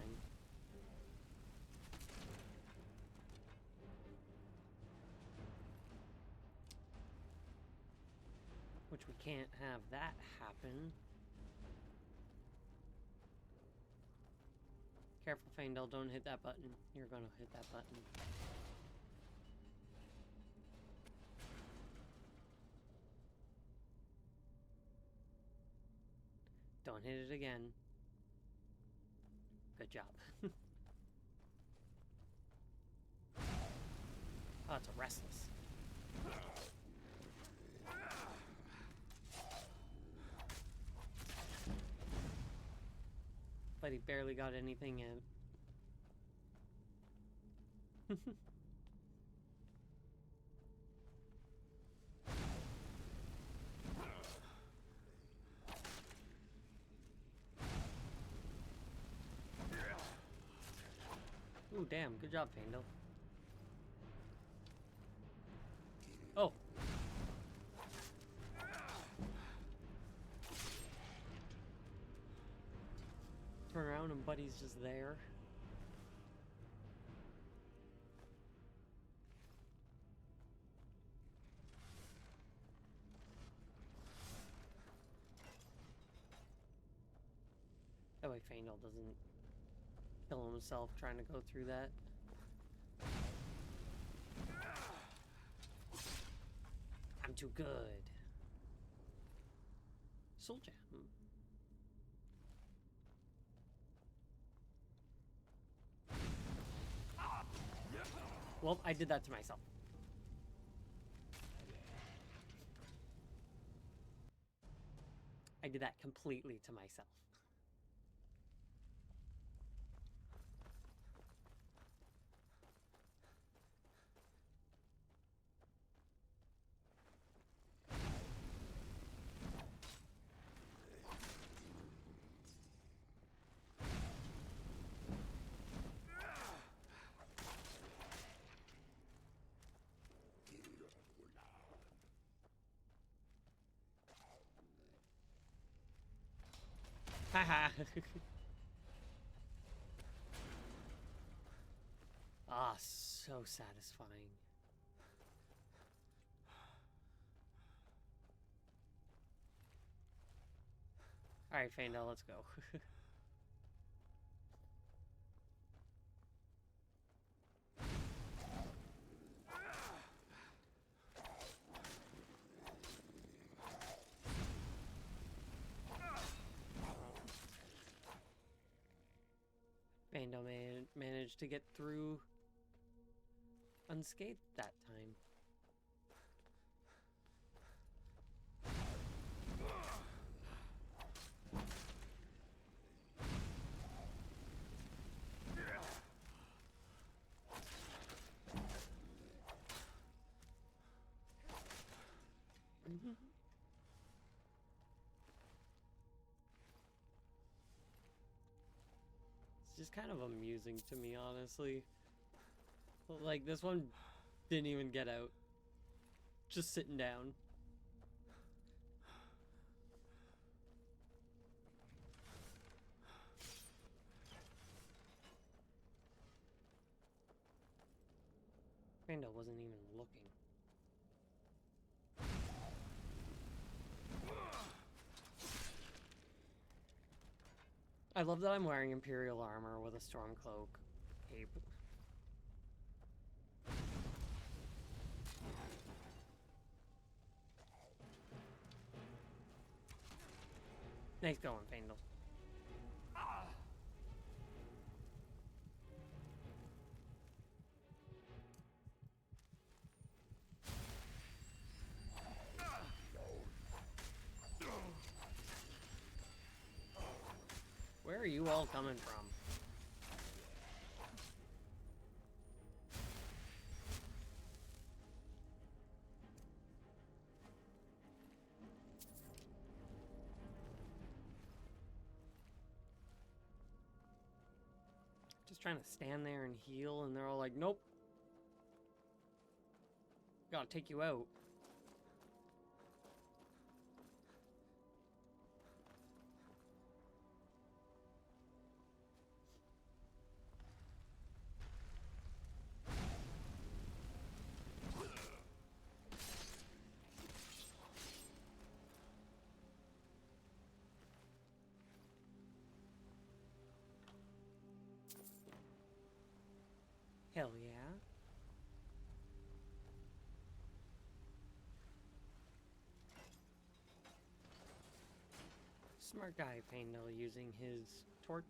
Which we can't have that happen. Careful, Faendal, don't hit that button. You're gonna hit that button. Don't hit it again. Good job. Oh, it's a restless. But he barely got anything in. Ooh, damn. Good job, Faendal. Oh. Turn around and Buddy's just there. That way Faendal doesn't kill himself trying to go through that. I'm too good. Soul Jam. Well, I did that to myself. I did that completely to myself. Haha. Ah, so satisfying. Alright, Faendal, let's go. Faendal managed to get through unscathed that time. It's just kind of amusing to me, honestly. Like, this one didn't even get out. Just sitting down. Faendal wasn't even looking. I love that I'm wearing Imperial armor with a Stormcloak cape. Nice going, Faendal. Where are you you all coming from? Just trying to stand there and heal, and they're all like, nope. Gotta take you out. Hell yeah. Smart guy, Paindel, using his torch.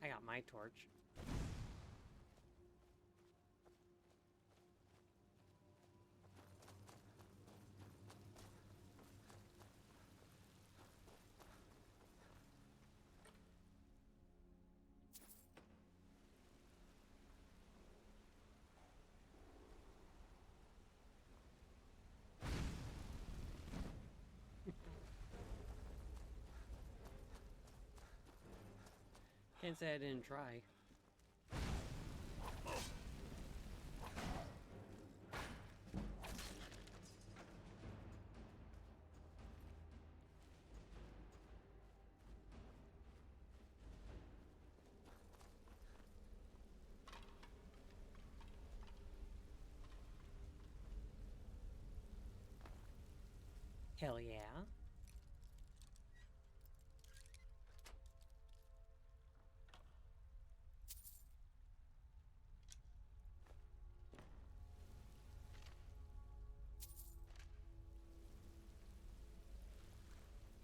I got my torch. Can't say I didn't try. Hell yeah.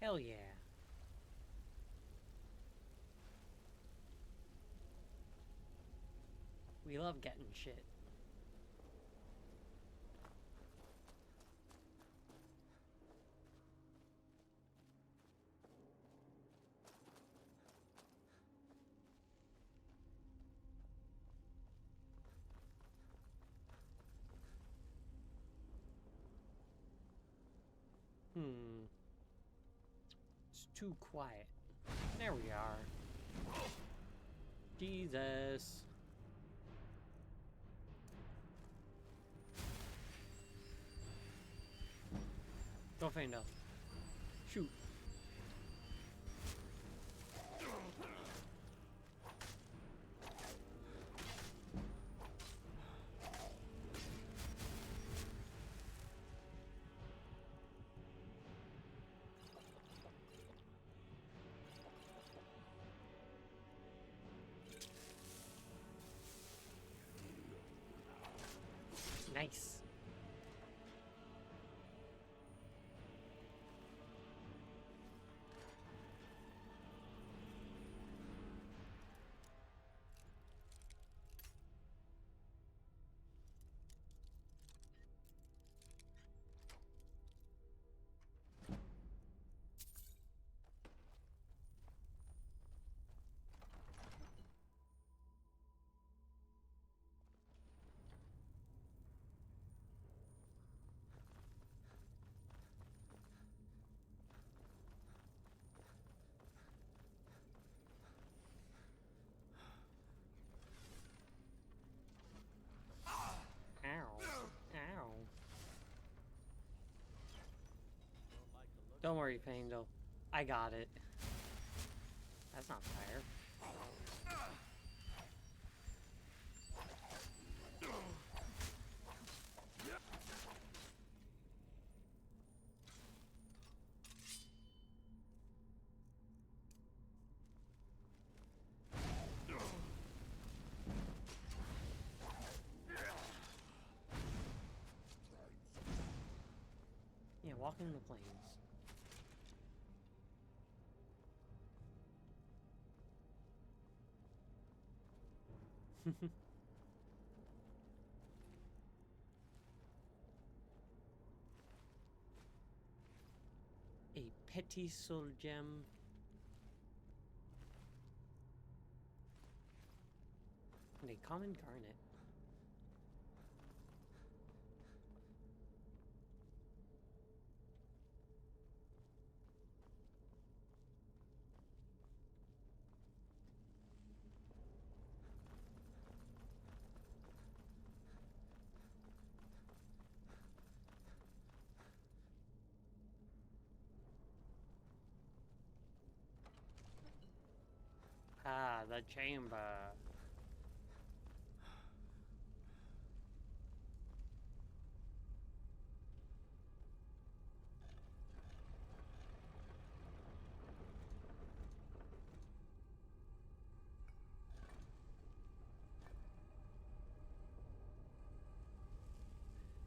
Hell yeah. We love getting shit. It's too quiet. There we are. Jesus. Go Faendal. Shoot. Nice. Don't worry, Paindel. I got it. That's not fire. Yeah, walking the plains. A petit soul gem. A common garnet. Ah, the chamber.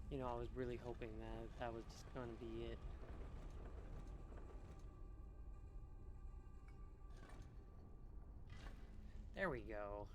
You know, I was really hoping that that was just going to be it. There we go.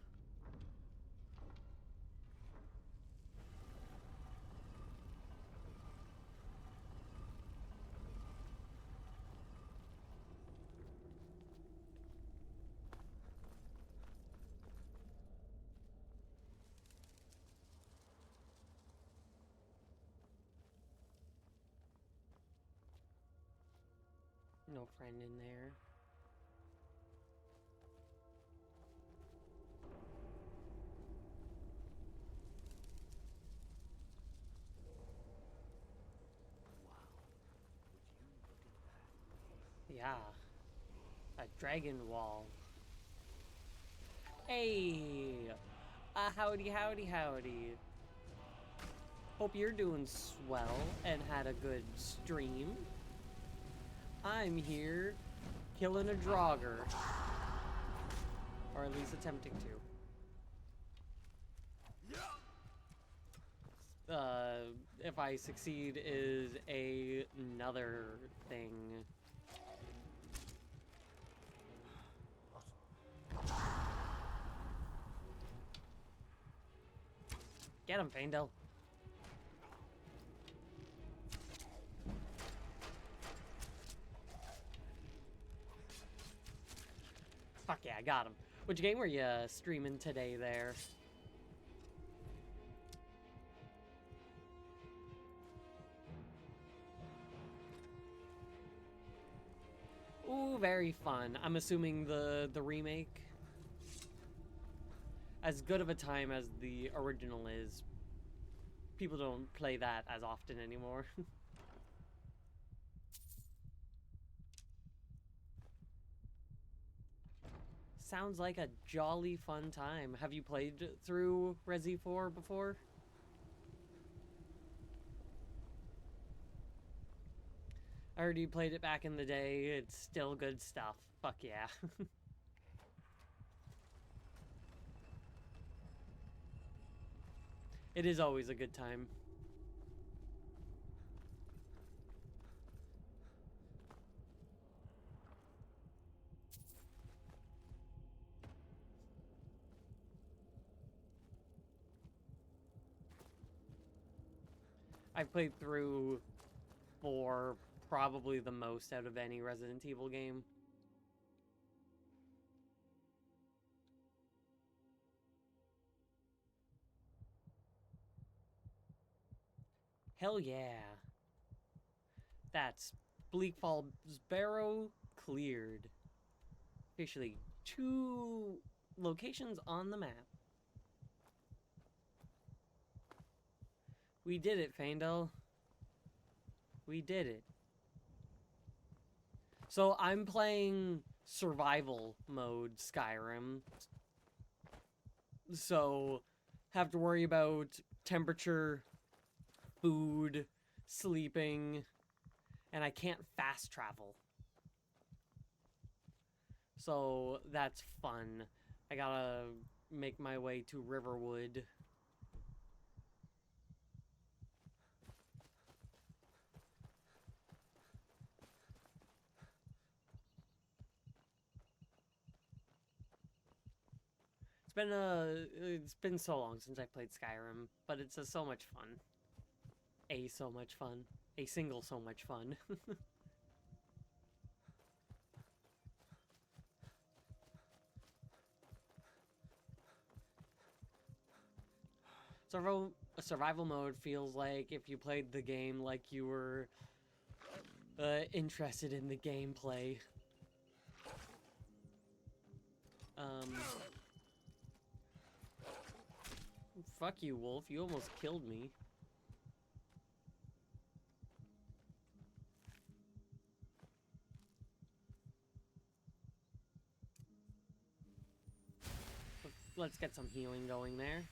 No friend in there. Yeah. A dragon wall. Hey! Howdy, howdy, howdy. Hope you're doing swell and had a good stream. I'm here killing a Draugr. Or at least attempting to. If I succeed is another thing. Get him, Faendal. Fuck yeah, I got him. Which game were you streaming today there? Ooh, very fun. I'm assuming the remake. As good of a time as the original is, people don't play that as often anymore. Sounds like a jolly fun time. Have you played through Resi 4 before? I heard you played it back in the day. It's still good stuff. Fuck yeah. It is always a good time. I've played through 4 probably the most out of any Resident Evil game. Hell yeah. That's Bleak Falls Barrow cleared. Officially 2 locations on the map. We did it, Faendal. We did it. So I'm playing survival mode Skyrim. So have to worry about temperature, food, sleeping, and I can't fast travel. So that's fun. I gotta make my way to Riverwood. It's been so long since I played Skyrim, but it's so much fun. So much fun. So much fun. Survival mode feels like if you played the game like you were interested in the gameplay. Fuck you, Wolf. You almost killed me. Let's get some healing going there.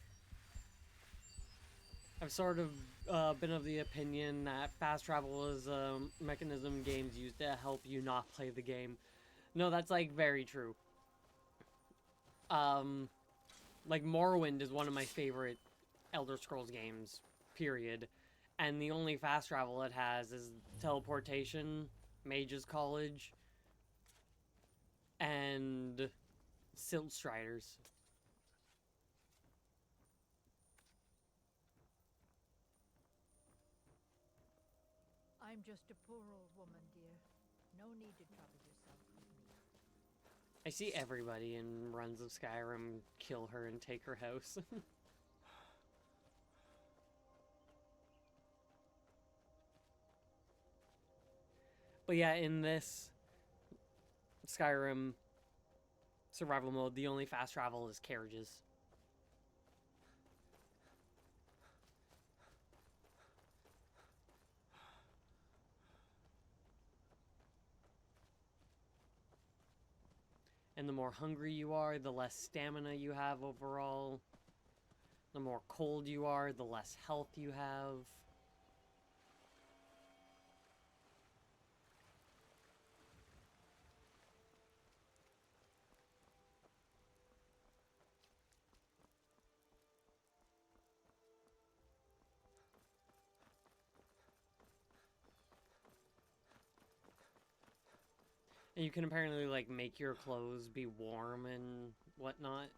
I've sort of been of the opinion that fast travel is a mechanism games use to help you not play the game. No, that's like very true. Like Morrowind is one of my favorite Elder Scrolls games, period. And the only fast travel it has is teleportation, Mage's College, and Silt Striders. I'm just a poor old woman, dear. No need to trouble yourself with me. I see everybody in runs of Skyrim kill her and take her house. But yeah, in this Skyrim survival mode, the only fast travel is carriages. And the more hungry you are, the less stamina you have overall. The more cold you are, the less health you have. And you can apparently, like, make your clothes be warm and whatnot.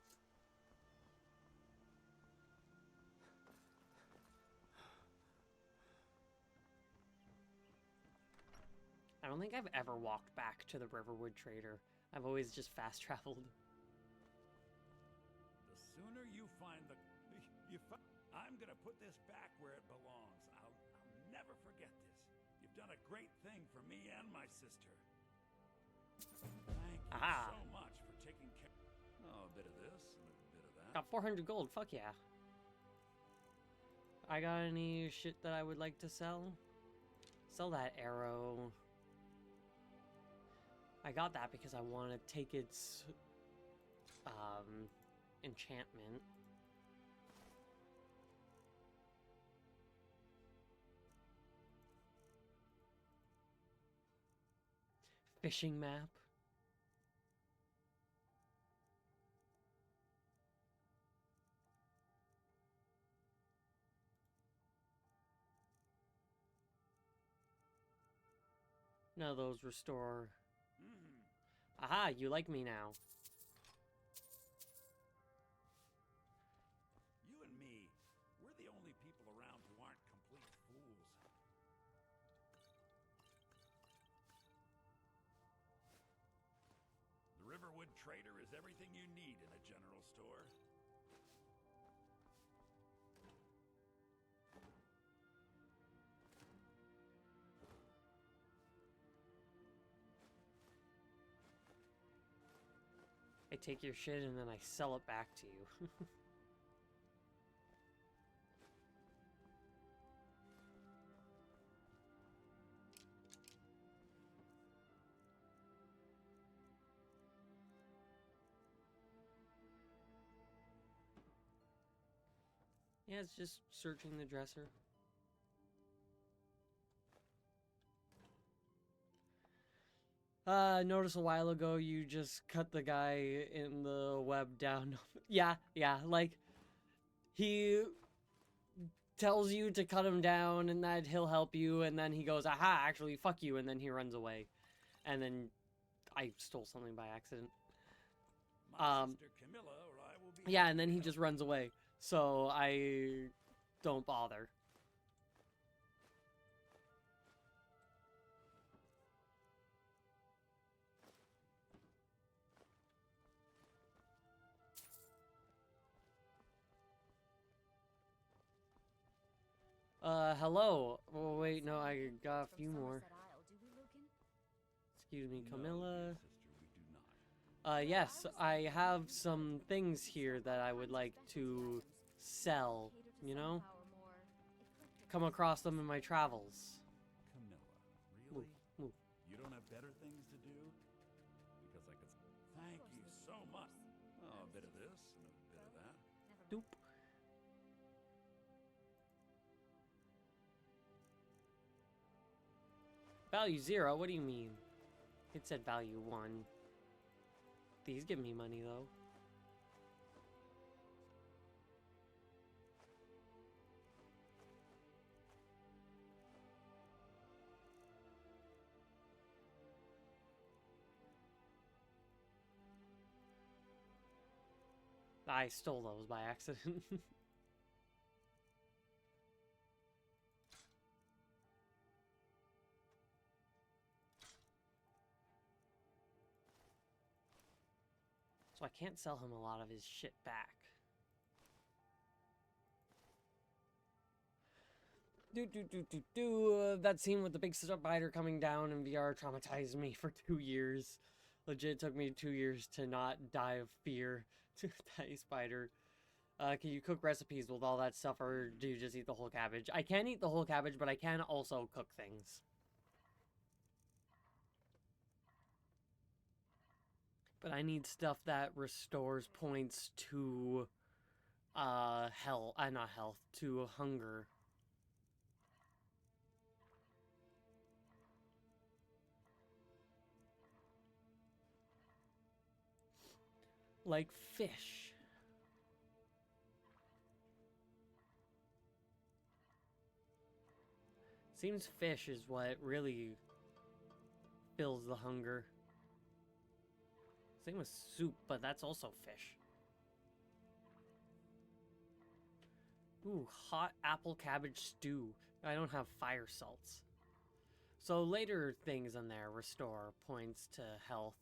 I don't think I've ever walked back to the Riverwood Trader. I've always just fast traveled. The sooner you find the... I'm gonna put this back where it belongs. I'll never forget this. You've done a great thing for me and my sister. Thank you so much for taking care... Oh, a bit of this and a bit of that. Got 400 gold, fuck yeah. I got any shit that I would like to sell? Sell that arrow. I got that because I want to take its enchantment. Fishing map. No, those restore. Aha, you like me now. You and me, we're the only people around who aren't complete fools. The Riverwood Trader is everything you need in a general store. I take your shit and then I sell it back to you. Yeah, it's just searching the dresser. Notice a while ago you just cut the guy in the web down. Yeah, like, he tells you to cut him down and that he'll help you, and then he goes, aha, actually, fuck you, and then he runs away. And then I stole something by accident. My sister Camilla or I will be... Yeah, and then he just runs away. So I don't bother. Hello. Oh, wait, no, I got a From few more. Somerset Isle, do we, Lucan? Excuse me, No, Camilla. dear sister, we do not. Yes, I have some things here that I would like to sell, you know? Come across them in my travels. Camilla, Move, really? move. You don't have better things to do? Because I could... Thank you so much. Oh, a bit of this and a bit of that. Doop. Value 0? What do you mean? It said value 1. These give me money, though. I stole those by accident. So I can't sell him a lot of his shit back. That scene with the big spider coming down in VR traumatized me for 2 years. Legit took me 2 years to not die of fear to die spider. Can you cook recipes with all that stuff, or do you just eat the whole cabbage? I can eat the whole cabbage, but I can also cook things. But I need stuff that restores points to, not health, to hunger. Like fish. Seems fish is what really fills the hunger. Same with soup, but that's also fish. Ooh, hot apple cabbage stew. I don't have fire salts. So later things in there restore points to health.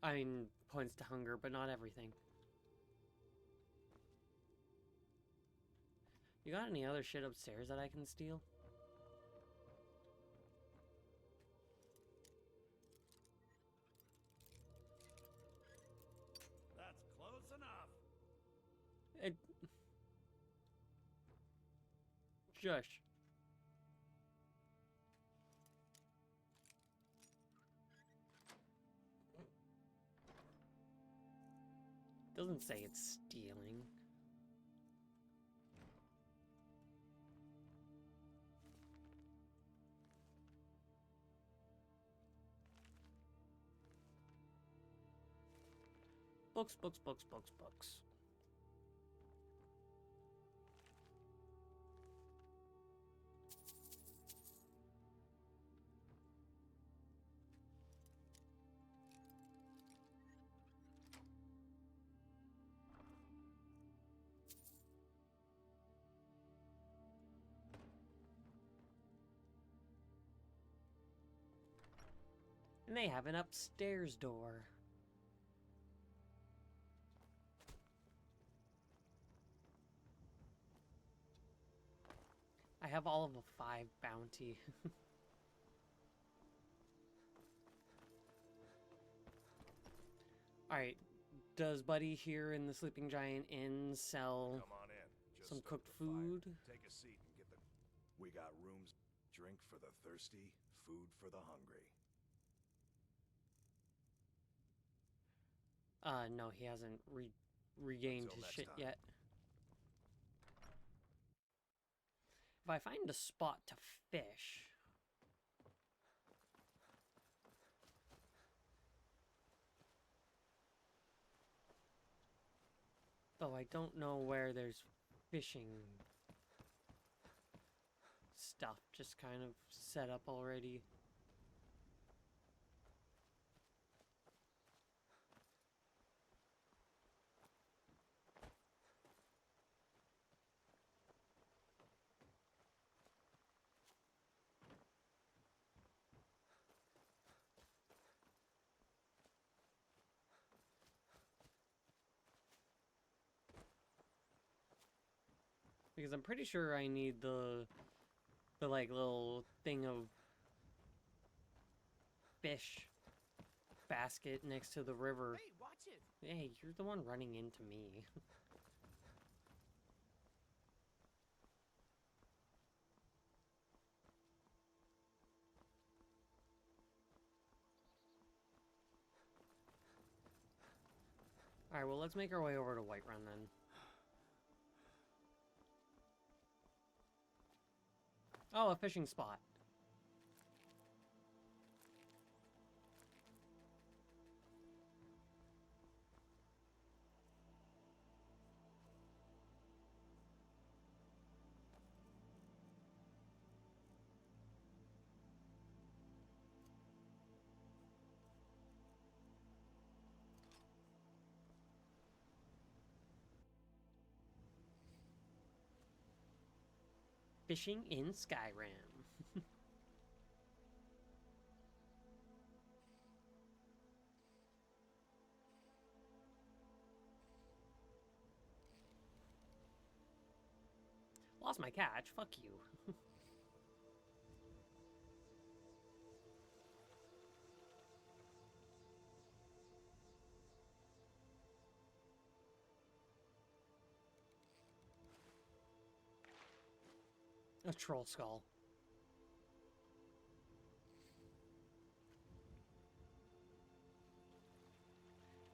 I mean, points to hunger, but not everything. You got any other shit upstairs that I can steal? That's close enough. Shush. Doesn't say it's stealing. Books, books, books, books, books. And they have an upstairs door. I have all of a 5 bounty. Alright, does Buddy here in the Sleeping Giant Inn sell Come on in. Just some stoke cooked the fire. food? Take a seat and get the... We got rooms, drink for the thirsty, food for the hungry. No, he hasn't regained Until his next shit time. yet. If I find a spot to fish... Though I don't know where there's fishing stuff just kind of set up already. Because I'm pretty sure I need the the like little thing of fish basket next to the river. Hey, watch it! Hey, you're the one running into me. Alright, well, let's make our way over to Whiterun then. Oh, a fishing spot. Fishing in Skyrim. Lost my catch. Fuck you. A troll skull.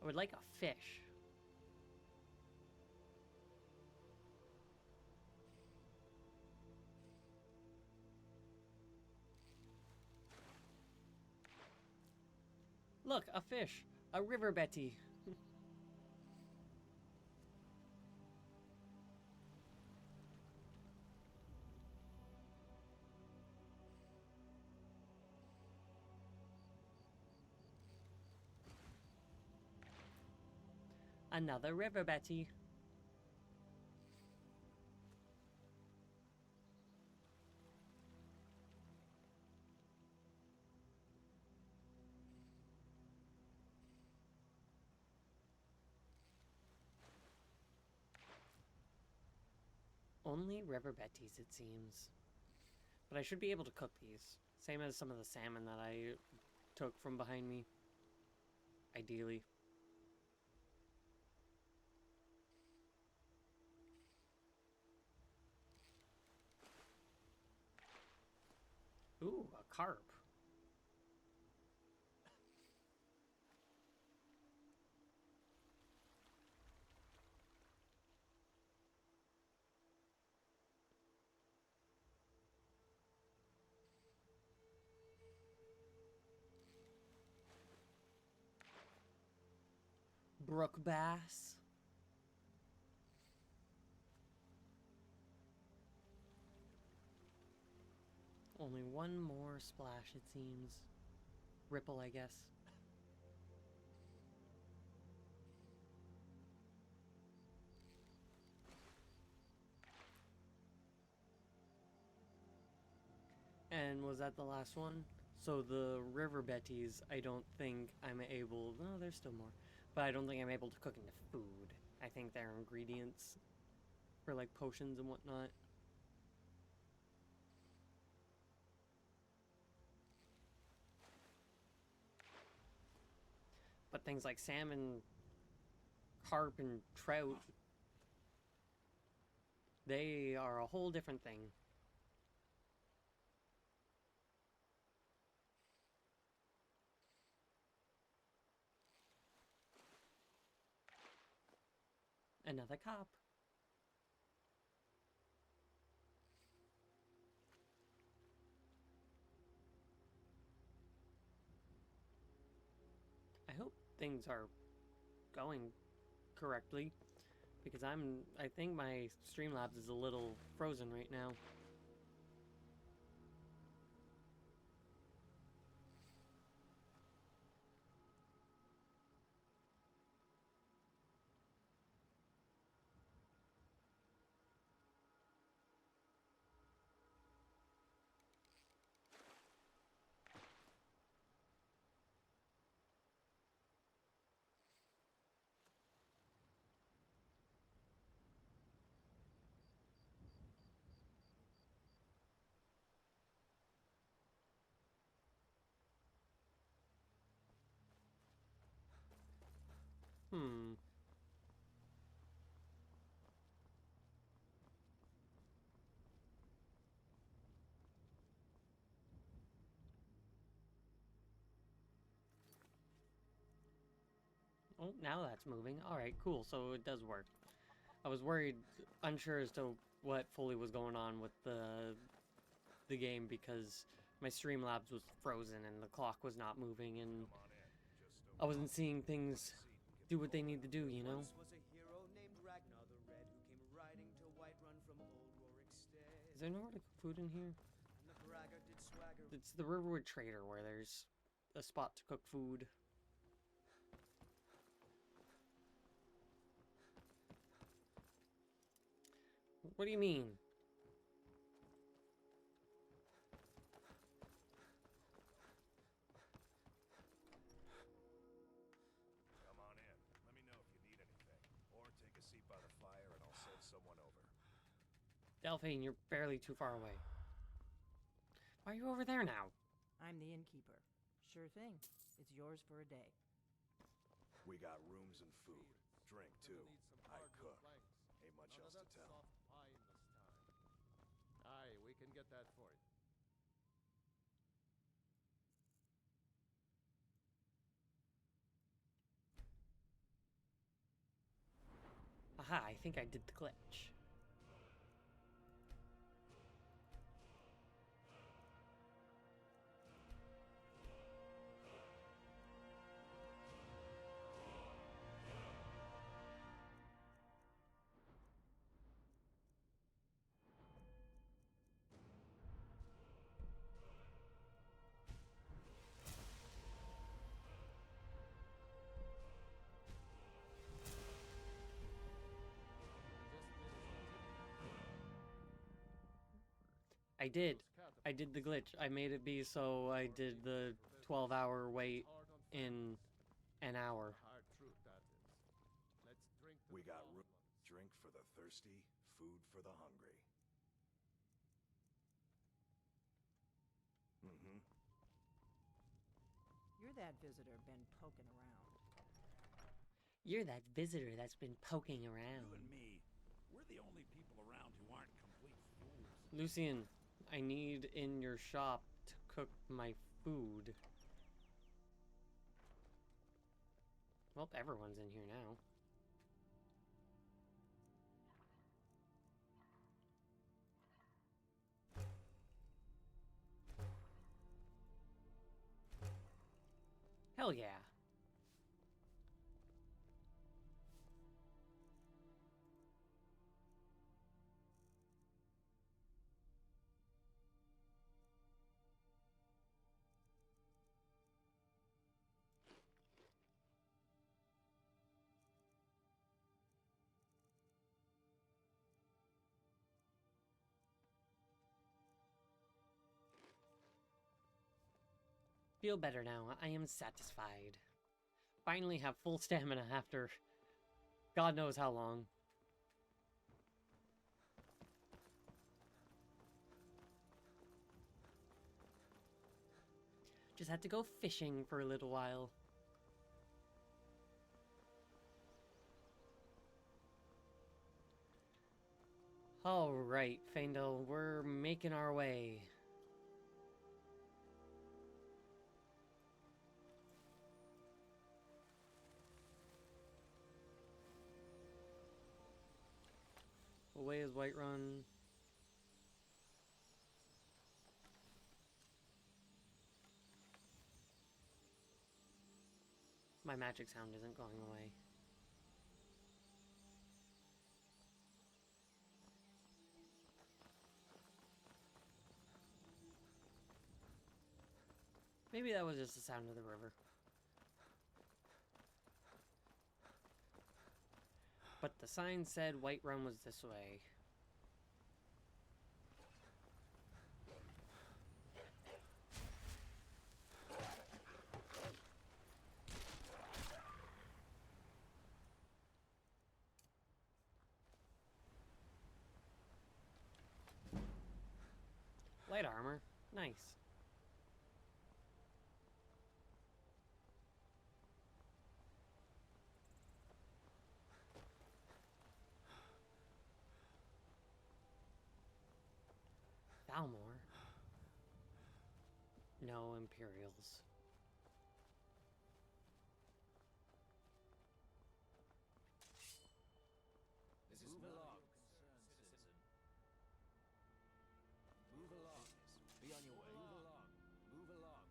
I would like a fish. Look, a fish. A river Betty. Another river Betty. Only river Betties, it seems. But I should be able to cook these. Same as some of the salmon that I took from behind me. Ideally. Ooh, a carp. Brook bass. Only one more splash, it seems. Ripple, I guess. And was that the last one? So the river Betties, I don't think I'm able... No, there's still more. But I don't think I'm able to cook into food. I think they're ingredients for like potions and whatnot. But things like salmon, carp, and trout, they are a whole different thing. Another cop. I hope things are going correctly, because I think my Streamlabs is a little frozen right now. Hmm. Oh, now that's moving. Alright, cool. So it does work. I was worried, unsure as to what fully was going on with the game because my Streamlabs was frozen and the clock was not moving and I wasn't seeing things do what they need to do, you know? Once was a hero named Ragnar the Red who came riding to Whiterun from old Rorick Stead. Is there nowhere to cook food in here? And the braggart did swagger. It's the Riverwood Trader where there's a spot to cook food. What do you mean? Come on in. Let me know if you need anything. Or take a seat by the fire and I'll send someone over. Delphine, you're barely too far away. Why are you over there now? I'm the innkeeper. Sure thing. It's yours for a day. We got rooms and food. Drink, too. I cook. Ain't much else to tell. Soft pine this time. Aye, we can get that for you. Aha, I think I did the glitch. I did. I did the glitch. I made it be so I did the 12-hour wait in an hour. Hard truth that is. Let's drink to We the got fallen ones. drink for the thirsty, food for the hungry. Mm-hmm. You're that visitor been poking around. You're that visitor that's been poking around. You and me, we're the only people around who aren't complete fools. Lucian, I need in your shop to cook my food. Well, everyone's in here now. Hell yeah. Feel better now. I am satisfied. Finally have full stamina after God knows how long. Just had to go fishing for a little while. Alright, Faendal, we're making our way. Away is Whiterun. My magic sound isn't going away. Maybe that was just the sound of the river. But the sign said Whiterun was this way. Light armor. Nice. Balmor. No Imperials. Move along, citizen. Move along. Be on your way. Move along. Move along.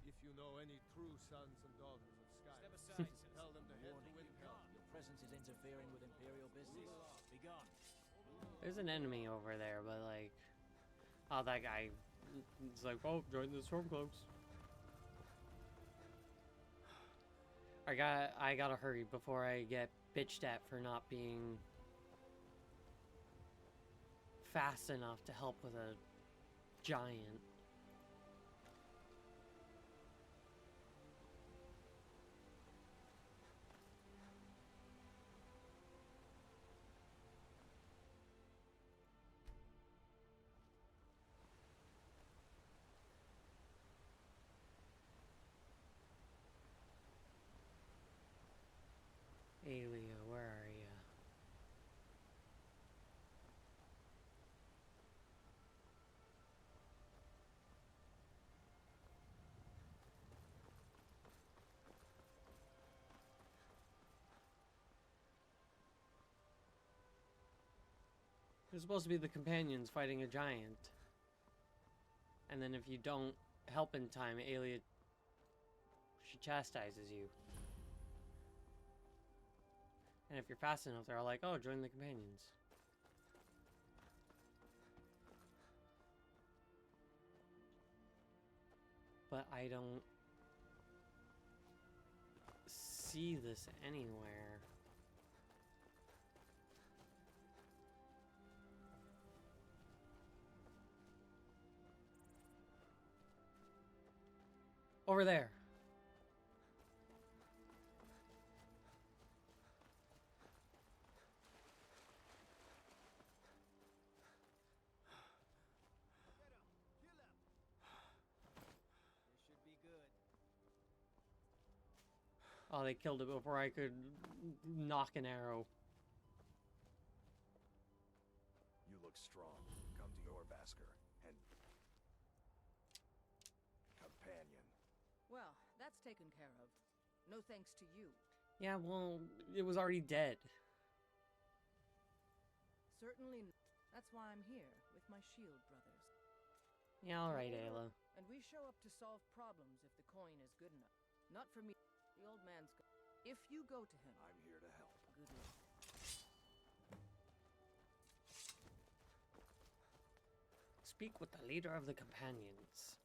If you know any true sons and daughters of Sky, Step aside, tell them to head to Warning, Windhelm. your presence is interfering with Imperial business. Be gone. There's an enemy over there, but like, oh, that guy. It's like, oh, join the Stormcloaks. I gotta hurry before I get bitched at for not being fast enough to help with a giant. Aelia, where are you? It's supposed to be the companions fighting a giant. And then if you don't help in time, Aelia, she chastises you. And if you're fast enough, they're all like, oh, join the companions. But I don't see this anywhere. Over there. This should be good. Oh, they killed it before I could knock an arrow. You look strong. Come to your Basker and companion. Well, that's taken care of. No thanks to you. Yeah, well, it was already dead. Certainly. That's why I'm here, with my shield brothers. Yeah, alright, Ayla. And we show up to solve problems if the coin is good enough. Not for me. The old man's go. If you go to him, I'm here to help. good luck. Speak with the leader of the companions.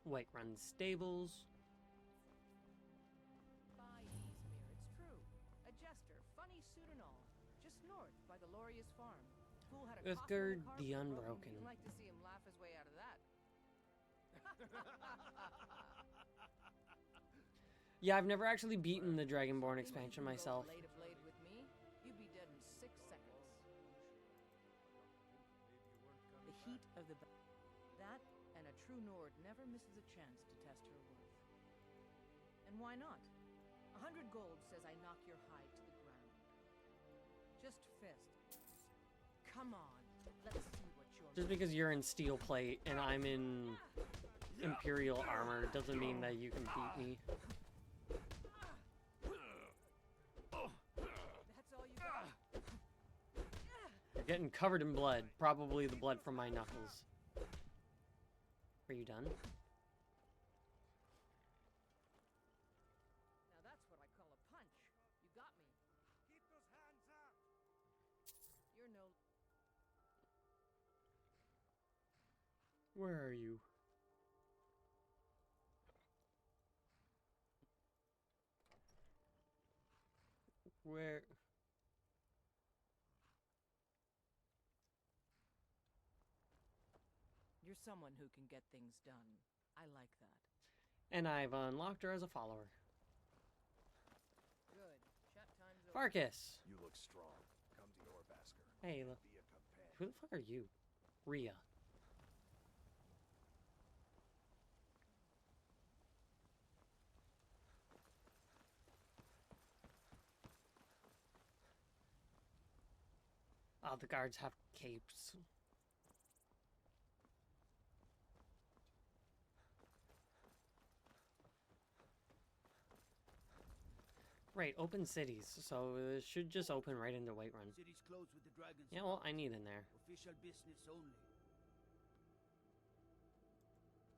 Whiterun Stables. By Easmere, it's true. A jester, funny suit and all. Just north by the Lorius farm. Fool had a Uthgard coffin in the carpet broken. Unbroken. You'd like to see him laugh his way out of that. Yeah, I've never actually beaten the Dragonborn expansion myself. Blade of blade with me, you'd be dead in 6 seconds. The heat of the that and a true Nord never misses a chance to test her worth. And why not? 100 gold says I knock your hide to the ground. Just fist. Come on, let's see what you're. Just because you're in steel plate and I'm in Imperial armor doesn't mean that you can beat me. That's all you got. You're getting covered in blood. Probably the blood from my knuckles. Are you done? Now that's what I call a punch. You got me. Keep those hands up! You're no. Where are you? Where? You're someone who can get things done. I like that. And I've unlocked her as a follower. Good. Chat time's over. Farkas! You look strong. Come to your Basker. Hey, look. Be a companion. Who the fuck are you? Rhea. Oh, the guards have capes. Right, open cities, so it should just open right into Whiterun. City's closed with the dragons. Yeah, well, I need in there. Official business only.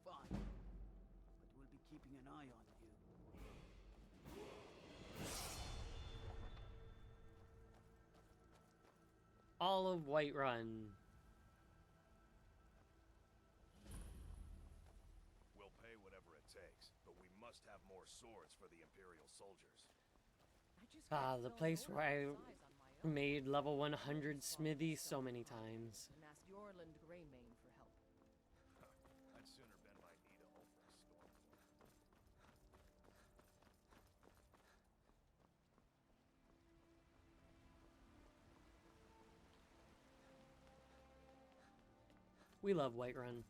Fine. But we'll be keeping an eye on you. All of Whiterun. We'll pay whatever it takes, but we must have more swords for the Imperial soldiers. Ah, the place where I made level 100 smithy so many times. And asked Yorland Greymane for help. I'd sooner bend my knee to Ulfric Stormcloak. We love Whiterun.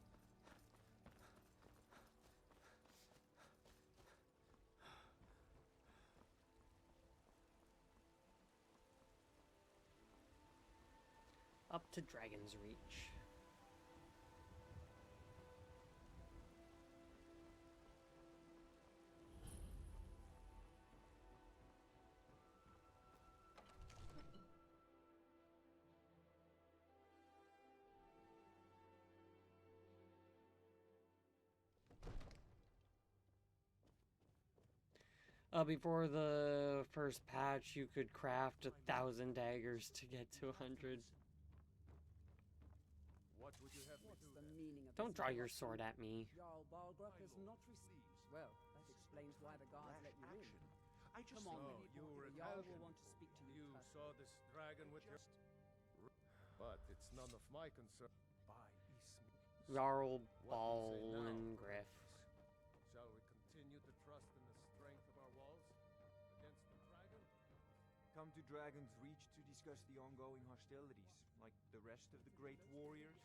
Up to Dragon's Reach. Before the first patch, you could craft 1,000 daggers to get to 100. What would you have me do? The meaning of Don't this draw your interruption? sword at me. Jarl Balgruuf has not received. Well, that explains why the guards let you in. I just Come on, saw then. you were The Jarl Italian. will want to speak to you. You personally. saw this dragon with your... But it's none of my concern. By Eastmead. Jarl, What do you Ball, say now? and Griff. Shall we continue to trust in the strength of our walls against the dragon? Come to Dragon's Reach to discuss the ongoing hostilities, like the rest of the great warriors.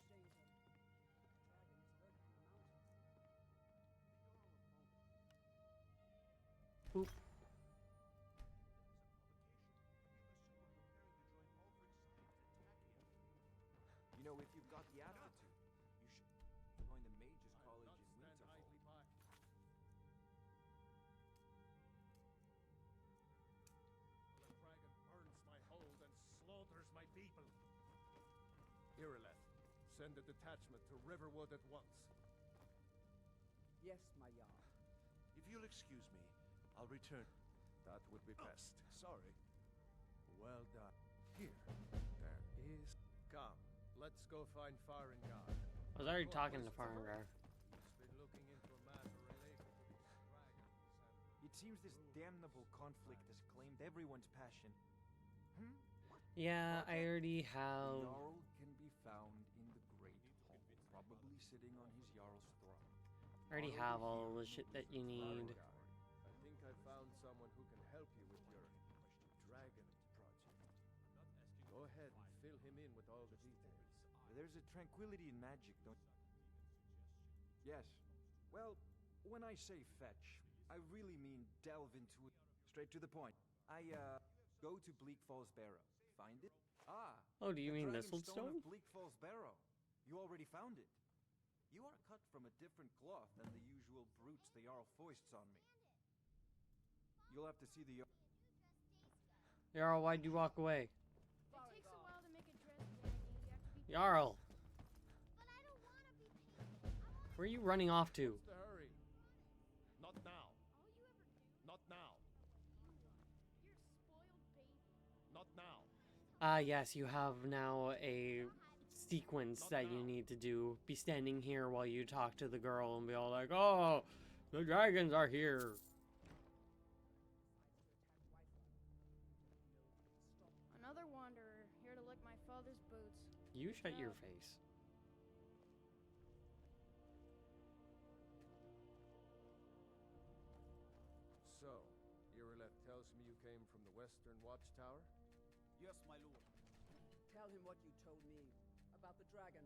Boop. You know, if you've got the aptitude, you should join the Mages College in Winterhold. Idly by. The dragon burns my hold and slaughters my people. Irileth, send a detachment to Riverwood at once. Yes, my Jarl. If you'll excuse me, I'll return. That would be best. Sorry. Well done. Here, there is... Come, let's go find Farengar. I was already talking to Farengar. He's been looking into a matter related to these dragons and... It seems this damnable conflict has claimed everyone's passion. Yeah, I already The have... Jarl can be found in the Great Hall, probably sitting on his Jarl's throne. I already have all the shit that you need. I think I found someone who can help you with your dragon project. Go ahead and fill him in with all the details. There's a tranquility in magic, don't you? Yes. Well, when I say fetch, I really mean delve into it. Straight to the point. I, go to Bleak Falls Barrow. Find it? Ah. Oh, do you the mean Dragon Mistlestone? Stone of Bleak Falls Barrow. You already found it. You are cut from a different cloth than the usual brutes the Jarl foists on me. You'll have to see the... Jarl, why'd you walk away? It takes a while to make a dress, Danny. You have to be Jarl, But I don't want to be painted. where are you running off to? What's the hurry? Not now. All you ever do, Not now. you're a spoiled baby. Not now. Ah, yes, you have now a sequence that you need to do. Be standing here while you talk to the girl and be all like, oh, the dragons are here. Another wanderer, here to lick my father's boots. You shut your face. So, Irileth tells me you came from the Western Watchtower? Yes, my lord. Tell him what you told me about the dragon.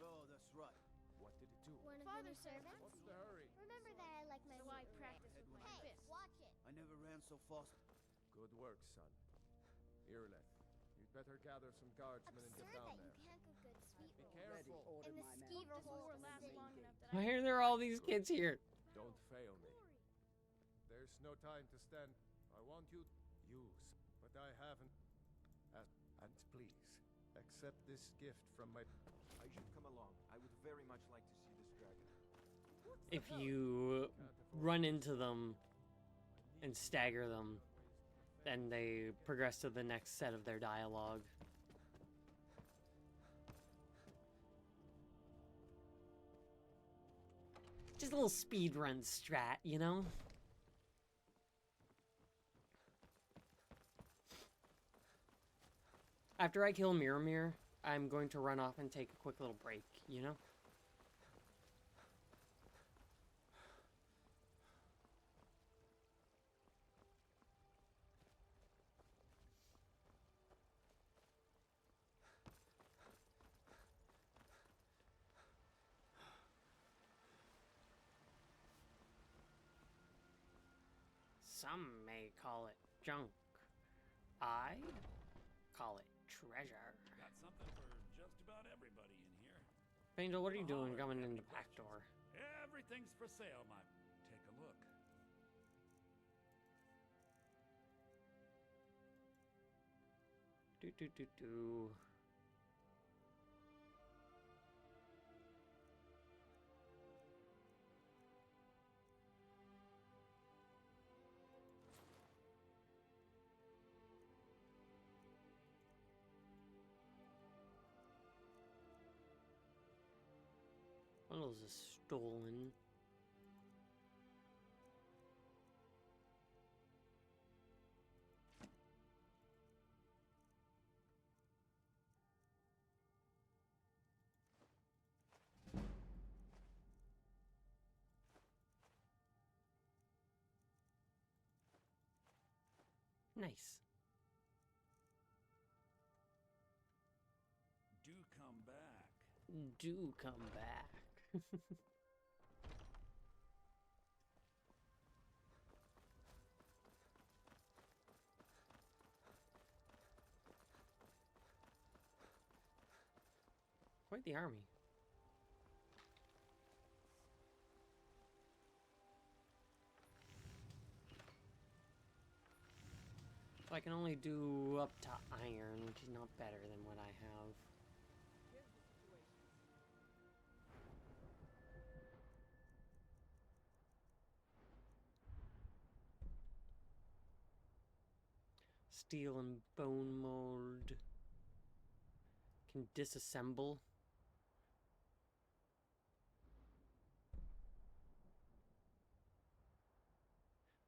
Oh, that's right. What did it do? One of Father's servants. What's the hurry? Remember that I like my So I practice with my fists. Watch it. I never ran so fast. Good work, son. Irileth, you Better gather some guardsmen and get down there. can't cook good sweet Be rolls. careful. And the ski War resort lasts long enough that Why are there all these kids here? Don't fail me. There's no time to stand. I want you use, but I haven't. And please, accept this gift from my. I should come along. I would very much like to see this dragon. If you run into them and stagger them, then they progress to the next set of their dialogue. Just a little speed run strat, you know? After I kill Miramir, I'm going to run off and take a quick little break, you know? Some may call it junk. I call it treasure. Got something for just about everybody in here. Angel, what are you doing coming in the back door? Everything's for sale, my. Take a look. Do. What else is stolen? Nice. Do come back. Do come back. Quite the army. So I can only do up to iron, which is not better than what I have. Steel and bone mold. Can disassemble.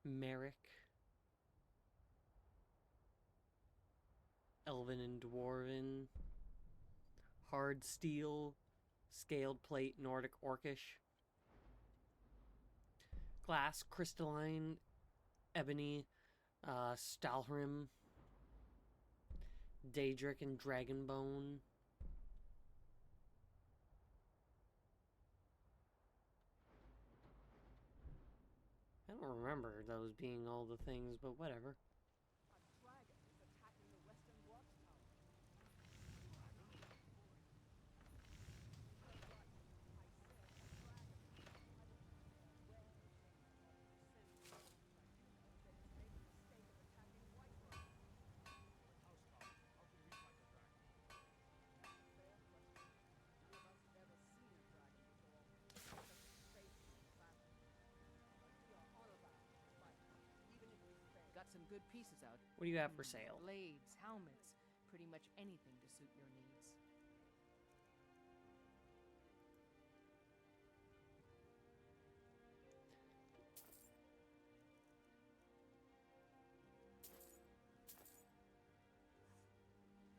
Merrick. Elven and Dwarven. Hard steel. Scaled plate, Nordic Orcish. Glass, crystalline, ebony, Stalhrim. Daedric and Dragonbone. I don't remember those being all the things, but whatever. Got some good pieces out. What do you have for sale? Blades, helmets, pretty much anything to suit your needs.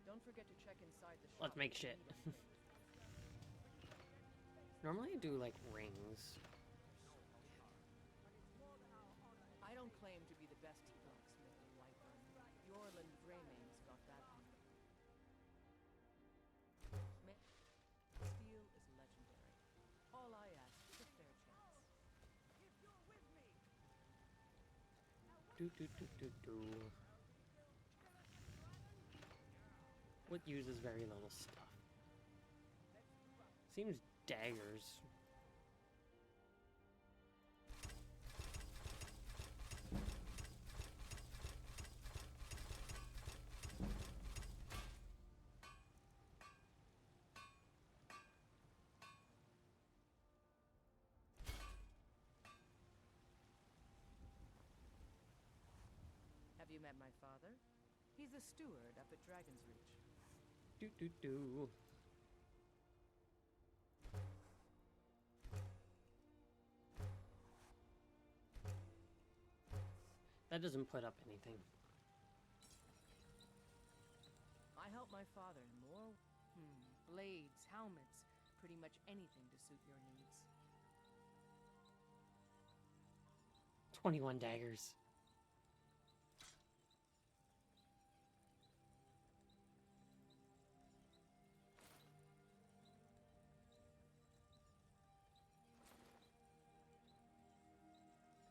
Don't forget to check inside the shop. Let's make shit. Normally I do like rings. I don't claim to be the best blacksmith in Whiterun. Yorland Greymane's got that one. Steel is legendary. All I ask is a fair chance. Do. What uses very little stuff? Seems daggers. Have you met my father? He's a steward up at Dragon's Reach. Do. That doesn't put up anything. I help my father in more blades, helmets, pretty much anything to suit your needs. 21 daggers.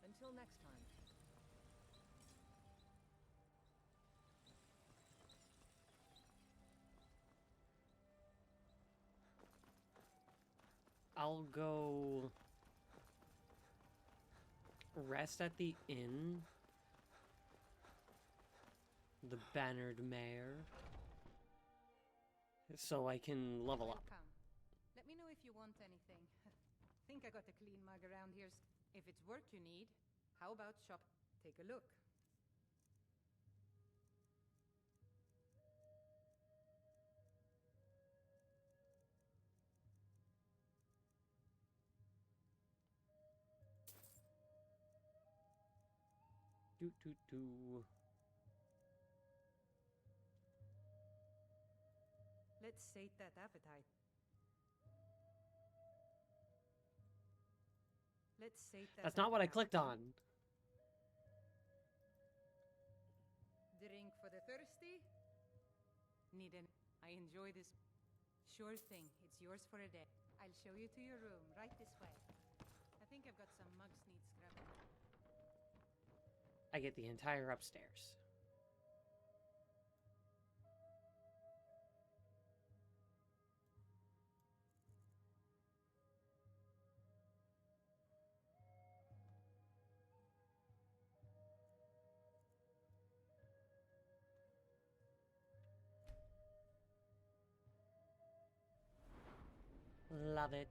Until next time. I'll go rest at the inn. The Bannered Mare. So I can level up. Welcome. Let me know if you want anything. Think I got a clean mug around here. If it's work you need, how about shop? Take a look. Do. Let's sate that appetite. Let's sate that. That's not what I clicked on. Drink for the thirsty? Need an... I enjoy this. Sure thing. It's yours for a day. I'll show you to your room, right this way. I think I've got some mugs need scrubbing. I get the entire upstairs. Love it.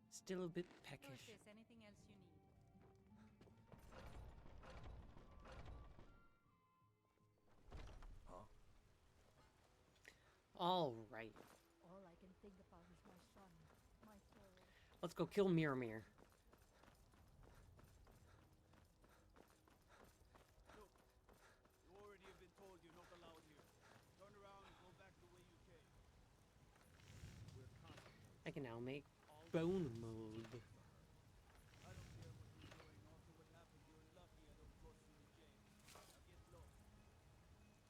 Still a bit peckish. Of course, there's anything else you need. All right. All I can think about is my son, my soul. Let's go kill Miramir. Look, you already have been told you're not allowed here. Turn around and go back the way you came. We're contemplating. I can now make bone mold. I don't care what you're doing. After what happened, you're lucky I don't toss you in jail. Now get low.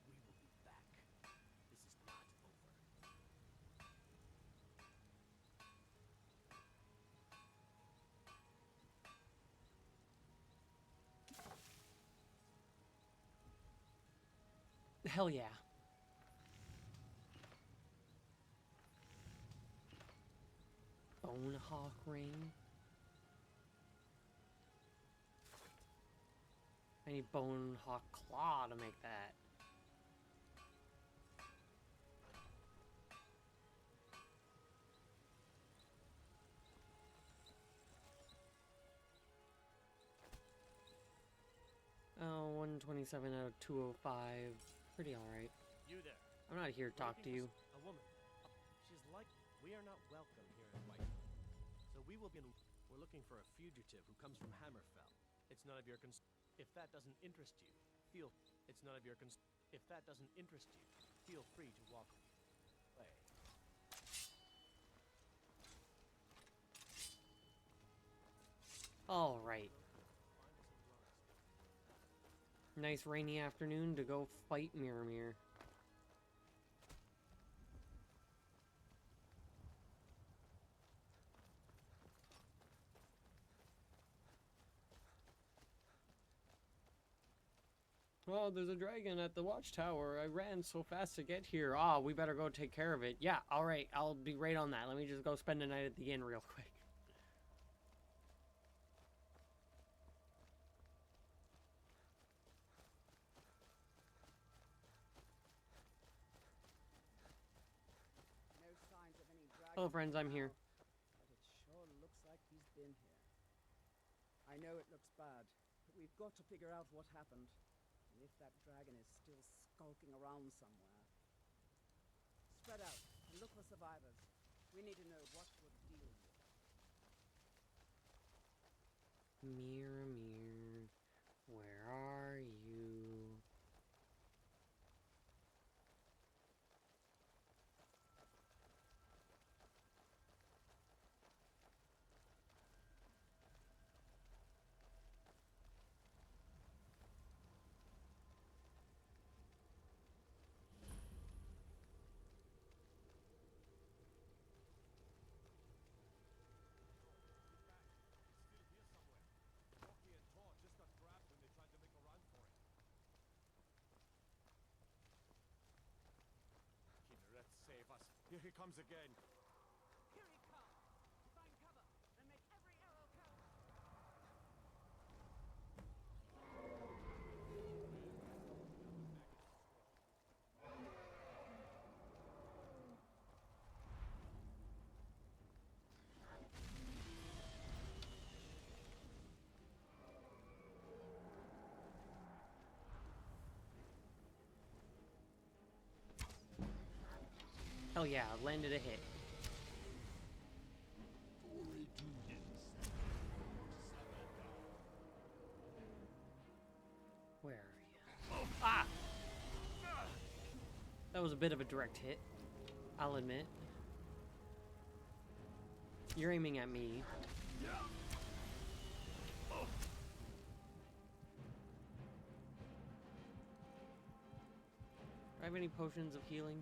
We will be back. This is not over. Hell yeah. Bone hawk ring. I need bone hawk claw to make that. Oh, 127 out of 205. Pretty alright. You there. I'm not here to talk to you. A woman. She's like... We are not welcome here in White. So we will be... We're looking for a fugitive who comes from Hammerfell. It's none of your concern. If that doesn't interest you, feel... It's none of your concern. If that doesn't interest you, feel free to walk away. All right. Nice rainy afternoon to go fight Miramir. Oh, there's a dragon at the watchtower. I ran so fast to get here. Ah, we better go take care of it. Yeah, alright, I'll be right on that. Let me just go spend the night at the inn real quick. No signs of any dragon. Hello, friends, I'm here. But it sure looks like he's been here. I know it looks bad, but we've got to figure out what happened. And if that dragon is still skulking around somewhere. Spread out and look for survivors. We need to know what we're dealing with. Miramir, where are you? Kinneret, save us. Here he comes again. Here he comes! Find cover and make every arrow count! Hell yeah, landed a hit. Where are you? Ah! That was a bit of a direct hit, I'll admit. You're aiming at me. Do I have any potions of healing?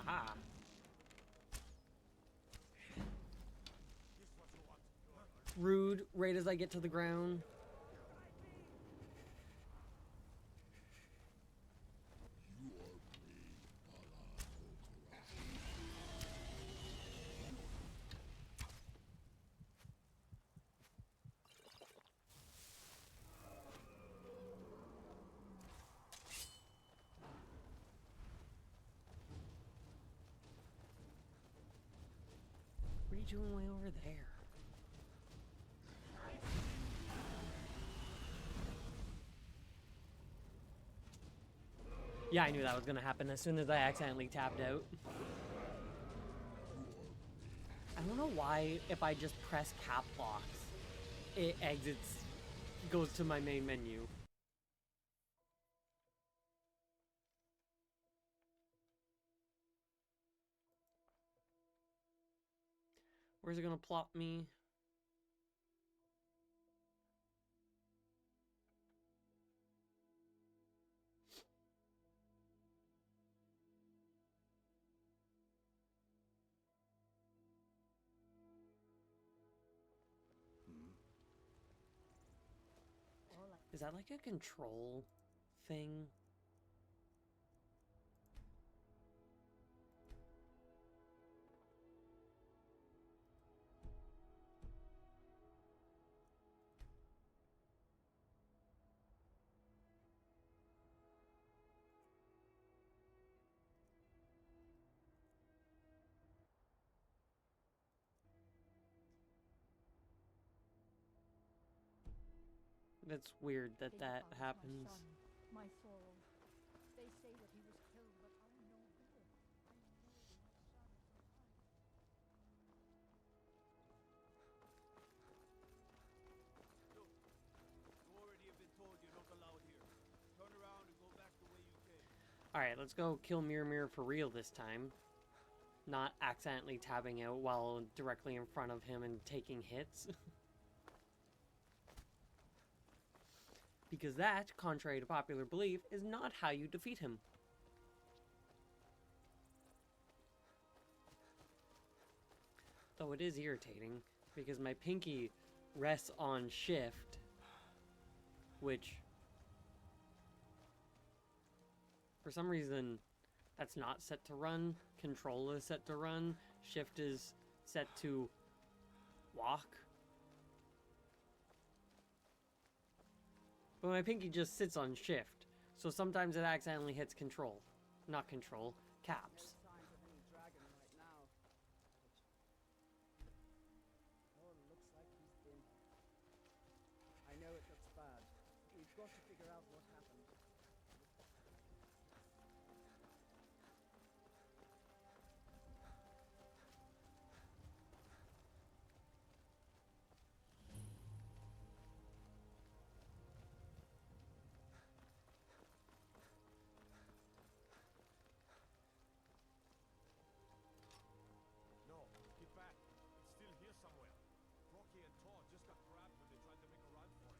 Aha! Rude, right as I get to the ground. What are you doing way over there? Yeah, I knew that was gonna happen as soon as I accidentally tapped out. I don't know why if I just press cap locks, it exits, goes to my main menu. Where's it gonna plop me? Is that like a control thing? That's weird that King that Kong is happens. My son, my soul. They say that he was killed, but I'm no good. I know my son is alive. Look, you already have been told you're not allowed here. Turn around and go back the way you came. Alright, let's go kill Mirror Mirror for real this time. Not accidentally tabbing out while directly in front of him and taking hits. Because that, contrary to popular belief, is not how you defeat him. Though it is irritating, because my pinky rests on shift, which, for some reason, that's not set to run. Control is set to run. Shift is set to walk. But my pinky just sits on shift, so sometimes it accidentally hits control. Not control, caps. No signs of any dragon right now. Oh, looks like he's been. I know it looks bad. We've got to figure out what happened. No, get back. It's still here somewhere. Rocky and Todd just got grabbed when they tried to make a run for it.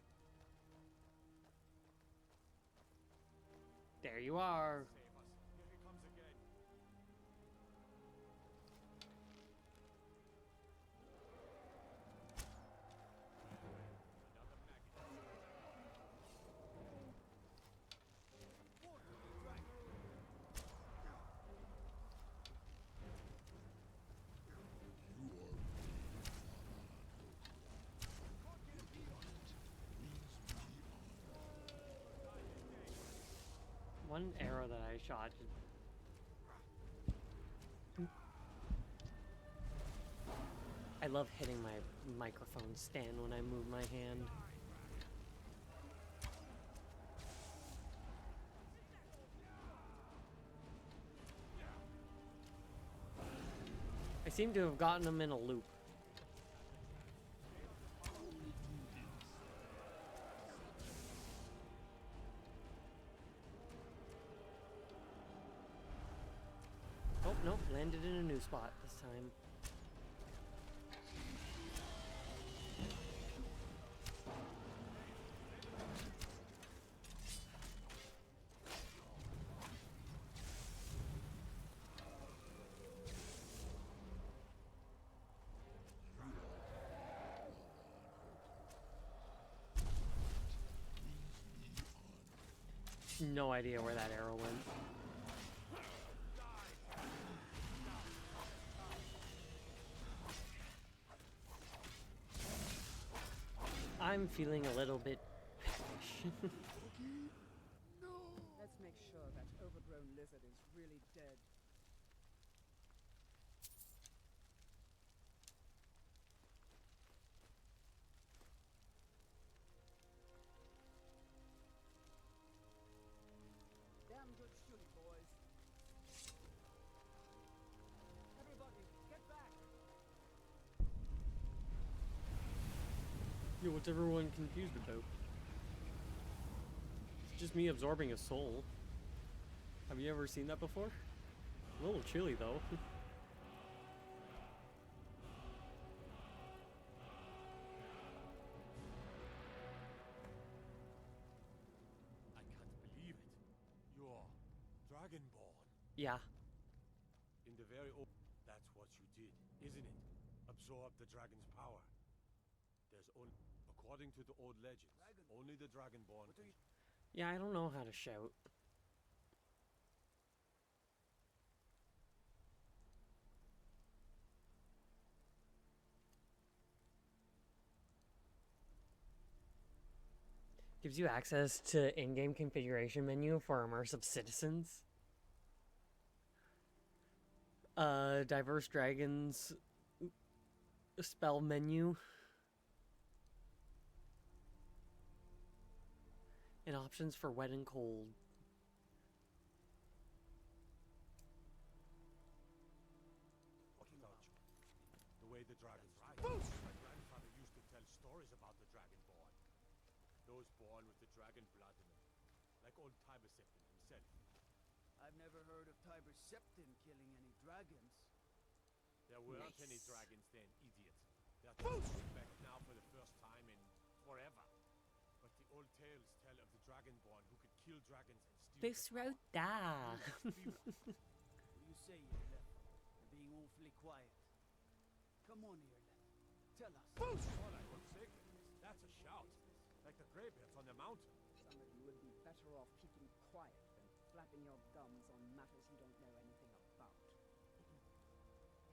There you are. Save us. Here he comes again. Another maggot. One arrow that I shot. I love hitting my microphone stand when I move my hand. I seem to have gotten him in a loop. Oh, nope, landed in a new spot this time. No idea where that arrow went. I'm feeling a little bit peckish. Let's make sure that overgrown lizard is really dead. Damn good shooting, boys. Everybody, get back! Yo, what's everyone confused about? It's just me absorbing a soul. Have you ever seen that before? A little chilly though. I can't believe it. You're Dragonborn. Yeah. In the very old... That's what you did, isn't it? Absorb the dragon's power. There's only... According to the old legends, only the Dragonborn can... Yeah, I don't know how to shout. Gives you access to in-game configuration menu for immersive citizens. Diverse dragons spell menu. And options for wet and cold. The way the dragons rise. My grandfather used to tell stories about the dragonborn. Those born with the dragon blood in them. Like old Tiber Septim himself. I've never heard of Tiber Septim killing any dragons. There weren't any dragons then, idiot. They're coming back now for the first time in forever. But the old tales tell of the dragonborn who could kill dragons and steal This road da. What do you say, Yerlef? You're being awfully quiet. Come on, Yerlef. Tell us. Oh, like what's sacred? That's a shout. Like the greybeards on the mountain. Some of you would be better off keeping quiet than flapping your gums on matters you don't know anything about.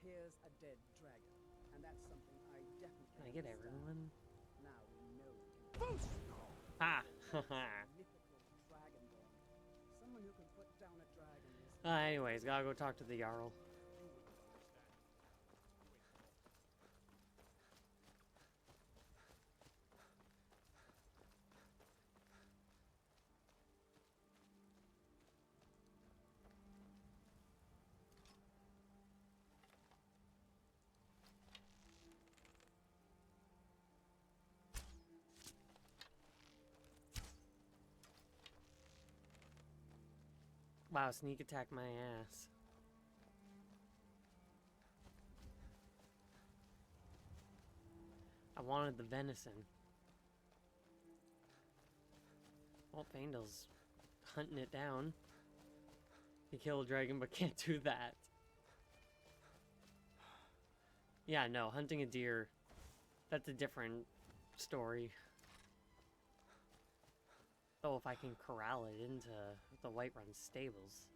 Here's a dead dragon, and that's something I definitely Can I get understand. everyone? Now we know we can Ha! mythical dragonborn. Someone who can put down a dragon is Anyways, gotta go talk to the Jarl. Wow, sneak attack my ass. I wanted the venison. Well, Faendal's hunting it down. He killed a dragon, but can't do that. Yeah, no, hunting a deer, that's a different story. Though if I can corral it into the Whiterun stables.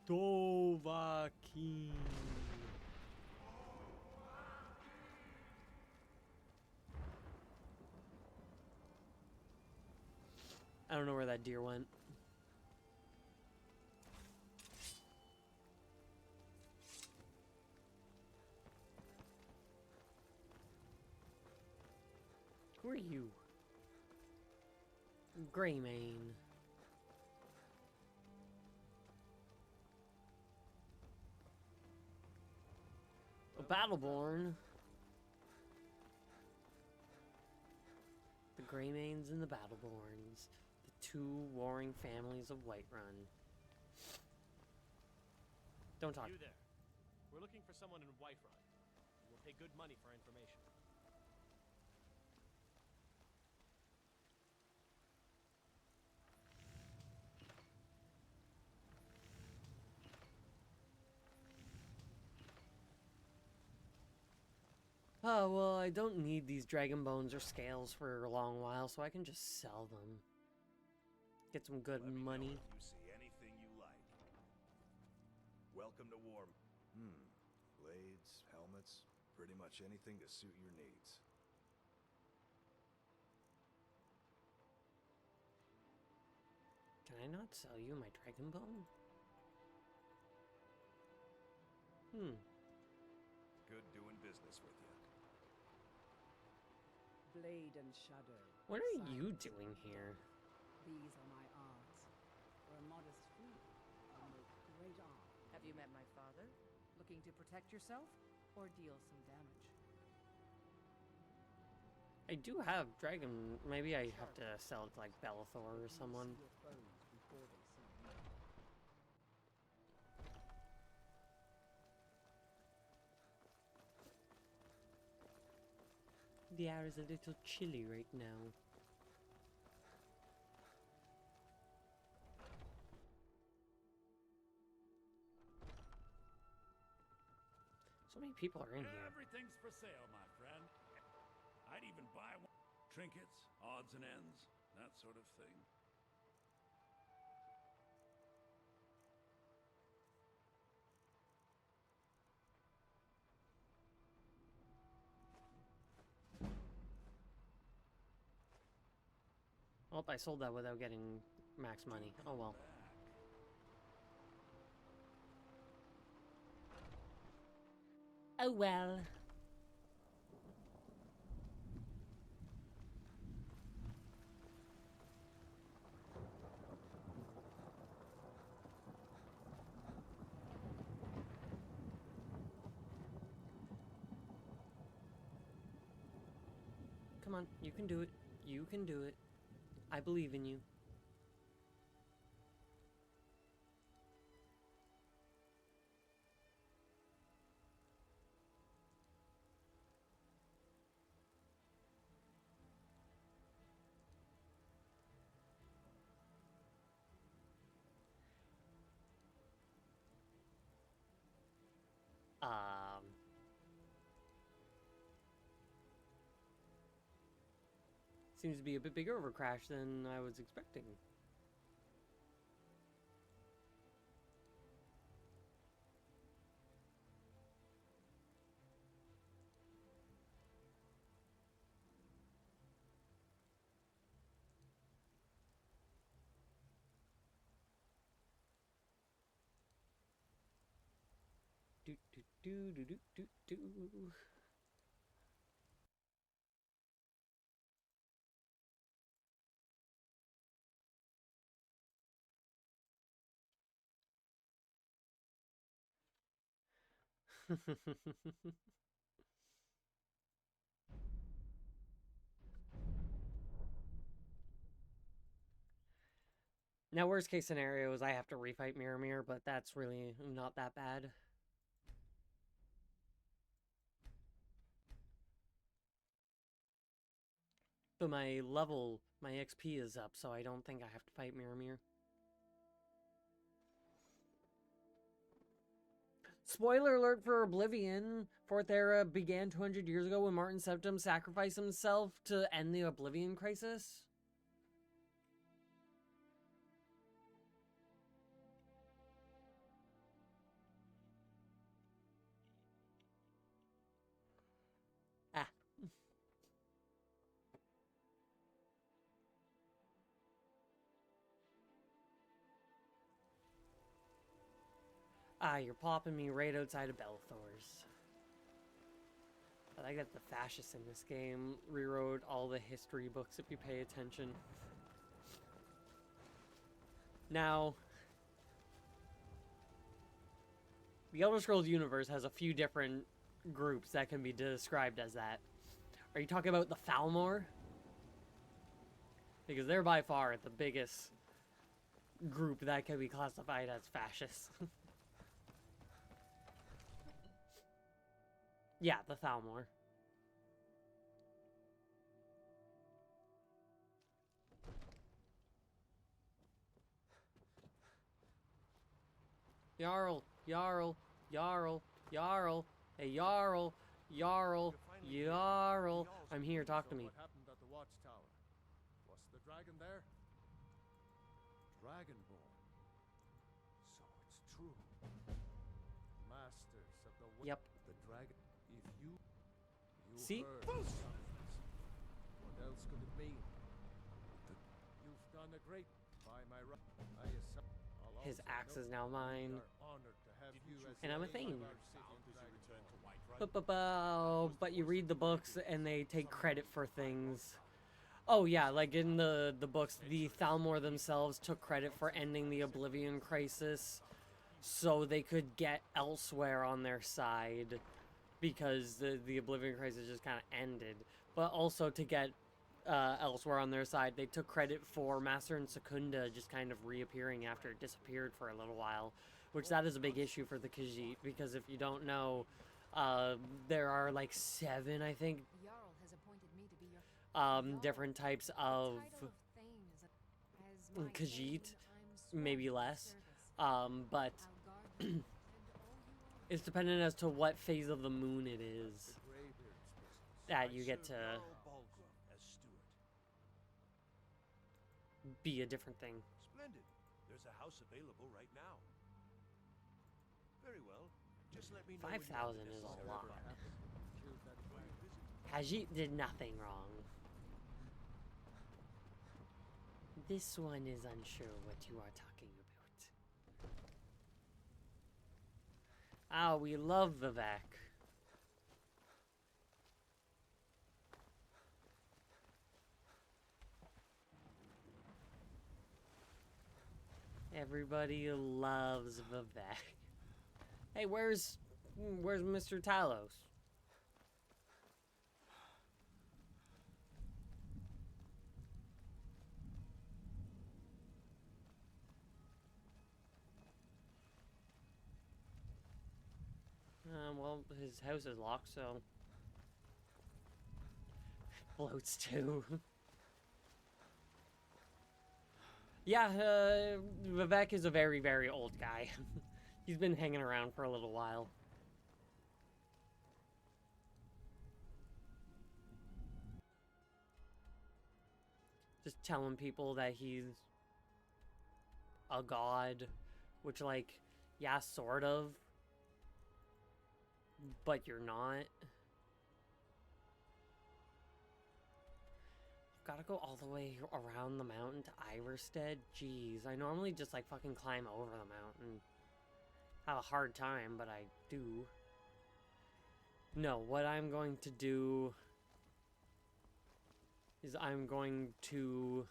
Dovahkiin. I don't know where that deer went. Who are you? Greymane. A Battleborn. The Greymanes and the Battleborns. The two warring families of Whiterun. Don't talk. You there. We're looking for someone in Whiterun. We'll pay good money for information. Oh, well, I don't need these dragon bones or scales for a long while, so I can just sell them. Get some good money. If you see anything you like. Welcome to War. Blades, helmets, pretty much anything to suit your needs. Can I not sell you my dragon bone? Good doing business with you. blade and shadow. What are you doing here? These are my arts. For a modest fee, I make great art. Have you met my father? Looking to protect yourself or deal some damage? I do have dragon. Maybe I have to sell it to like Bellathor or someone. Your foes before they see you. The air is a little chilly right now. So many people are in here. Everything's for sale, my friend. I'd even buy one. Trinkets, odds and ends, that sort of thing. Oh, I sold that without getting max money. Oh well. Oh well. Come on, you can do it. You can do it. I believe in you. Seems to be a bit bigger of a crash than I was expecting. Do do do do do do do. Now, worst case scenario is I have to refight Mirror Mirror, but that's really not that bad. But my level, my XP is up, so I don't think I have to fight Mirror Mirror. Spoiler alert for Oblivion. Fourth Era began 200 years ago when Martin Septim sacrificed himself to end the Oblivion crisis. Ah, you're popping me right outside of Belthor's. I like that the fascists in this game rewrote all the history books if you pay attention. Now, the Elder Scrolls universe has a few different groups that can be described as that. Are you talking about the Thalmor? Because they're by far the biggest group that can be classified as fascists. Yeah, the Thalmor. Jarl, Jarl, Jarl, Jarl, hey Jarl, Jarl, Jarl. I'm here, talk to me. What happened at the watchtower? Was the dragon there? Dragonborn. So it's true. Masters of the Yep. The dragon. If you See? heard the sounds, what else could it mean? You've done a great by my right. His axe is now mine. And I'm a Thane. But you read the books and they take credit for things. Oh yeah, like in the books, the Thalmor themselves took credit for ending the Oblivion crisis so they could get elsewhere on their side because the Oblivion crisis just kind of ended. But also to get elsewhere on their side, they took credit for Master and Secunda just kind of reappearing after it disappeared for a little while, which that is a big issue for the Khajiit, because if you don't know, there are like 7, I think, different types of Khajiit, maybe less, but it's dependent as to what phase of the moon it is that you get to be a different thing. Splendid. There's a house available right now. Very well. Just let me know. 5,000 is a lot. Khajiit did nothing wrong. This one is unsure what you are talking about. Ah, we love Vivek. Everybody loves Vivek. Hey, where's Mr. Talos? Well, his house is locked, so floats too. Yeah, Vivek is a very, very old guy. He's been hanging around for a little while. Just telling people that he's a god, which, like, yeah, sort of, but you're not. Gotta go all the way around the mountain to Iverstead? Jeez, I normally just, like, fucking climb over the mountain. Have a hard time, but I do. No, what I'm going to do is I'm going to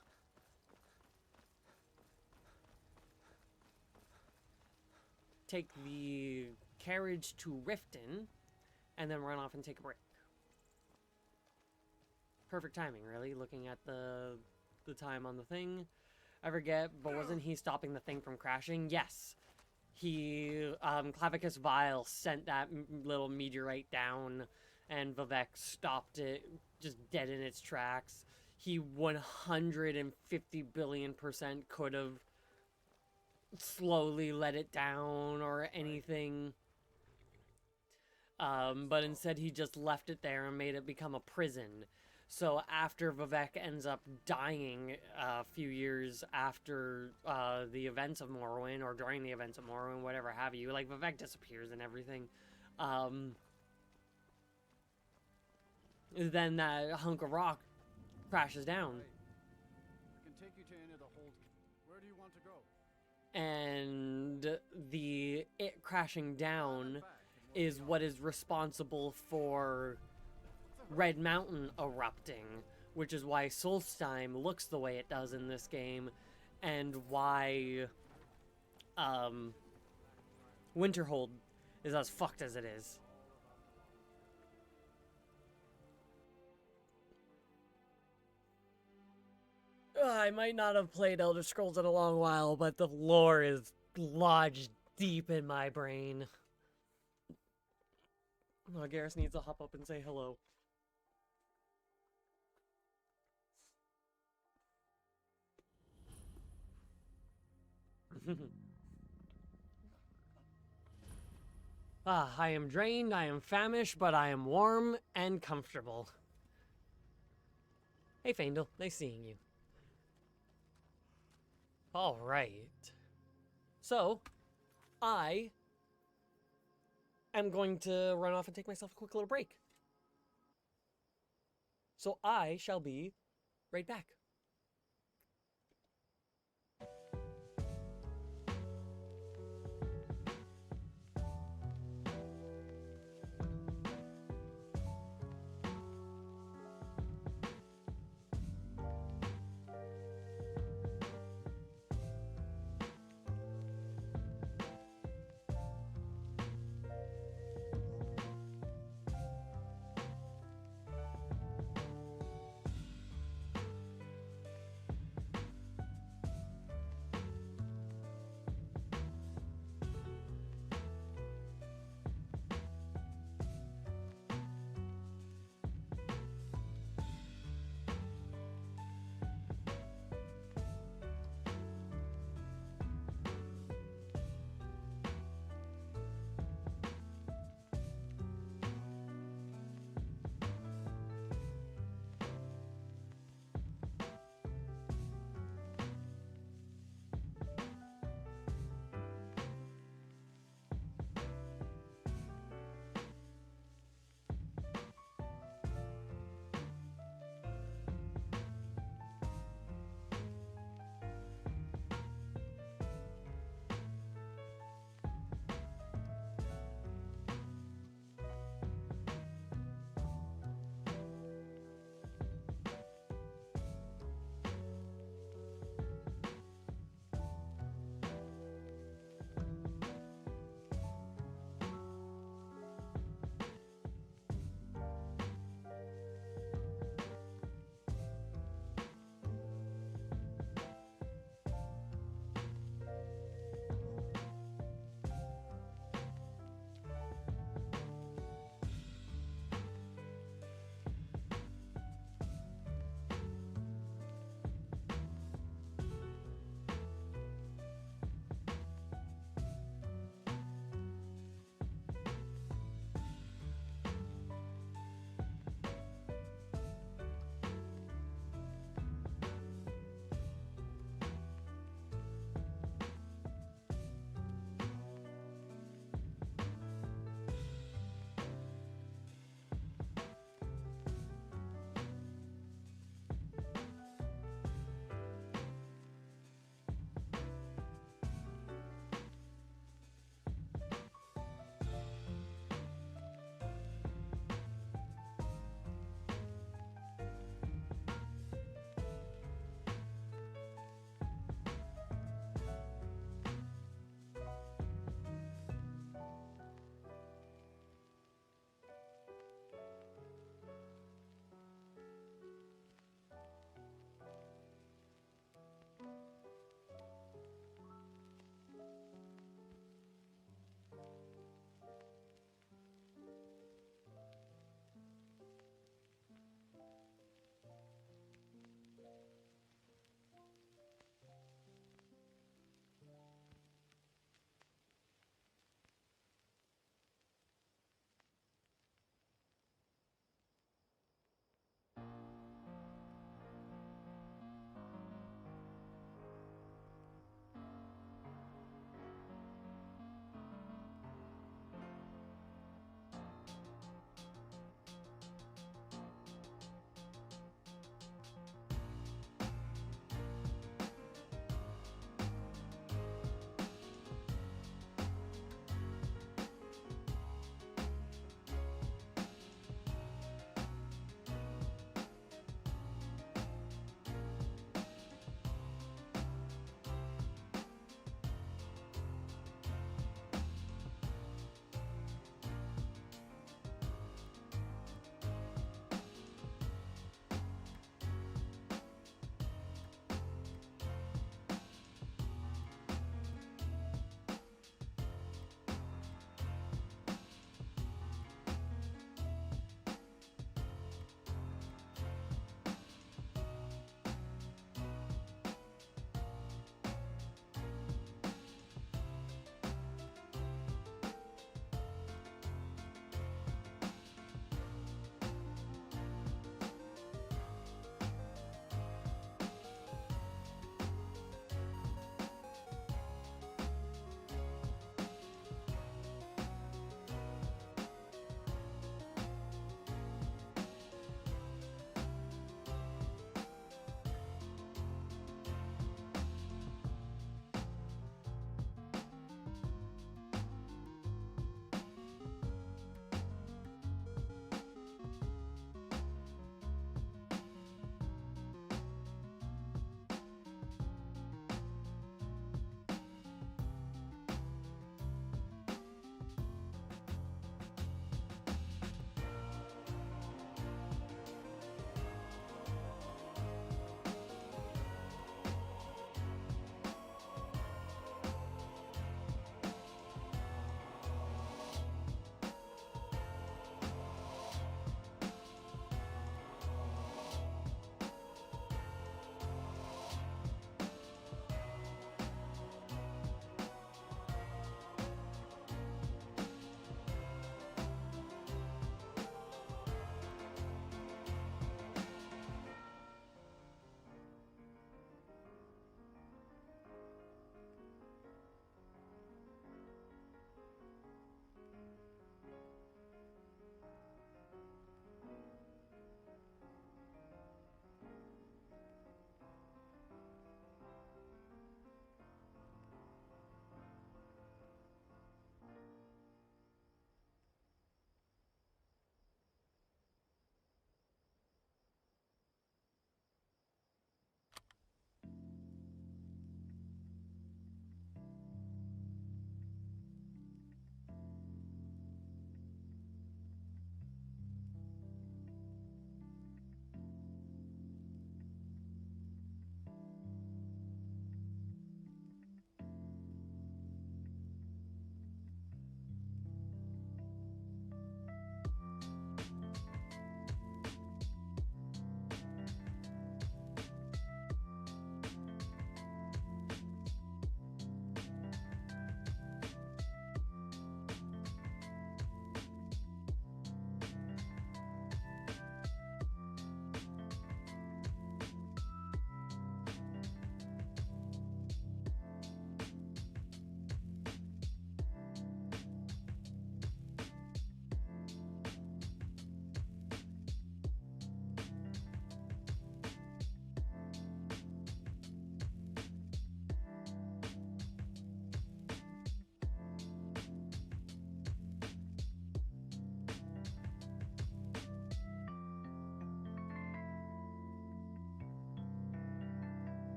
take the carriage to Riften and then run off and take a break. Perfect timing, really, looking at the time on the thing. I forget, but wasn't he stopping the thing from crashing? Yes. He, Clavicus Vile sent that little meteorite down, and Vivek stopped it, just dead in its tracks. He 150 billion% could have slowly let it down or anything. But instead he just left it there and made it become a prison. So after Vivek ends up dying a few years after the events of Morrowind, or during the events of Morrowind, whatever have you, like, Vivek disappears and everything, then that hunk of rock crashes down. I can take you to any of the hold. Where do you want to go? And it crashing down is what is responsible for Red Mountain erupting, which is why Solstheim looks the way it does in this game, and why Winterhold is as fucked as it is. I might not have played Elder Scrolls in a long while, but the lore is lodged deep in my brain. Oh, Garrus needs to hop up and say hello. I am drained, I am famished, but I am warm and comfortable. Hey, Faendal, nice seeing you. Alright. So, I am going to run off and take myself a quick little break. So I shall be right back.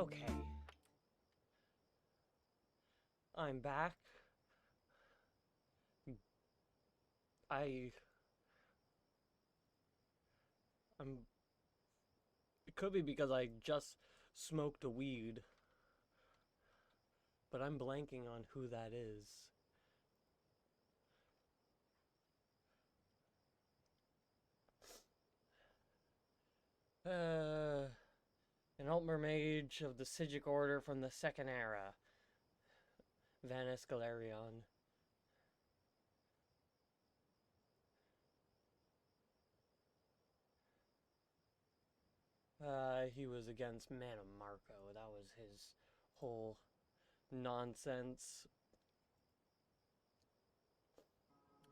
Okay. I'm back. I'm it could be because I just smoked a weed, but I'm blanking on who that is. An Altmer mage of the Sigic Order from the Second Era. Vanis Galerion. He was against Mana Marco. That was his whole nonsense.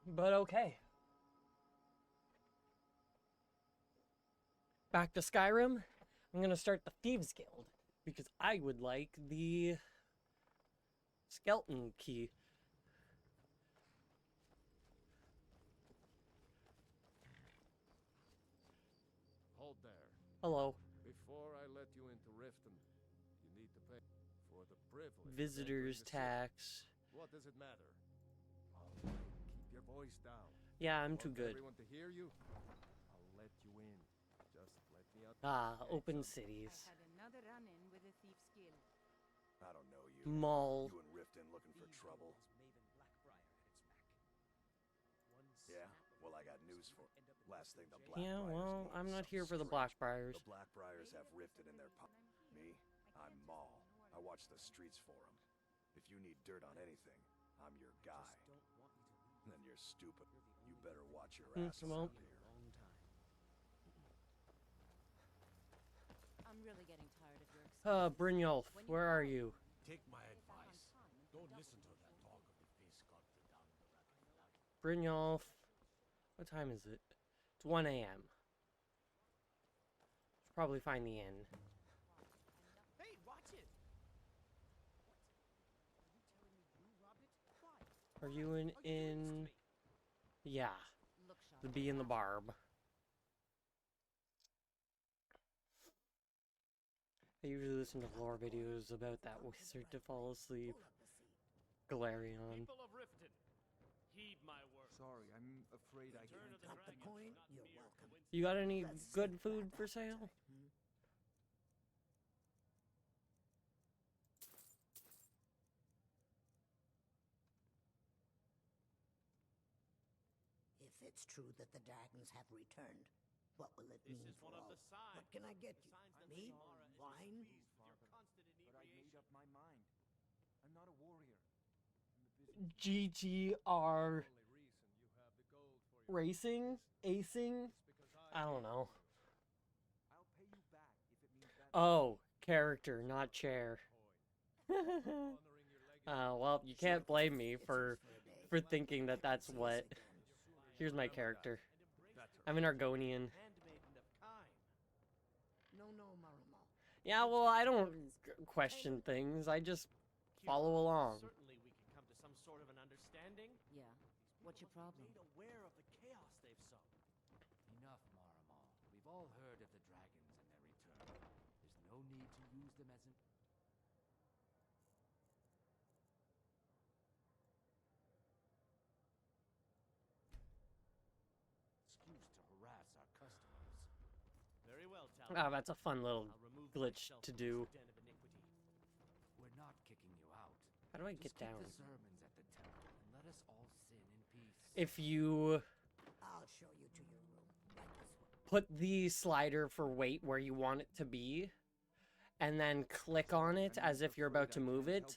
But okay. Back to Skyrim. I'm gonna start the Thieves Guild because I would like the skeleton key. Hold there. Hello. Before I let you into Riften, you need to pay for the privilege of Visitors entering the city. tax. What does it matter? All right, keep your voice down. Yeah, I'm too Want good. everyone to hear you? I'll let you in. Just let me out. Open cities. I had another run-in with the Thieves Guild. I don't know you. Mall. You and Riften looking for trouble? Yeah? Well, I got news for you. Last thing the Blackbriars Yeah, well, need I'm is not something here for the strange. Blackbriars. The Blackbriars have Riften in their pocket. Me? I'm Maul. I watch the streets for them. If you need dirt on anything, I'm your guy. Then you're stupid. You better watch your ass well. out here. I'm really getting tired of your Brynjolf, where are you? Take my advice. Don't listen to that talk of the face sculptor down in the rabbit. Brynjolf. What time is it? It's 1 a.m. Should probably find the inn. Hey, watch it! Are you in? Yeah. The Bee and the Barb. I usually listen to lore videos about that wizard to fall asleep. Galerion. People of Riften, heed my word. Sorry, I'm afraid I can't. Got the coin? You're welcome. You got any good food for sale? If it's true that the dragons have returned, what will it This mean is for one of all? the signs. What can I get you? Meat? Wine? But I made up my mind. I'm not a warrior. GTR racing? Acing? I don't know. I'll pay you back if it means that. Oh, character, not chair. Well, you can't blame me for thinking that that's what. Here's my character. I'm an Argonian. No, Maramo. Yeah, well, I don't question things. I just follow along. Certainly we can come to some sort of an understanding. Yeah. What's your problem? Made aware of the chaos they've sown. Enough, Maramo. We've all heard of the dragons and their return. There's no need to use them as an... excuse to harass our customers. Very well, Oh, that's a fun little I'll remove glitch myself to from do. this den of iniquity. We're not kicking you out. How do I Just get keep down? the sermons at the temple and let us all sin in peace. If you I'll show you to your room. Right this way. put the slider for weight where you want it to be, and then click on it as if you're about to move it,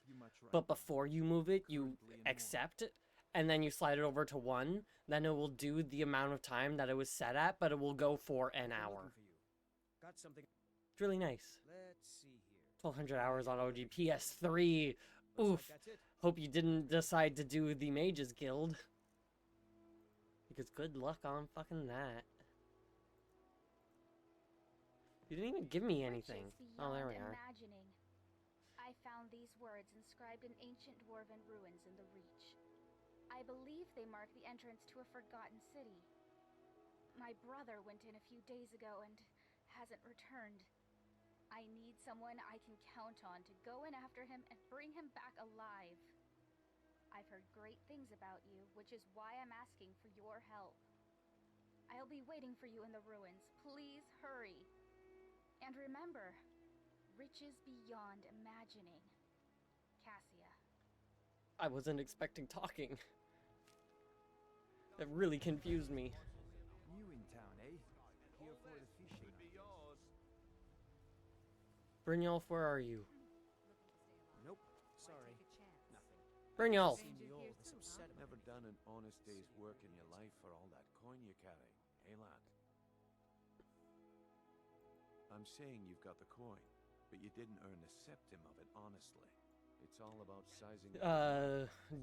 but before you move it, you accept it, and then you slide it over to 1, then it will do the amount of time that it was set at, but it will go for an hour. Got something. It's really nice. Let's see here. 1200 hours on OG PS3. Oof. That's it. Hope you didn't decide to do the Mages Guild. Because good luck on fucking that. You didn't even give me anything. Oh, there we are. Imagining. I found these words inscribed in ancient dwarven ruins in the Reach. I believe they mark the entrance to a forgotten city. My brother went in a few days ago and hasn't returned. I need someone I can count on to go in after him and bring him back alive. I've heard great things about you, which is why I'm asking for your help. I'll be waiting for you in the ruins. Please hurry. And remember, riches beyond imagining. Cassia. I wasn't expecting talking. That really confused me. New in town, eh? Here for the fishing. Could be yours. Brynjolf, where are you? Nope. Sorry. Nothing. Brynjolf! Seen you all this upset about Never done an honest day's work in your life for all that coin you carry, eh, lad? I'm saying you've got the coin, but you didn't earn a septim of it honestly. It's all about sizing.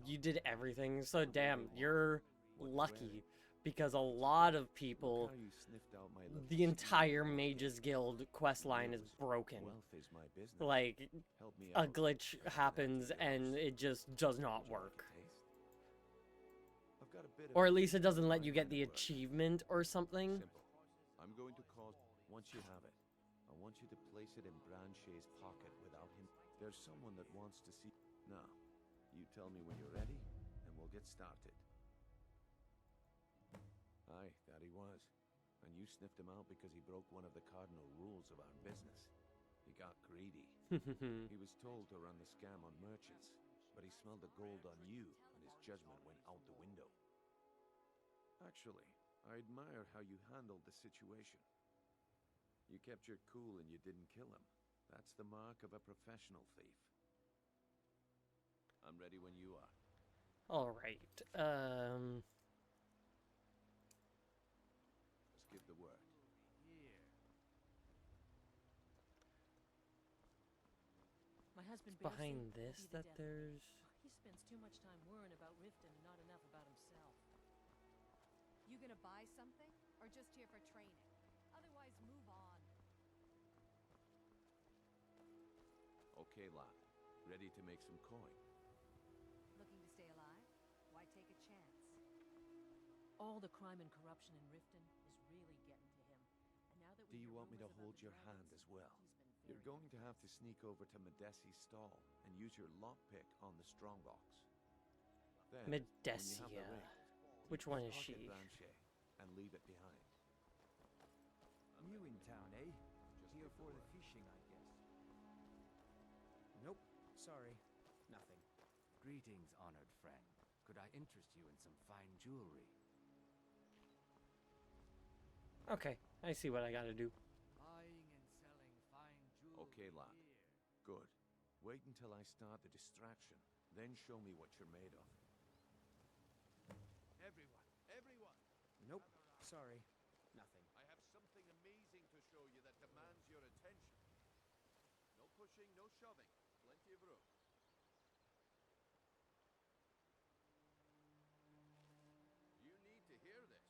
You did everything, so damn, you're lucky. Because a lot of people, the entire Mages Guild questline is broken. Like, a glitch happens and it just does not work. Or at least it doesn't let you get the achievement or something. Simple. I'm going to cause. Once you have it, I want you to place it in Branche's pocket without him. There's someone that wants to see. Now, you tell me when you're ready, and we'll get started. Aye, that he was. And you sniffed him out because he broke one of the cardinal rules of our business. He got greedy. He was told to run the scam on merchants, but he smelled the gold on you, and his judgment went out the window. Actually, I admire how you handled the situation. You kept your cool and you didn't kill him. That's the mark of a professional thief. I'm ready when you are. Alright, Just give the word. My husband behind Bearsuit this will be that the there's... He spends too much time worrying about Riften and not enough about himself. You gonna buy something? Or just here for training? Otherwise, move on. Okay, lad. Ready to make some coin. Looking to stay alive? Why take a chance? All the crime and corruption in Riften is really getting to him. And now that Do you want me to hold your hand as well? You're going to have to sneak over to Medesi's stall and use your lockpick on the strongbox. Then, when you have the Medesia. ring, Which one is pocket she? Branche and leave it behind. New in town, eh? Here for the fishing, I guess. Nope. Sorry. Nothing. Greetings, honored friend. Could I interest you in some fine jewelry? Okay, I see what I gotta do. Buying and selling fine jewelry. Okay, lad. Good. Wait until I start the distraction, then show me what you're made of. Everyone, everyone. Nope. Sorry. Nothing. I have something amazing to show you that demands your attention. No pushing, no shoving. Plenty of room. You need to hear this.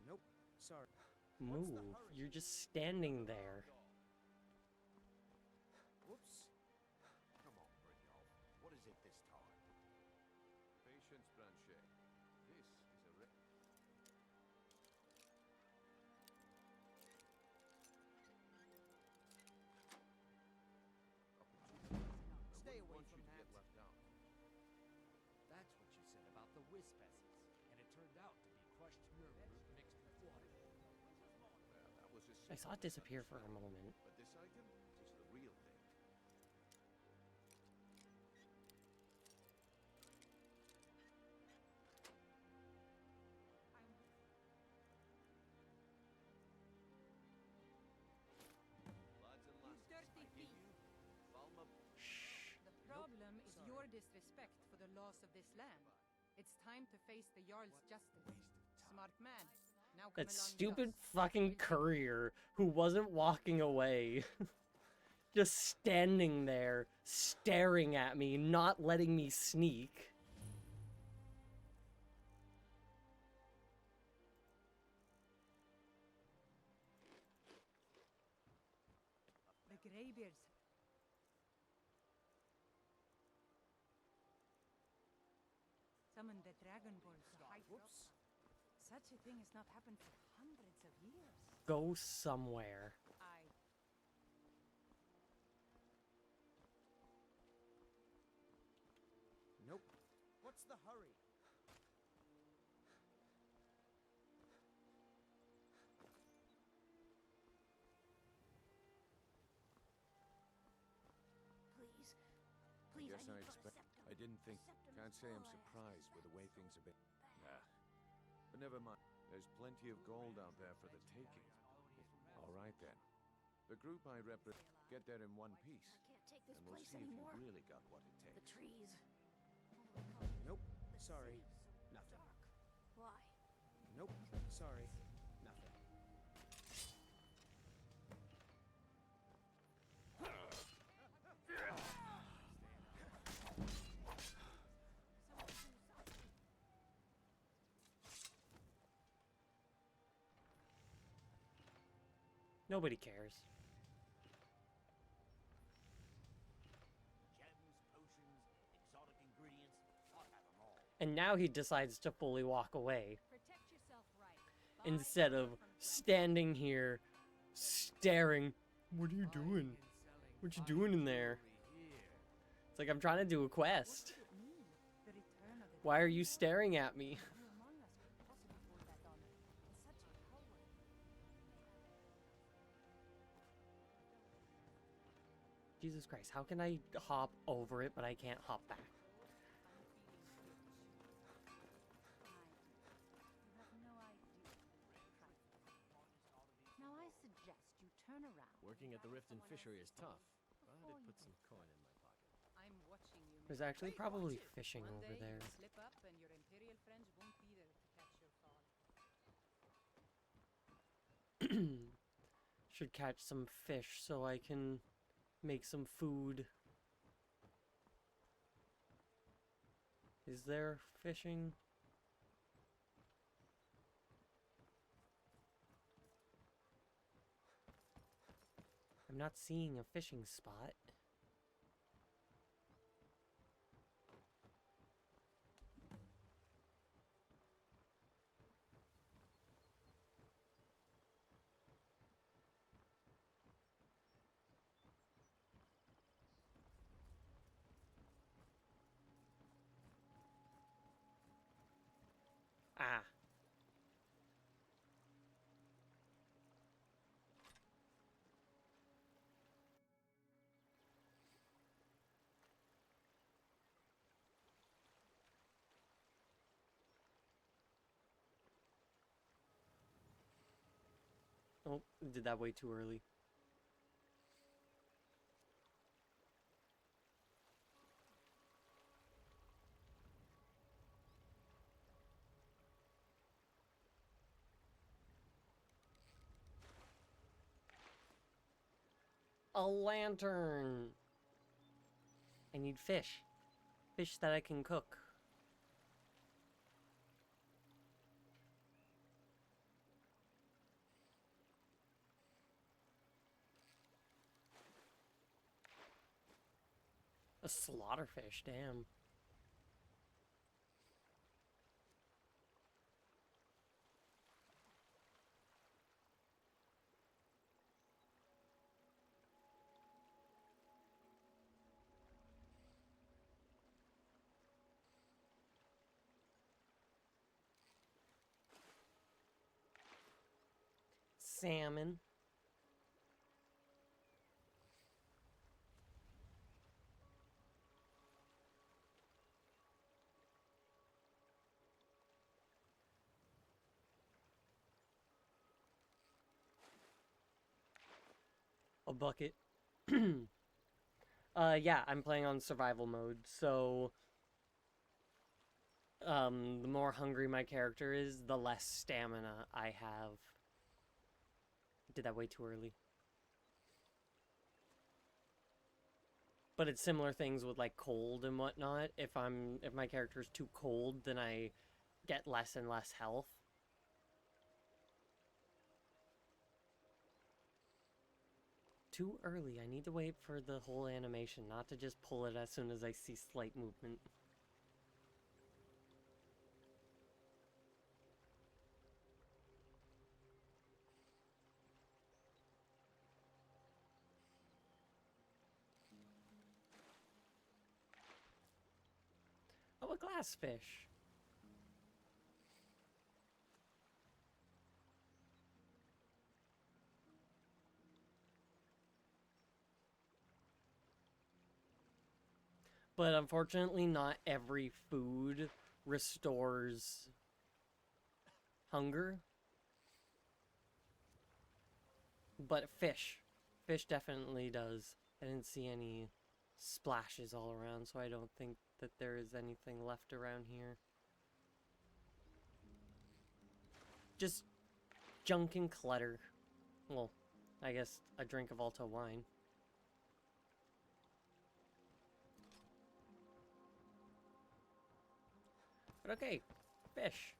Nope. Sorry. Move. You're just standing there. Whoops. Come on, Brynjolf. What is it this time? Patience, Branche. This is a Stay away from that. Get left out. That's what you said about the wisp essence, and it turned out to be crushed nerve root mixed with water. That was a I saw it disappear for a moment. But this item is the real thing. Lads and lasses, dirty I give you Valma. The problem is your disrespect for the laws of this land. It's time to face the Jarl's justice. Smart man. Now come That along with stupid us. fucking courier who wasn't walking away. Just standing there, staring at me, not letting me sneak. The Greybeards. Summon the Dragon Ball to fight. Whoops. Such a thing has not happened for hundreds of years. Go somewhere. Nope. What's the hurry? Please. I Please, guess I need expect. septum. I didn't think. Septum Can't is say I'm all I surprised with the way things have been. expect. Nah. But never mind. There's plenty of gold out there for the taking. All right then. The group I represent get there in one piece. I can't take this And we'll place see if anymore. you've really got what it The takes. trees. Nope. The Sorry. sea's so Nothing. dark. Why? Nope. Sorry. Nothing. Nobody cares. Gems, potions, exotic ingredients, I'll have them all. And now he decides to fully walk away. Protect yourself right. Instead of standing here, staring. What are you doing? What you doing in there? It's like I'm trying to do a quest. The return of the Why are you staring at me? Who among us could possibly hold that honor? And such power. Jesus Christ, how can I hop over it, but I can't hop back? You have no idea. Now I suggest you turn around. Working at the Rift and Fishery is tough, but it puts some coin in my pocket. I'm watching you. There's Mr. actually Wait, probably watch it. fishing One over day there. you'll slip up and your Imperial friends won't be there to catch your fall. Should catch some fish so I can make some food. Is there fishing? I'm not seeing a fishing spot. Ah. Oh, did that way too early. A lantern! I need fish. Fish that I can cook. A slaughterfish, damn. Salmon. A bucket. Yeah, I'm playing on survival mode, so the more hungry my character is, the less stamina I have. Did that way too early. But it's similar things with like cold and whatnot. If my character's too cold, then I get less and less health. Too early. I need to wait for the whole animation, not to just pull it as soon as I see slight movement. a glassfish. But unfortunately, not every food restores hunger. But fish. Fish definitely does. I didn't see any splashes all around, so I don't think that there is anything left around here. Just junk and clutter. Well, I guess a drink of Alto wine. But okay, fish.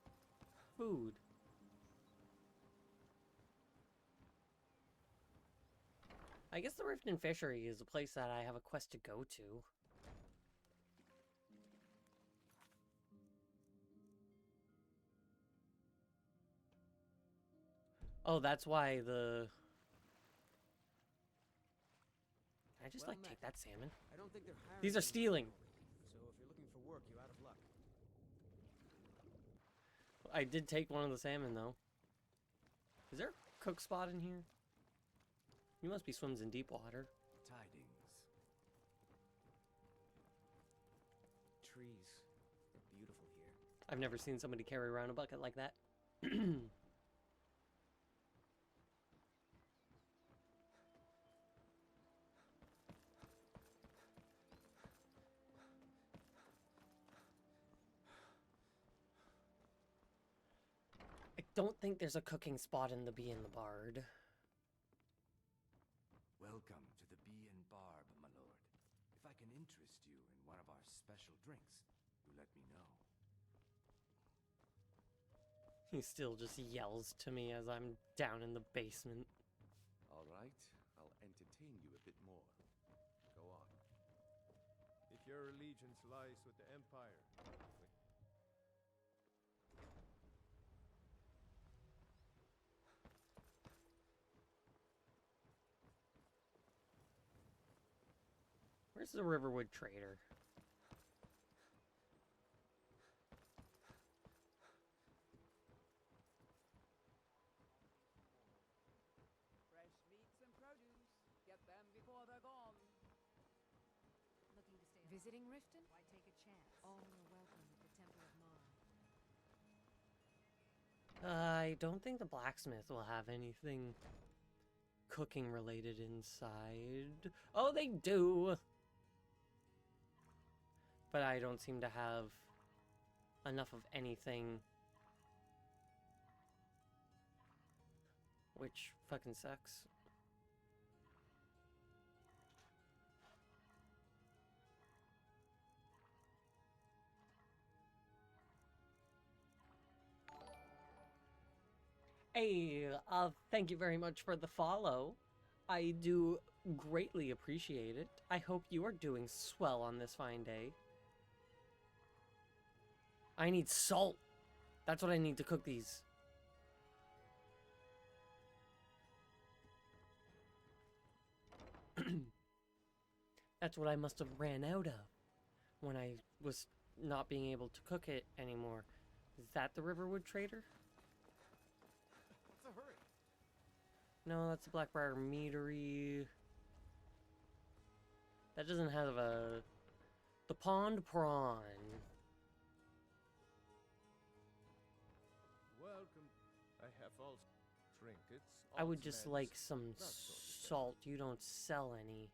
Food. I guess the Riften Fishery is a place that I have a quest to go to. Oh, that's why the... Can I just, like, take that salmon? I don't think they're hiring These are stealing! So if you're looking for work, you're out of luck. I did take one of the salmon, though. Is there a cook spot in here? He must be swims in deep water. Tidings. Trees. They're beautiful here. I've never seen somebody carry around a bucket like that. I don't think there's a cooking spot in the Bee and the Bard. Welcome to the Bee and Barb, my lord. If I can interest you in one of our special drinks, you let me know. He still just yells to me as I'm down in the basement. All right, I'll entertain you a bit more. Go on. If your allegiance lies with the Empire, Where's the Riverwood Trader? Fresh meats and produce. Get them before they're gone. Looking to stay visiting Riften? Why take a chance? All are welcome at the Temple of Mar. I don't think the blacksmith will have anything cooking related inside. Oh, they do! But I don't seem to have enough of anything. Which fucking sucks. Hey, thank you very much for the follow. I do greatly appreciate it. I hope you are doing swell on this fine day. I need salt. That's what I need to cook these. That's what I must have ran out of when I was not being able to cook it anymore. Is that the Riverwood Trader? what's the hurry? No, that's the Blackbriar Meadery. That doesn't have a... The Pond Prawn. Welcome. I have also trinkets. I would odds just and like ends, some that sort of thing. salt. You don't sell any.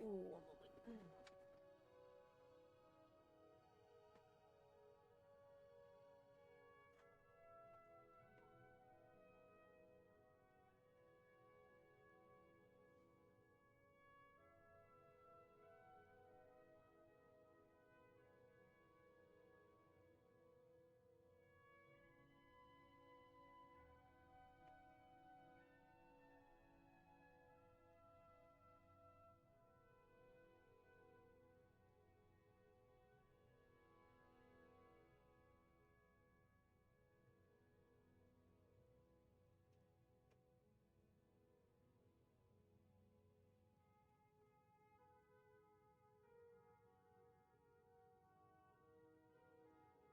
Ooh,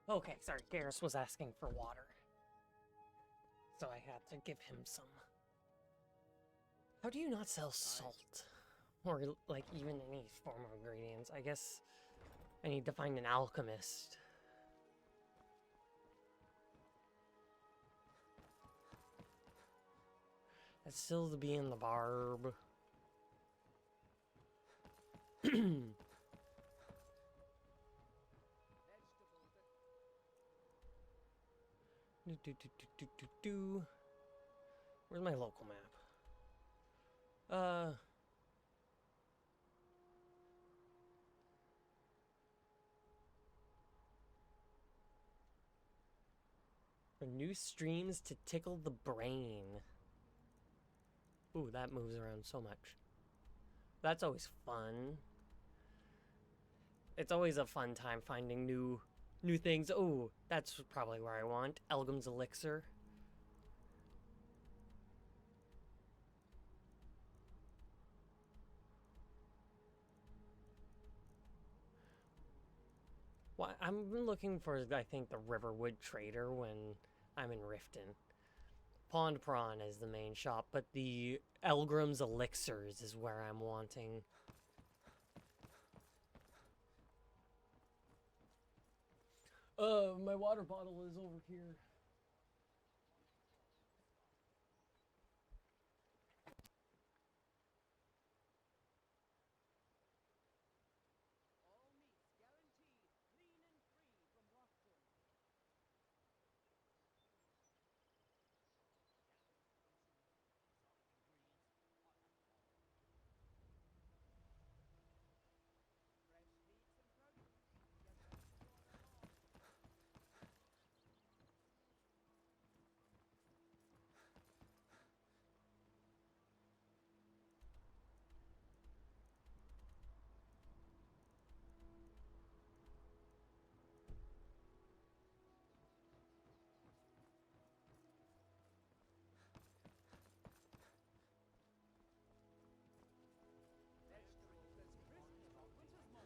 Okay, sorry, Garrus was asking for water. So I had to give him some. How do you not sell salt? Or, like, even any form of ingredients? I guess I need to find an alchemist. That's still to be in the barb. Where's my local map? For new streams to tickle the brain. Ooh, that moves around so much. That's always fun. It's always a fun time finding new things. Ooh, that's probably where I want. Elgum's Elixir. Well, I'm looking for, I think, the Riverwood Trader when I'm in Riften. Pond Prawn is the main shop, but the Elgrim's Elixirs is where I'm wanting. My water bottle is over here.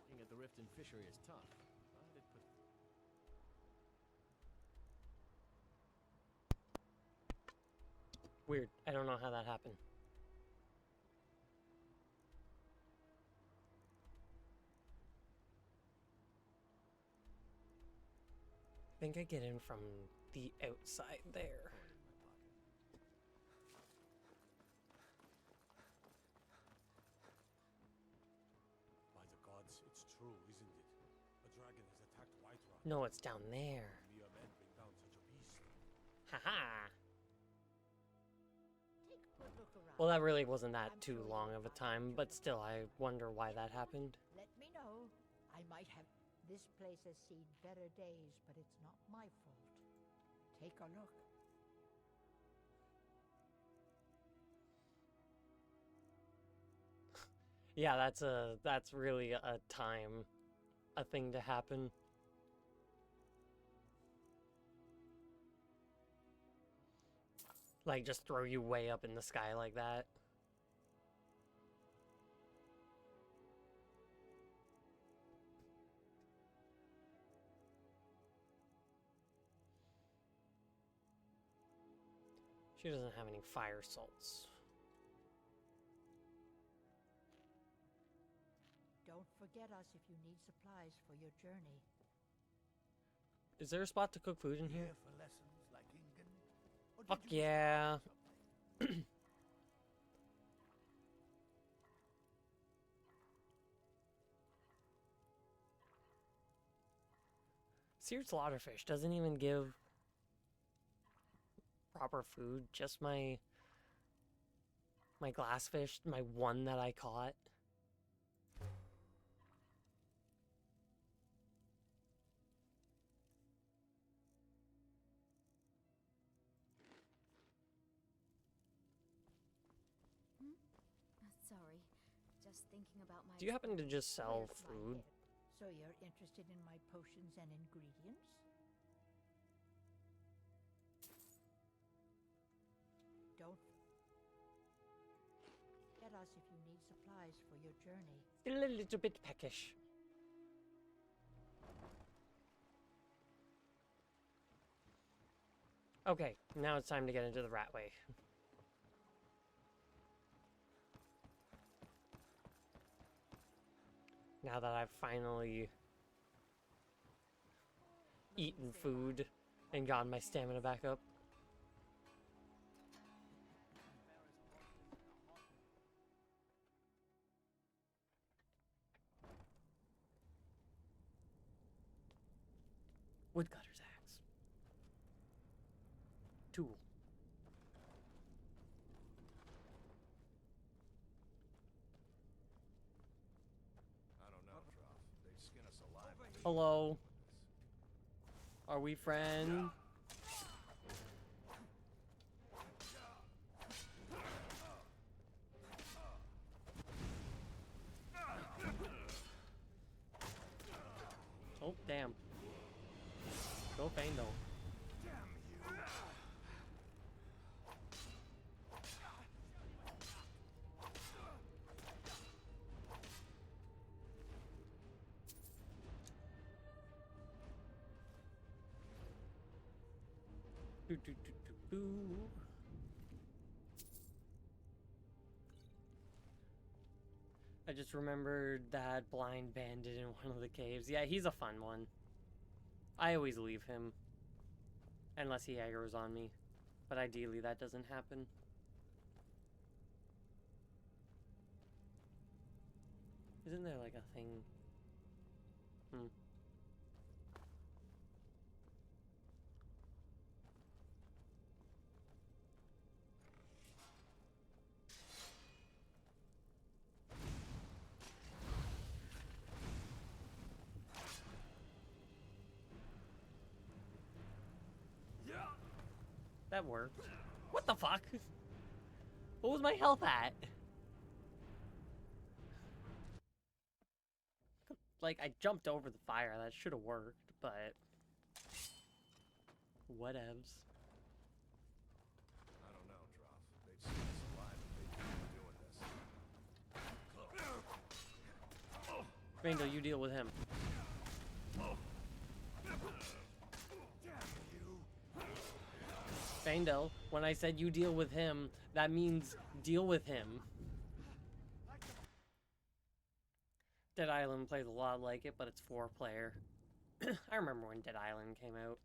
Looking at the rift and fishery is tough, but it put... Weird. I don't know how that happened. I think I get in from the outside there. By the gods, it's true, isn't it? A dragon has attacked Whiterun. No, it's down there. Mere men bring down such a beast. Haha. Take a good look around. Well, that really wasn't that too long of a time, but still, I wonder why that happened. Let me know. I might have. This place has seen better days, but it's not my fault. Take a look. Yeah, that's really a thing to happen. Like, just throw you way up in the sky like that. She doesn't have any fire salts. Don't forget us if you need supplies for your journey. Is there a spot to cook food in here? For lessons like Ingen? Or did Fuck you yeah. Seared slaughterfish doesn't even give proper food, just my glassfish, my one that I caught. Sorry, just thinking about my... Do you happen to just sell Where's my food? head? So you're interested in my potions and ingredients? Don't get us if you need supplies for your journey. Still a little bit peckish. Okay, now it's time to get into the Ratway. Now that I've finally eaten food and gotten my stamina back up. Woodcutter's axe. Tool. I don't know, Trough. They'd skin us alive. Hello. Are we friends? Oh, damn. Go Fando. Do, do, do, do, do. I just remembered that blind bandit in one of the caves. Yeah, he's a fun one. I always leave him. Unless he aggroes on me. But ideally that doesn't happen. Isn't there like a thing? That worked. What the fuck? What was my health at? Like, I jumped over the fire. That should have worked, but... whatevs. I don't know, Trough. They'd skin us alive if they keep doing this. Randall, you deal with him. Fandel, when I said you deal with him, that means deal with him. Dead Island plays a lot like it, but it's 4-player. I remember when Dead Island came out.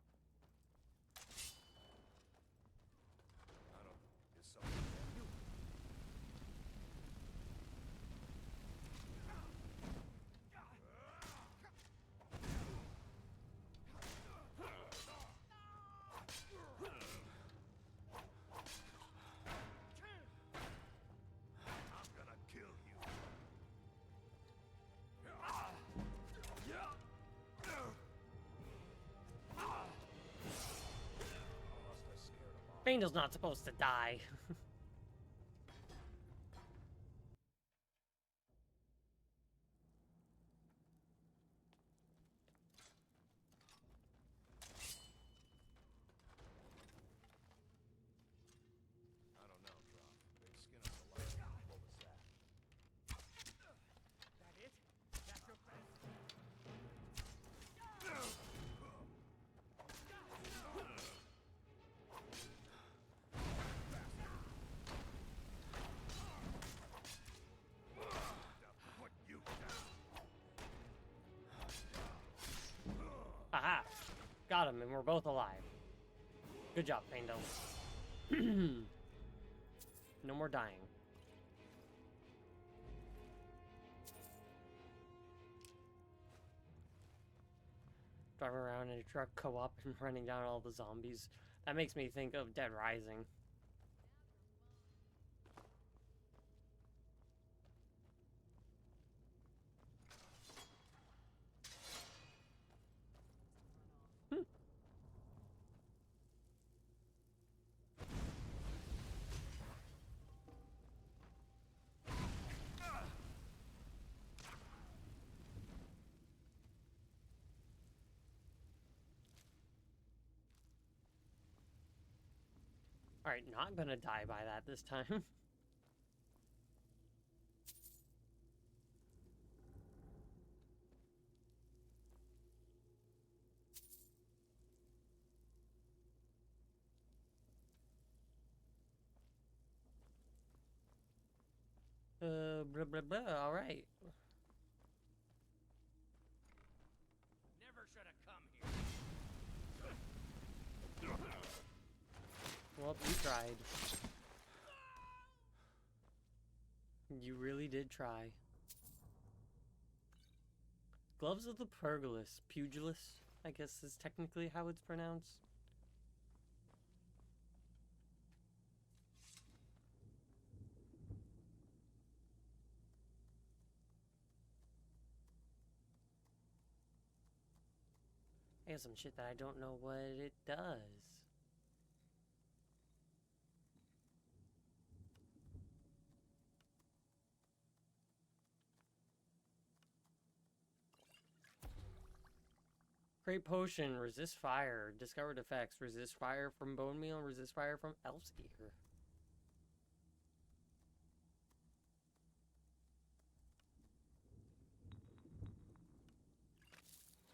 Fandel's not supposed to die. I don't know, Trough. They'd skin us alive. What was that? That it? That's your friend? Aha! Got him, and we're both alive. Good job, Fandel. No more dying. Driving around in a truck co-op and running down all the zombies. That makes me think of Dead Rising. Alright, not gonna die by that this time. blah blah blah. All right. Never should have come here. Well, you tried. You really did try. Gloves of the Pugilist, I guess is technically how it's pronounced. I got some shit that I don't know what it does. Great potion, resist fire. Discovered effects, resist fire from bone meal, resist fire from elf's ear.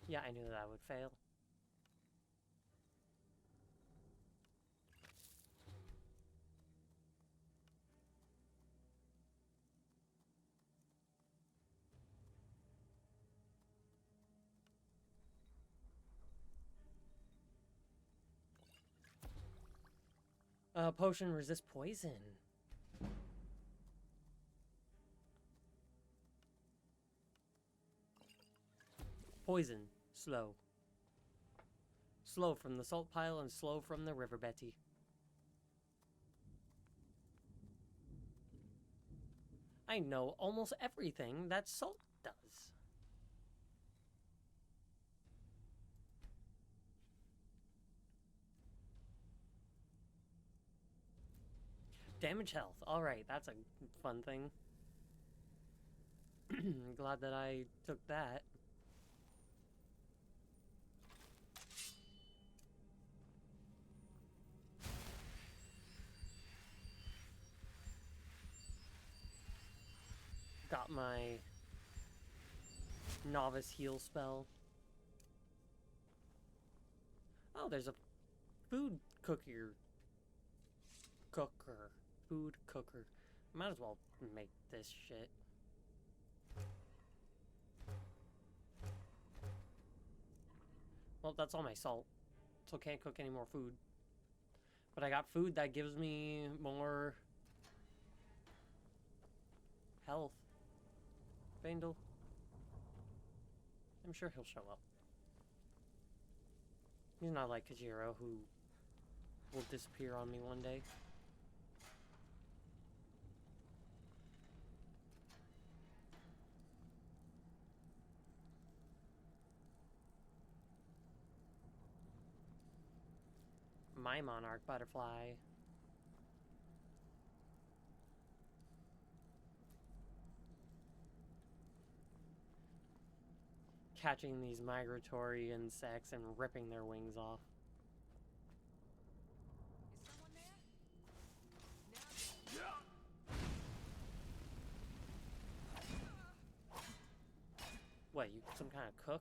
Yeah, I knew that I would fail. Potion resist poison. Poison. Slow. Slow from the salt pile and slow from the river Betty. I know almost everything that salt does. Damage health. Alright, that's a fun thing. Glad that I took that. Got my novice heal spell. Oh, there's a food cooker. Food cooker. Might as well make this shit. Well, that's all my salt. So can't cook any more food. But I got food that gives me more health. Vandal. I'm sure he'll show up. He's not like Kajiro, who will disappear on me one day. My monarch butterfly. Catching these migratory insects and ripping their wings off. What, you some kind of cook?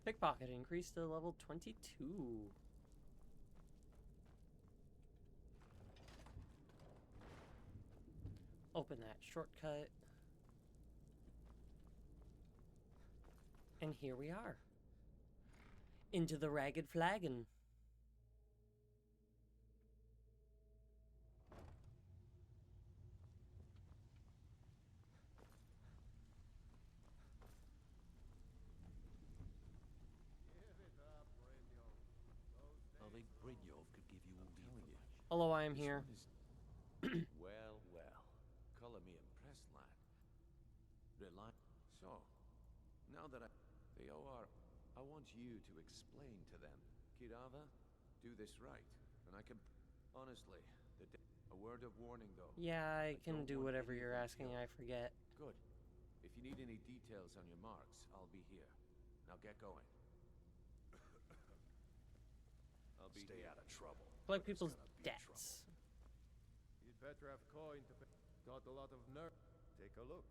Pickpocket increased to level 22. Open that shortcut. And here we are. Into the Ragged Flagon. I think Brynjolf could give you all the information. Hello, I am here. Well, well. Color me impressed, lad. So, now that they are, I want you to explain to them. Kirava, do this right, and I can, honestly, a word of warning though. Yeah, I can don't do want whatever anything you're asking, killed. I forget. Good. If you need any details on your marks, I'll be here. Now get going. I'll be Stay out of trouble. Collect people's There's gonna be debts. You Petrov coin to got a lot of nerve. Take a look.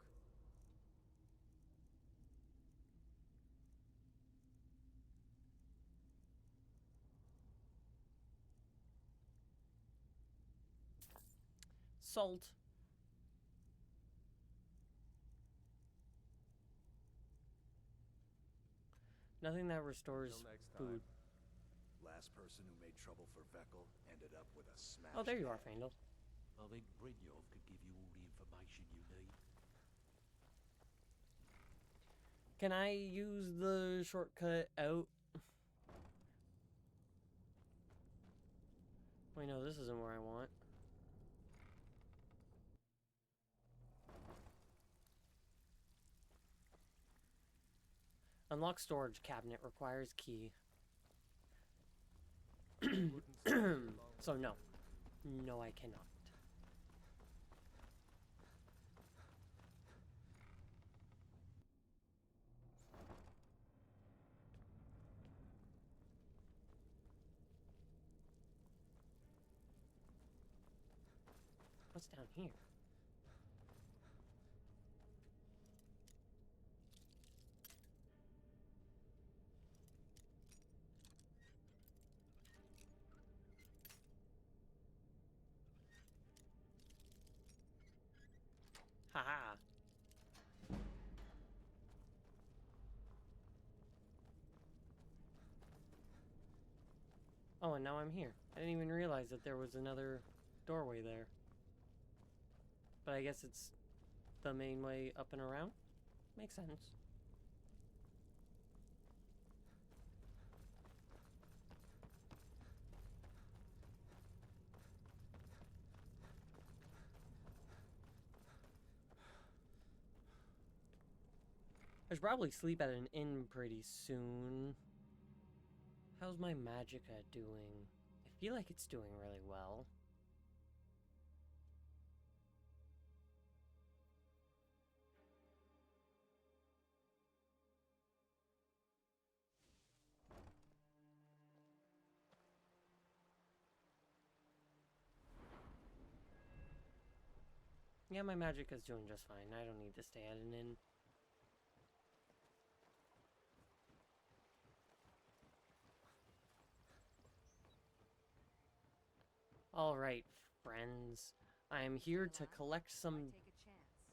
Salt. Nothing that restores food. Last person who made trouble for Vekel ended up with a smash. Oh, there you are, Fandel. I think Brynjolf could give you all the information you need. Can I use the shortcut out? Wait, no, this isn't where I want. Unlock storage cabinet requires key. So no. No, I cannot. What's down here? Haha. Oh, and now I'm here. I didn't even realize that there was another doorway there. But I guess it's the main way up and around? Makes sense. I should probably sleep at an inn pretty soon. How's my magicka doing? I feel like it's doing really well. Yeah, my magicka's doing just fine. I don't need to stay at an inn. Alright, friends. I am here to collect some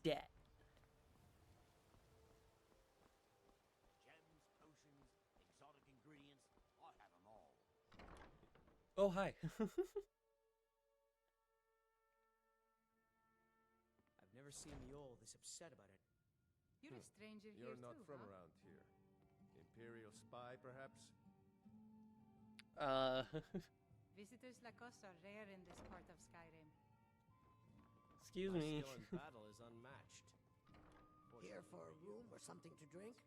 debt. Gems, potions, exotic ingredients, I have them all. Oh, hi. I've never seen Mjol this upset about it. You're a stranger here You're not too, from huh? around here. Imperial spy, perhaps? Visitors like us are rare in this part of Skyrim. Excuse My me. skill in battle is unmatched. Here for a room or something to drink?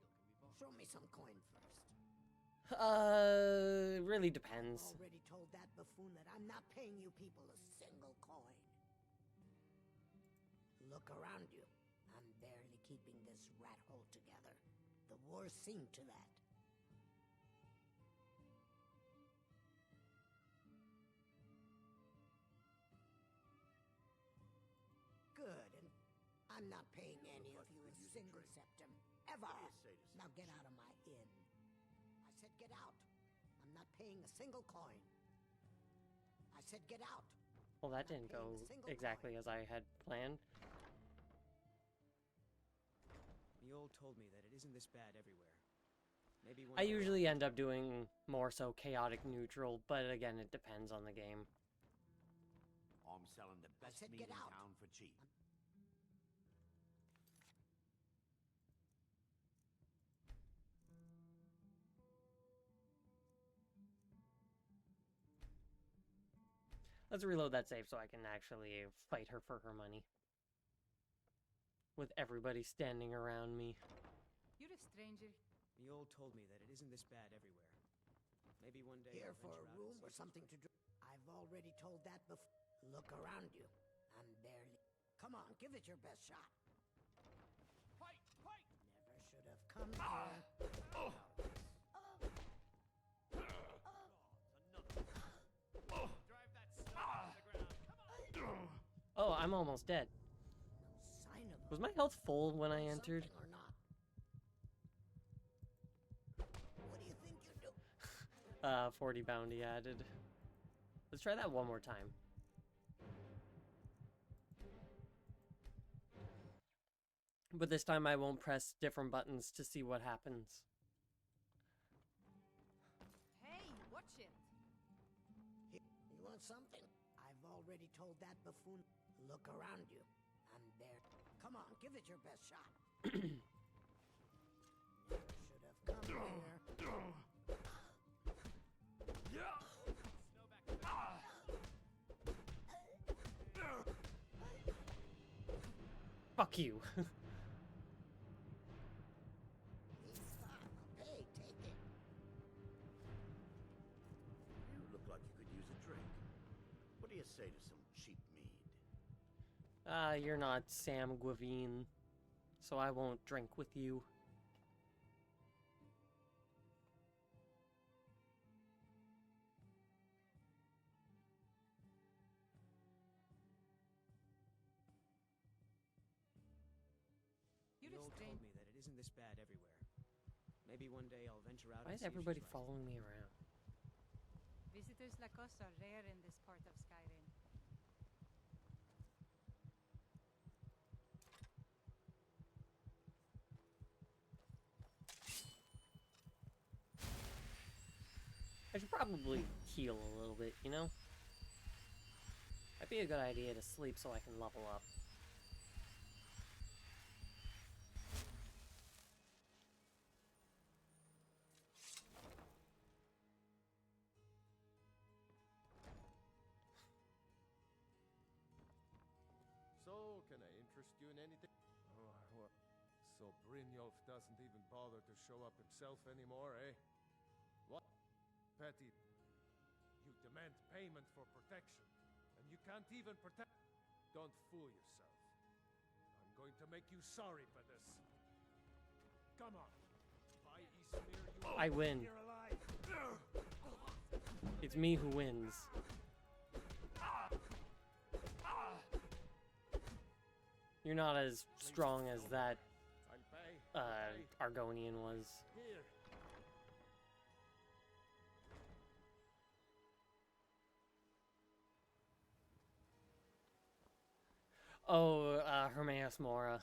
Show me some coin first. Really depends. I've already told that buffoon that I'm not paying you people a single coin. Look around you. I'm barely keeping this rat hole together. The war's seen to that. Good, and I'm not paying any of you a single septim. Ever. Now get out of my inn. I said get out. I'm not paying a single coin. I said get out. Well, that didn't go exactly as I had planned. Mjol told me that it isn't this bad everywhere. Maybe one I day- usually end up doing more so chaotic neutral, but again, it depends on the game. I'm selling the best said meat get in out. town for cheap. Let's reload that save so I can actually fight her for her money. With everybody standing around me. You're a stranger. Mjol told me that it isn't this bad everywhere. Maybe one day Here I'll for a venture out room and or see something to drink. I've already told that before. Look around you. I'm barely... Come on, give it your best shot. Fight! Fight! Never should have come here. Drive that snake on the ground. Come on! I'm almost dead. Sign of Was my health full when I entered? something or not. What do you think you're doing? 40 bounty added. Let's try that one more time. But this time I won't press different buttons to see what happens. Hey, watch it! You want something? I've already told that buffoon. Look around you. I'm there. Come on, give it your best shot. Never should have come here. Fuck you. Hey, take it. You look like you could use a drink. What do you say to some cheap mead? You're not Sam Guavine, so I won't drink with you. You all told me that it isn't this bad everywhere. Maybe one day I'll venture out Why and is see if she's everybody right. following me around? Visitors Lacoste are rare in this part of Skyrim. I should probably heal a little bit, you know? Might be a good idea to sleep so I can level up. So, can I interest you in anything? Oh, what? So Brynjolf doesn't even bother to show up himself anymore, eh? What? Petty. You demand payment for protection, and you can't even protect. Don't fool yourself. I'm going to make you sorry for this. Come on. By Eastmere, you I win. You're alive. It's me who wins. You're not as strong as that Argonian was. Here. Oh, Hermaeus Mora.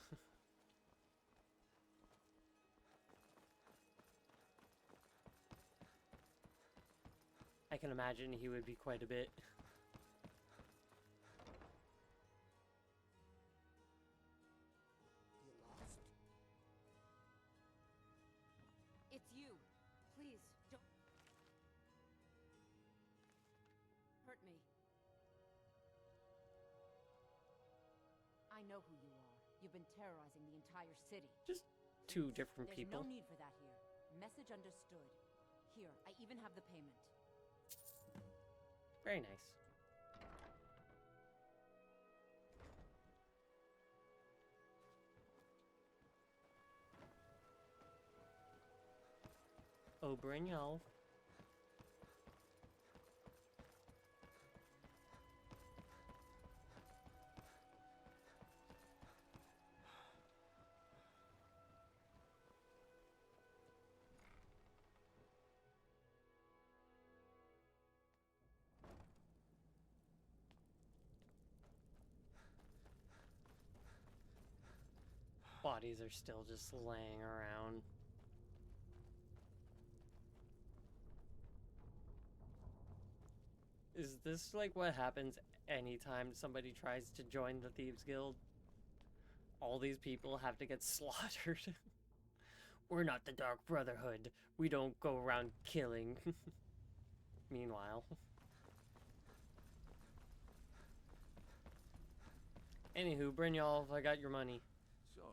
I can imagine he would be quite a bit. You lost. It's you. Please, don't hurt me. I know who you are. You've been terrorizing the entire city. Just two different There's people. no need for that here. Message understood. Here, I even have the payment. Very nice. Oh, Brynjolf. Bodies are still just laying around. Is this like what happens anytime somebody tries to join the Thieves Guild? All these people have to get slaughtered. We're not the Dark Brotherhood. We don't go around killing. Meanwhile. Anywho, Brynjolf, I got your money. So,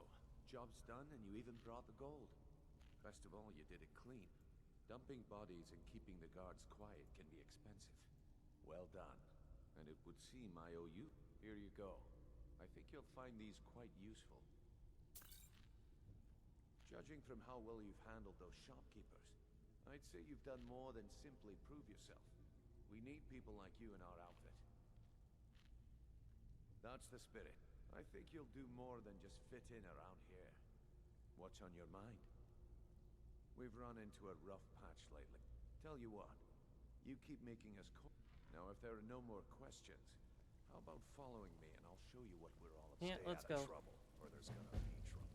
job's done and you even brought the gold. Best of all, you did it clean. Dumping bodies and keeping the guards quiet can be expensive. Well done. And it would seem I owe you. Here you go. I think you'll find these quite useful. Judging from how well you've handled those shopkeepers, I'd say you've done more than simply prove yourself. We need people like you in our outfit. That's the spirit. I think you'll do more than just fit in around here. What's on your mind? We've run into a rough patch lately. Tell you what, you keep making us Now, if there are no more questions, how about following me and I'll show you what we're all about. Yeah, Stay let's out of go. trouble, or there's gonna be trouble.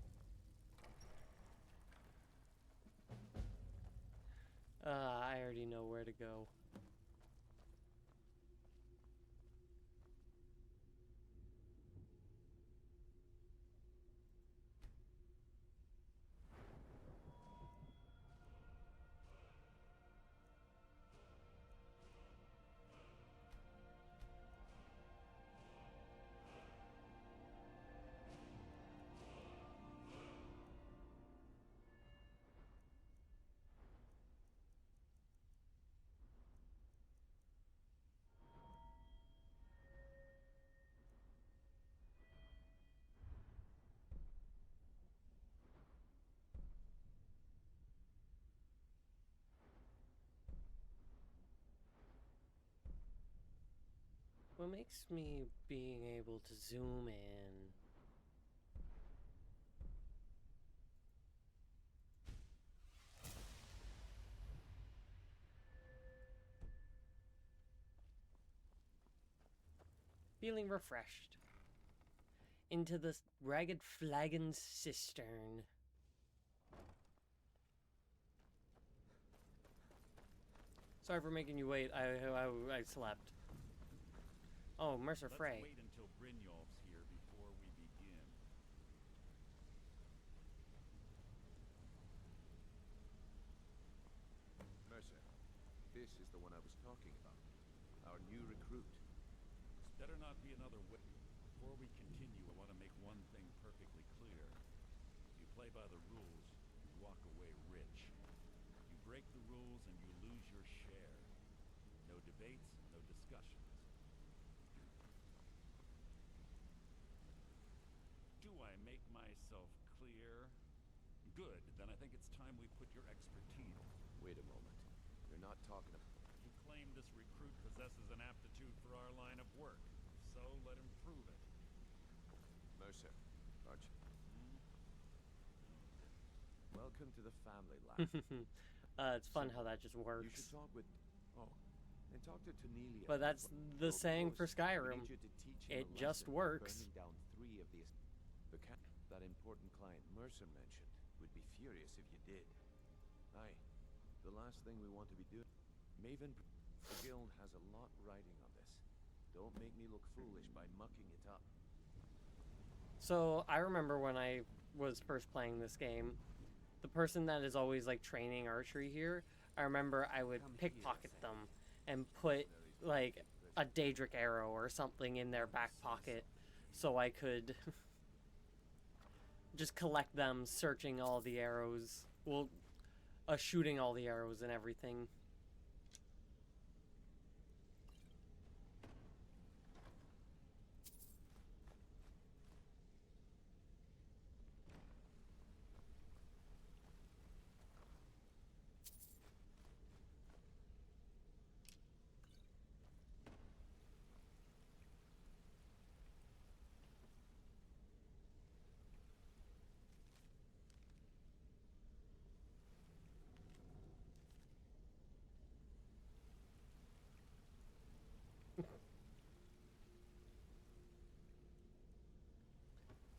I already know where to go. What makes me being able to zoom in? Feeling refreshed. Into the ragged flagon cistern. Sorry for making you wait. I slept. Oh, Mercer Frey. Let's wait until Brynjolf's here before we begin. Mercer, this is the one I was talking about. Our new recruit. This better not be another way. Before we continue, I want to make one thing perfectly clear. You play by the rules, you walk away rich. You break the rules and you lose your share. No debates, no discussions. Do I make myself clear? Good, then I think it's time we put your expertise. Wait a moment. You're not talking about... You claim this recruit possesses an aptitude for our line of work. So let him prove it. Mercer, aren't you? Welcome to the family lab. It's fun how that just works. You should talk with... Oh, and talk to Cornelia. But that's the saying for We Skyrim. need you to teach him It a just lesson. works. Burning down 3 of the... That important client Mercer mentioned would be furious if you did. Aye, the last thing we want to be doing. Maven, the guild has a lot riding on this. Don't make me look foolish by mucking it up. So I remember when I was first playing this game, the person that is always like training archery here, I remember I would pickpocket them and put like a Daedric arrow or something in their back pocket so I could just collect them, searching all the arrows, well, shooting all the arrows and everything.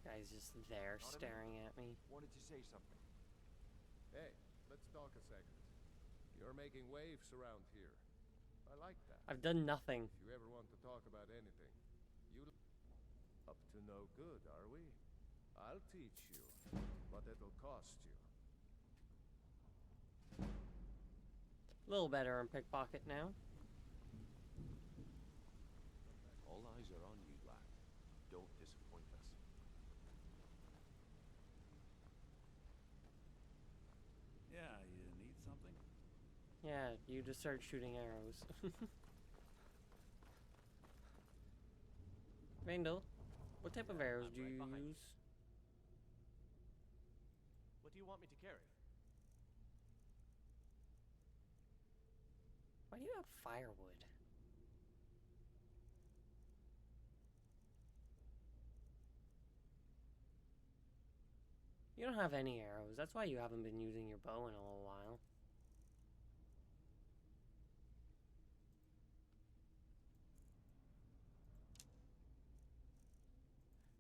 Guy's just there staring at me. Wanted to say something. Hey, let's talk a second. You're making waves around here. I like that. I've done nothing. If you ever want to talk about anything, you up to no good, are we? I'll teach you, but it'll cost you. A little better on pickpocket now. All eyes are on you, lad. Don't disappoint us. Yeah, you need something? Yeah, you just start shooting arrows. Vandal, what type of arrows do you use? What do you want me to carry? Why do you have firewood? You don't have any arrows. That's why you haven't been using your bow in a little while.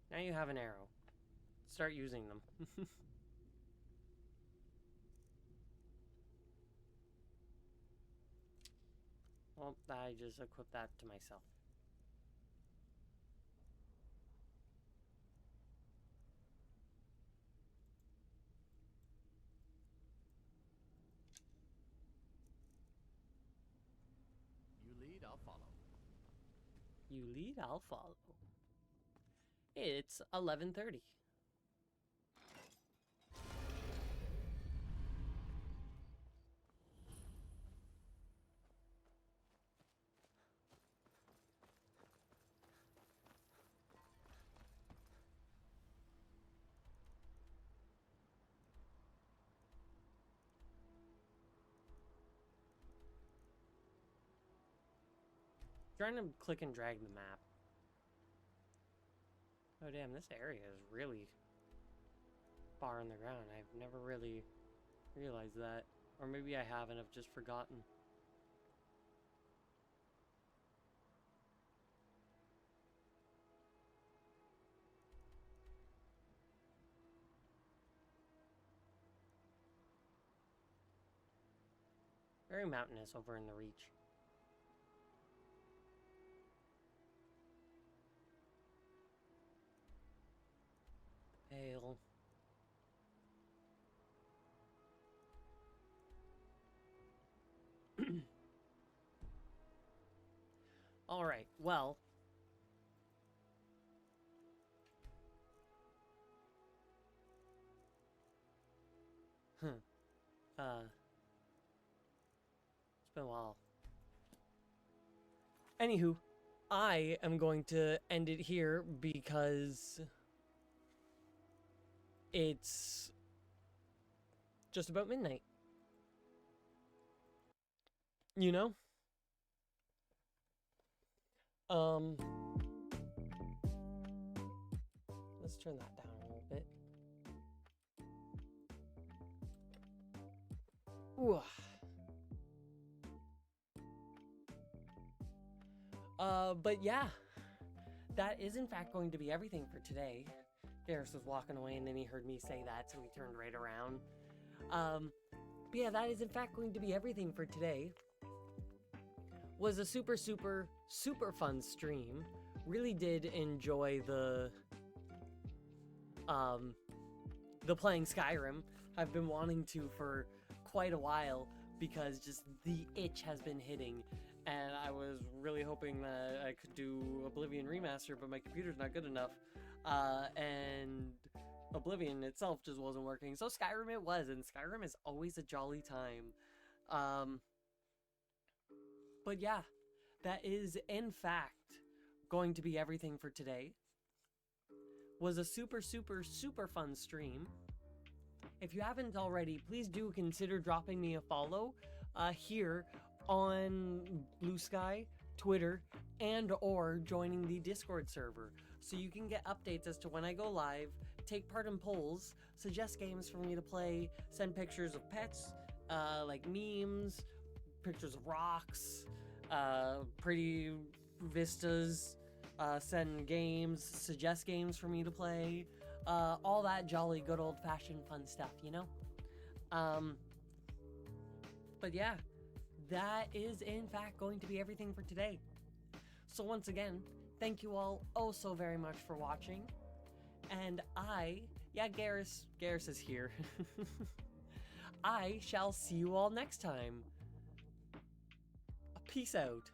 Now you have an arrow. Start using them. Well, I just equipped that to myself. You lead, I'll follow. You lead, I'll follow. It's 11:30. Trying to click and drag the map. Oh damn, this area is really far on the ground. I've never really realized that. Or maybe I haven't, I've just forgotten. Very mountainous over in the Reach. Pale. All right, well. It's been a while. Anywho, I am going to end it here because it's just about midnight. You know? Let's turn that down a little bit. Ooh. But yeah, that is in fact going to be everything for today. Garrus was walking away and then he heard me say that, so he turned right around. But yeah, that is in fact going to be everything for today. Was a super fun stream. Really did enjoy the playing Skyrim. I've been wanting to for quite a while because just the itch has been hitting. And I was really hoping that I could do Oblivion Remaster, but my computer's not good enough. And Oblivion itself just wasn't working. So Skyrim it was, and Skyrim is always a jolly time. But yeah, that is in fact going to be everything for today. Was a super fun stream. If you haven't already, please do consider dropping me a follow here on Blue Sky, Twitter, and or joining the Discord server so you can get updates as to when I go live, take part in polls, suggest games for me to play, send pictures of pets, like memes, pictures of rocks, pretty vistas, send games, suggest games for me to play, all that jolly good old-fashioned fun stuff, you know? But yeah, that is in fact going to be everything for today. So once again, thank you all oh so very much for watching. And Garrus is here. I shall see you all next time. Peace out.